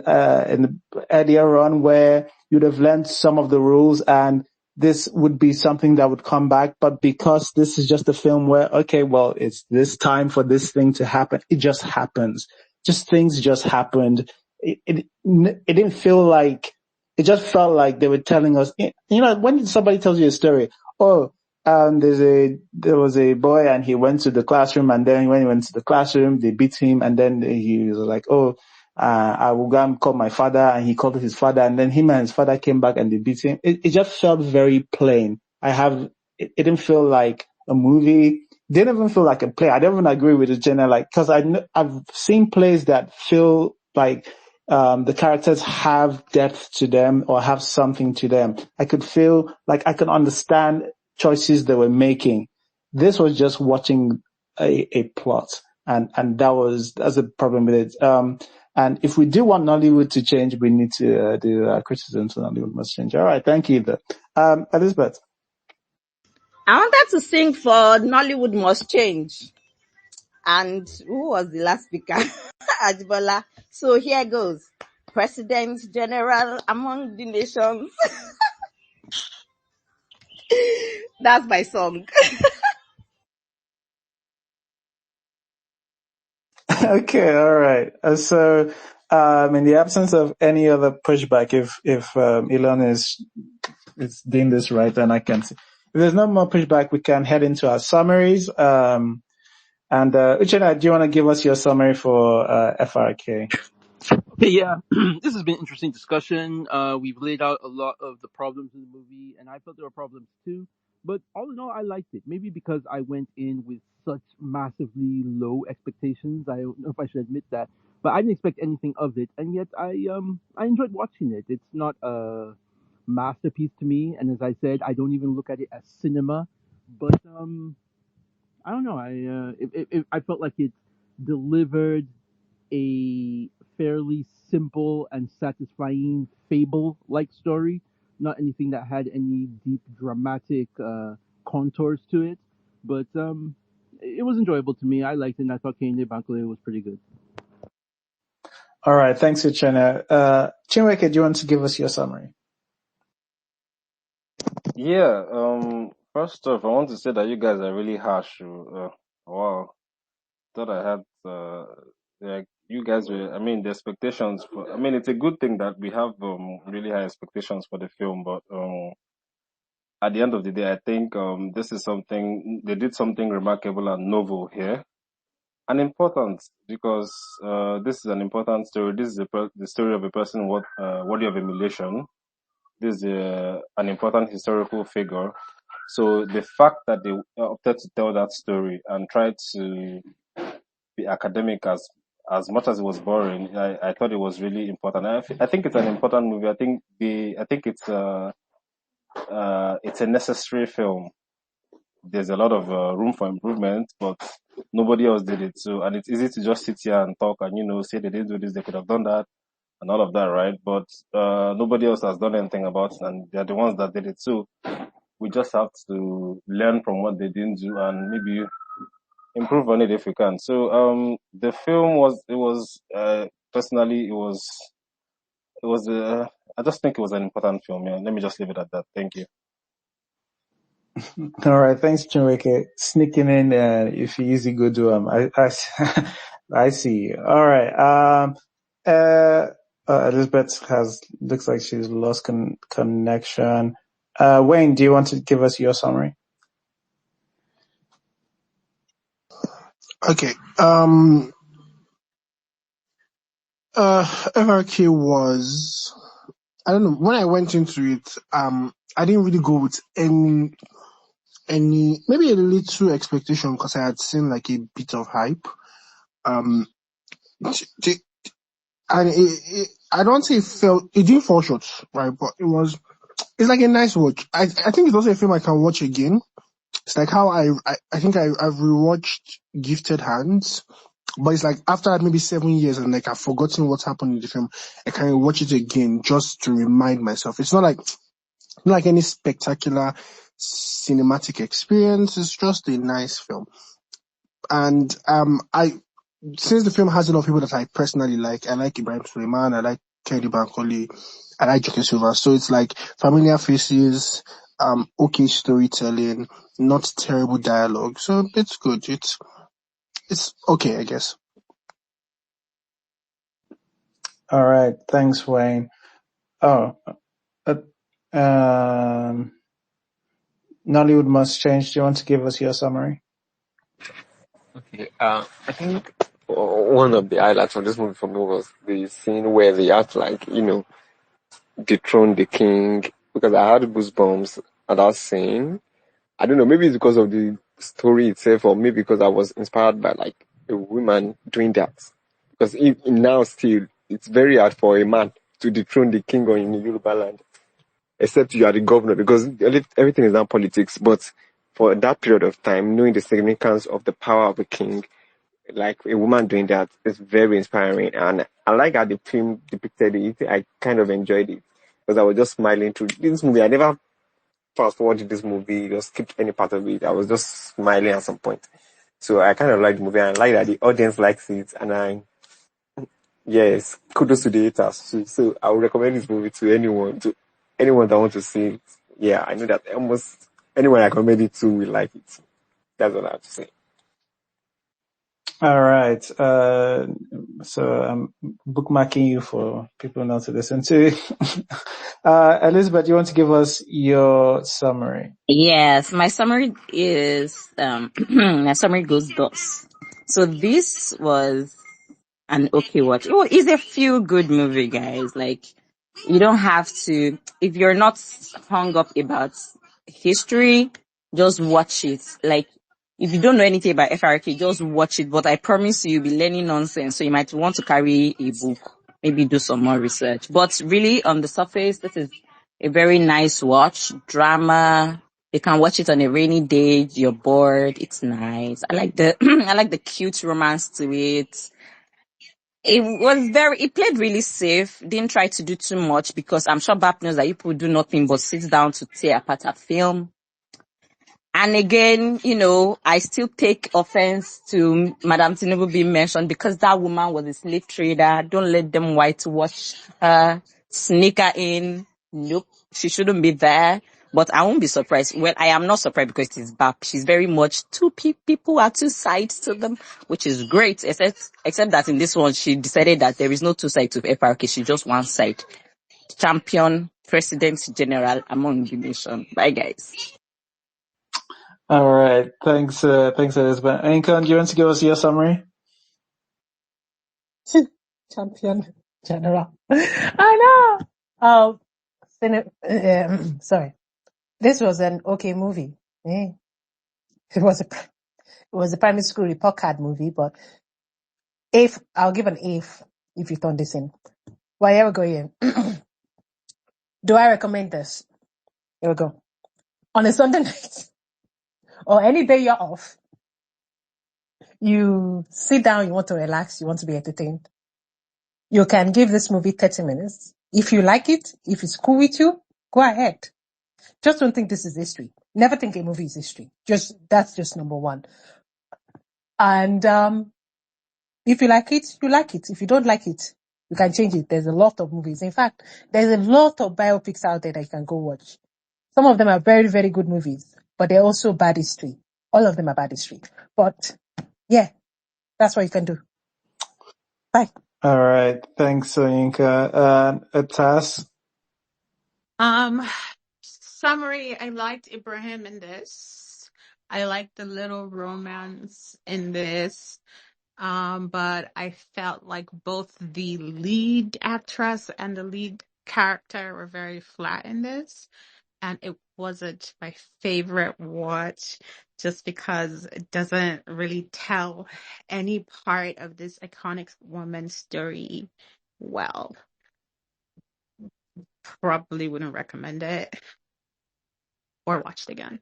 [SPEAKER 1] earlier on, where you'd have learned some of the rules, and this would be something that would come back. But because this is just a film where, okay, well, it's this time for this thing to happen, it just happens. Just things just happened. It didn't feel like, it just felt like they were telling us, when somebody tells you a story, oh, there was a boy and he went to the classroom, and then when he went to the classroom, they beat him, and then he was like, oh, I will go and call my father, and he called his father, and then him and his father came back and they beat him. It just felt very plain. It didn't feel like a movie. Didn't even feel like a play. I don't even agree with the genre, like, cause I've seen plays that feel like, the characters have depth to them or have something to them. I could feel like I could understand choices they were making. This was just watching a plot, and that's a problem with it. And if we do want Nollywood to change, we need to do criticism, so Nollywood must change. All right. Thank you, Elizabeth.
[SPEAKER 4] I wanted to sing for Nollywood Must Change. And who was the last speaker? Ajibola. So here goes. President General among the nations. That's my song.
[SPEAKER 1] Okay, all right. So, in the absence of any other pushback, if Elon is doing this right, then I can see. If there's no more pushback, we can head into our summaries. And Uchenna, do you want to give us your summary for FRK?
[SPEAKER 2] Okay, yeah, this has been an interesting discussion. We've laid out a lot of the problems in the movie, and I felt there were problems too. But all in all, I liked it. Maybe because I went in with such massively low expectations. I don't know if I should admit that, but I didn't expect anything of it, and yet I enjoyed watching it. It's not a masterpiece to me, and as I said, I don't even look at it as cinema. But I don't know. I felt like it delivered a fairly simple and satisfying fable-like story, not anything that had any deep dramatic contours to it. But it was enjoyable to me. I liked it, and I thought Kehinde Bankole was pretty good.
[SPEAKER 1] All right, thanks, Uchenna. Chinweke, do you want to give us your summary?
[SPEAKER 3] Yeah. First off, I want to say that you guys are really harsh. Wow. Thought I had like you guys were. I mean, the expectations for. I mean, it's a good thing that we have really high expectations for the film, but at the end of the day, I think this is something they did something remarkable and novel here, and important because this is an important story. This is the story of a person worthy of emulation. This is an important historical figure. So the fact that they opted to tell that story and try to be academic as much as it was boring, I thought it was really important. I think it's an important movie. I think it's a necessary film. There's a lot of room for improvement, but nobody else did it. So, and it's easy to just sit here and talk and say they didn't do this, they could have done that, and all of that, right? But nobody else has done anything about it, and they're the ones that did it. So we just have to learn from what they didn't do and maybe improve on it if we can. So the film personally I just think it was an important film. Yeah, let me just leave it at that. Thank you.
[SPEAKER 1] All right, thanks, Chinweke. Sneaking in, if you easy go do I see you. All right. Elizabeth looks like she's lost connection. Wayne, do you want to give us your summary?
[SPEAKER 7] Okay. FRK was, I don't know. When I went into it, I didn't really go with any maybe a little expectation because I had seen like a bit of hype. Um, and I don't say it didn't fall short, right? But it's like a nice watch. I think it's also a film I can watch again. It's like how I think I've rewatched Gifted Hands, but it's like after maybe 7 years and like I've forgotten what happened in the film, I can watch it again just to remind myself. It's not like any spectacular cinematic experience. It's just a nice film. And since the film has a lot of people that I personally like, I like Ibrahim Suleiman, I like Kenny Bankole, I like Joke Silva. So it's like familiar faces, okay storytelling, not terrible dialogue. So it's good. It's okay, I guess.
[SPEAKER 1] All right. Thanks, Wayne. Oh, Nollywood Must Change. Do you want to give us your summary?
[SPEAKER 9] Okay, I think one of the highlights of this movie for me was the scene where they had to, like, dethrone the king, because I had goosebumps at that scene. I don't know, maybe it's because of the story itself, or maybe because I was inspired by like a woman doing that. Because now still, it's very hard for a man to dethrone the king or in Yoruba land, except you are the governor, because everything is now politics. But for that period of time, knowing the significance of the power of a king, like a woman doing that, is very inspiring. And I like how the film depicted it. I kind of enjoyed it because I was just smiling through this movie. I never fast forwarded this movie, just skipped any part of it. I was just smiling at some point. So I kind of like the movie, and I like that the audience likes it. And yes, kudos to the haters. So I would recommend this movie to anyone that wants to see it. Yeah, I know that almost anyone I recommend it to will like it. That's all I have to say.
[SPEAKER 1] All right. So I'm bookmarking you for people not to listen to. Elizabeth, you want to give us your summary?
[SPEAKER 4] Yes, my summary is my summary goes thus. So this was an okay watch. Oh, it's a feel good movie, guys. Like, you don't have to, if you're not hung up about history, just watch it. Like, if you don't know anything about FRK, just watch it. But I promise you'll be learning nonsense. So you might want to carry a book, maybe do some more research. But really, on the surface, this is a very nice watch. Drama. You can watch it on a rainy day. You're bored. It's nice. I like the, I like the cute romance to it. It played really safe, didn't try to do too much, because I'm sure BAP knows that people do nothing but sit down to tear apart a film. And again, I still take offense to Madam Tinubu being mentioned, because that woman was a slave trader. Don't let them whitewash her, sneak her in. Nope, she shouldn't be there. But I won't be surprised. Well, I am not surprised because it is BAP. She's very much people are two sides to them, which is great. Except that in this one, she decided that there is no two sides to FRK. She's just one side. Champion, President General among the nation. Bye, guys.
[SPEAKER 1] All right. Thanks, Elizabeth. Incan, do you want to give us your summary?
[SPEAKER 14] Champion General. I know. Sorry. This was an okay movie. Eh? It was a primary school report card movie, but I'll give an if you turn this in. Why ever go in? Do I recommend this? Here we go. On a Sunday night or any day you're off, you sit down, you want to relax, you want to be entertained. You can give this movie 30 minutes. If you like it, if it's cool with you, go ahead. Just don't think this is history. Never think a movie is history. That's just number one. And if you like it, you like it. If you don't like it, you can change it. There's a lot of movies. In fact, there's a lot of biopics out there that you can go watch. Some of them are very, very good movies, but they're also bad history. All of them are bad history. But yeah, that's what you can do. Bye.
[SPEAKER 1] All right. Thanks, Soyinka. Atas?
[SPEAKER 13] Summary, I liked Ibrahim in this. I liked the little romance in this. But I felt like both the lead actress and the lead character were very flat in this, and it wasn't my favorite watch just because it doesn't really tell any part of this iconic woman's story well. Probably wouldn't recommend it or watch it again.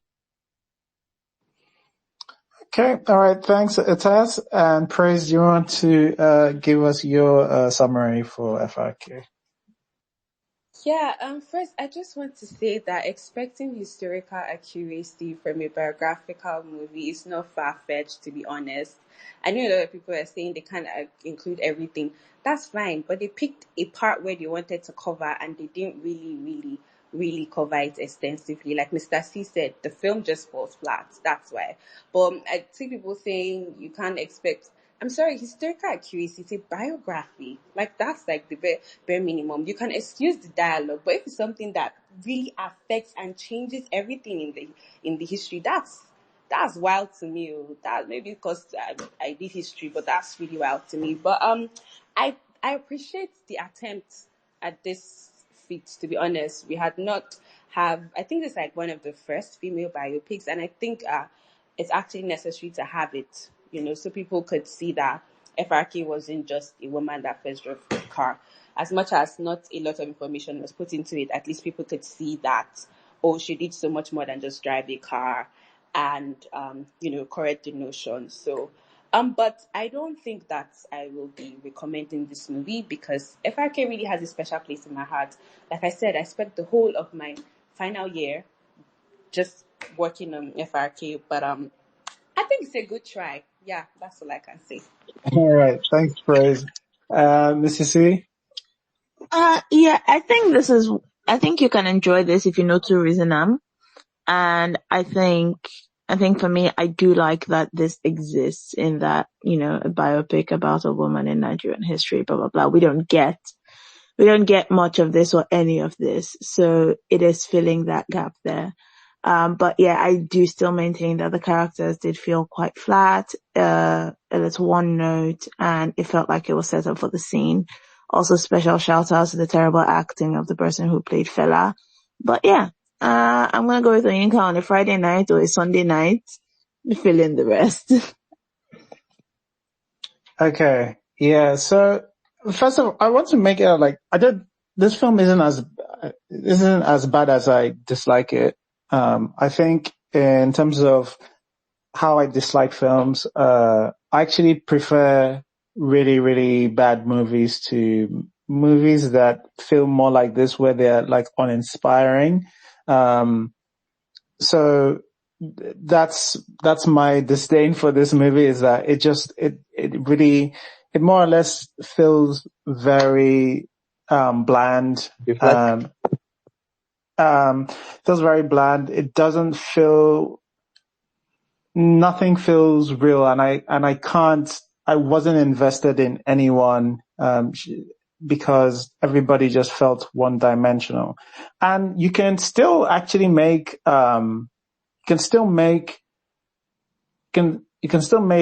[SPEAKER 1] Okay, all right. Thanks, Taz. And Praise, do you want to give us your summary for FRQ?
[SPEAKER 10] Yeah, first, I just want to say that expecting historical accuracy from a biographical movie is not far-fetched, to be honest. I know a lot of people are saying they can't include everything. That's fine, but they picked a part where they wanted to cover and they didn't really cover it extensively. Like Mr. C said, the film just falls flat. That's why. But I see people saying you can't expect. I'm sorry, historical accuracy is a biography. Like, that's like the bare minimum. You can excuse the dialogue, but if it's something that really affects and changes everything in the history, that's wild to me. That maybe because I did history, but that's really wild to me. But I appreciate the attempt at this feat. To be honest, we had not have. I think it's like one of the first female biopics, and I think it's actually necessary to have it. So people could see that FRK wasn't just a woman that first drove a car. As much as not a lot of information was put into it, at least people could see that, oh, she did so much more than just drive a car and, correct the notion. So, but I don't think that I will be recommending this movie because FRK really has a special place in my heart. Like I said, I spent the whole of my final year just working on FRK, but I think it's a good try. Yeah, that's all I can say.
[SPEAKER 1] All right. Thanks, Praise. Mrs. C?
[SPEAKER 8] Yeah, I think you can enjoy this if you know to reason them. And I think for me, I do like that this exists in that, a biopic about a woman in Nigerian history, blah, blah, blah. We don't get much of this or any of this. So it is filling that gap there. But yeah, I do still maintain that the characters did feel quite flat, it's one note, and it felt like it was set up for the scene. Also, special shout out to the terrible acting of the person who played Fela. But yeah, I'm gonna go with Oyinka on a Friday night or a Sunday night, fill in the rest.
[SPEAKER 1] Okay. Yeah. So first of all, I want to make it this film isn't as bad as I dislike it. I think in terms of how I dislike films, I actually prefer really, really bad movies to movies that feel more like this, where they're like uninspiring. So that's my disdain for this movie, is that it more or less feels very bland. Feels very bland. It doesn't feel, nothing feels real, and I wasn't invested in anyone, because everybody just felt one dimensional. And you can still actually make, you can still make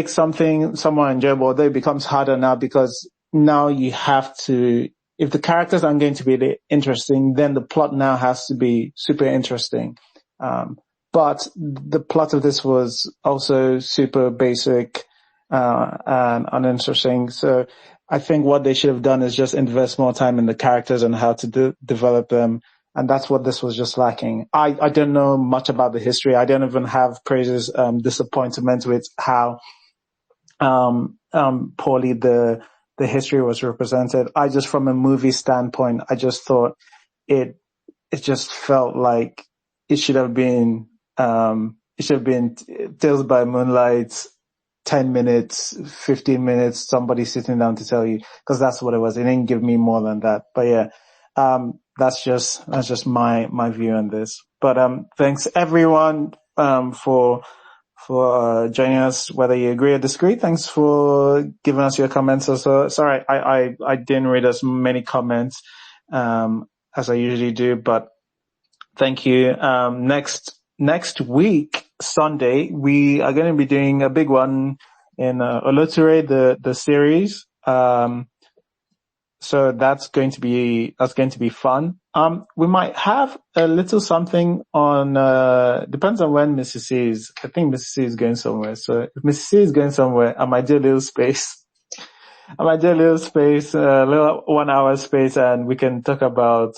[SPEAKER 1] something somewhat enjoyable, although it becomes harder now because now you have to, if the characters aren't going to be interesting, then the plot now has to be super interesting. But the plot of this was also super basic, and uninteresting. So I think what they should have done is just invest more time in the characters and how to develop them. And that's what this was just lacking. I don't know much about the history. I don't even have Praise's, disappointment with how, poorly the history was represented. I just, from a movie standpoint, I just thought it just felt like it should have been Tales by Moonlight, 10 minutes, 15 minutes, somebody sitting down to tell you, because that's what it was. It didn't give me more than that. But yeah, that's just my view on this. But thanks everyone for joining us, whether you agree or disagree. Thanks for giving us your comments. Also, sorry, I didn't read as many comments as I usually do, but thank you. Next week, Sunday, we are going to be doing a big one in Oloture, the series. So that's going to be fun. We might have a little something on, depends on when Mrs. C is. I think Mrs. C is going somewhere. So if Mrs. C is going somewhere, I might do a little space. A little 1 hour space, and we can talk about,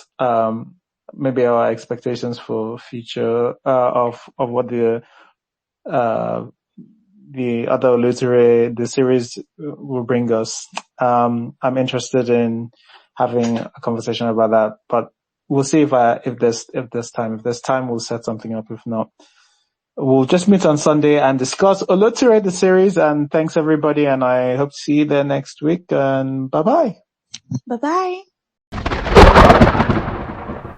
[SPEAKER 1] maybe our expectations for future, of what the other literary, the series will bring us. I'm interested in having a conversation about that, but we'll see if there's time. If there's time, we'll set something up. If not, we'll just meet on Sunday and discuss Oloture, the series. And thanks everybody. And I hope to see you there next week. And bye-bye.
[SPEAKER 8] Bye-bye.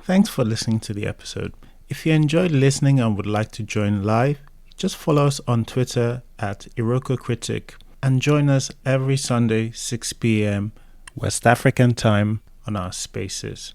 [SPEAKER 1] Thanks for listening to the episode. If you enjoyed listening and would like to join live, just follow us on Twitter at Iroko Critic and join us every Sunday, 6 p.m. West African time on our spaces.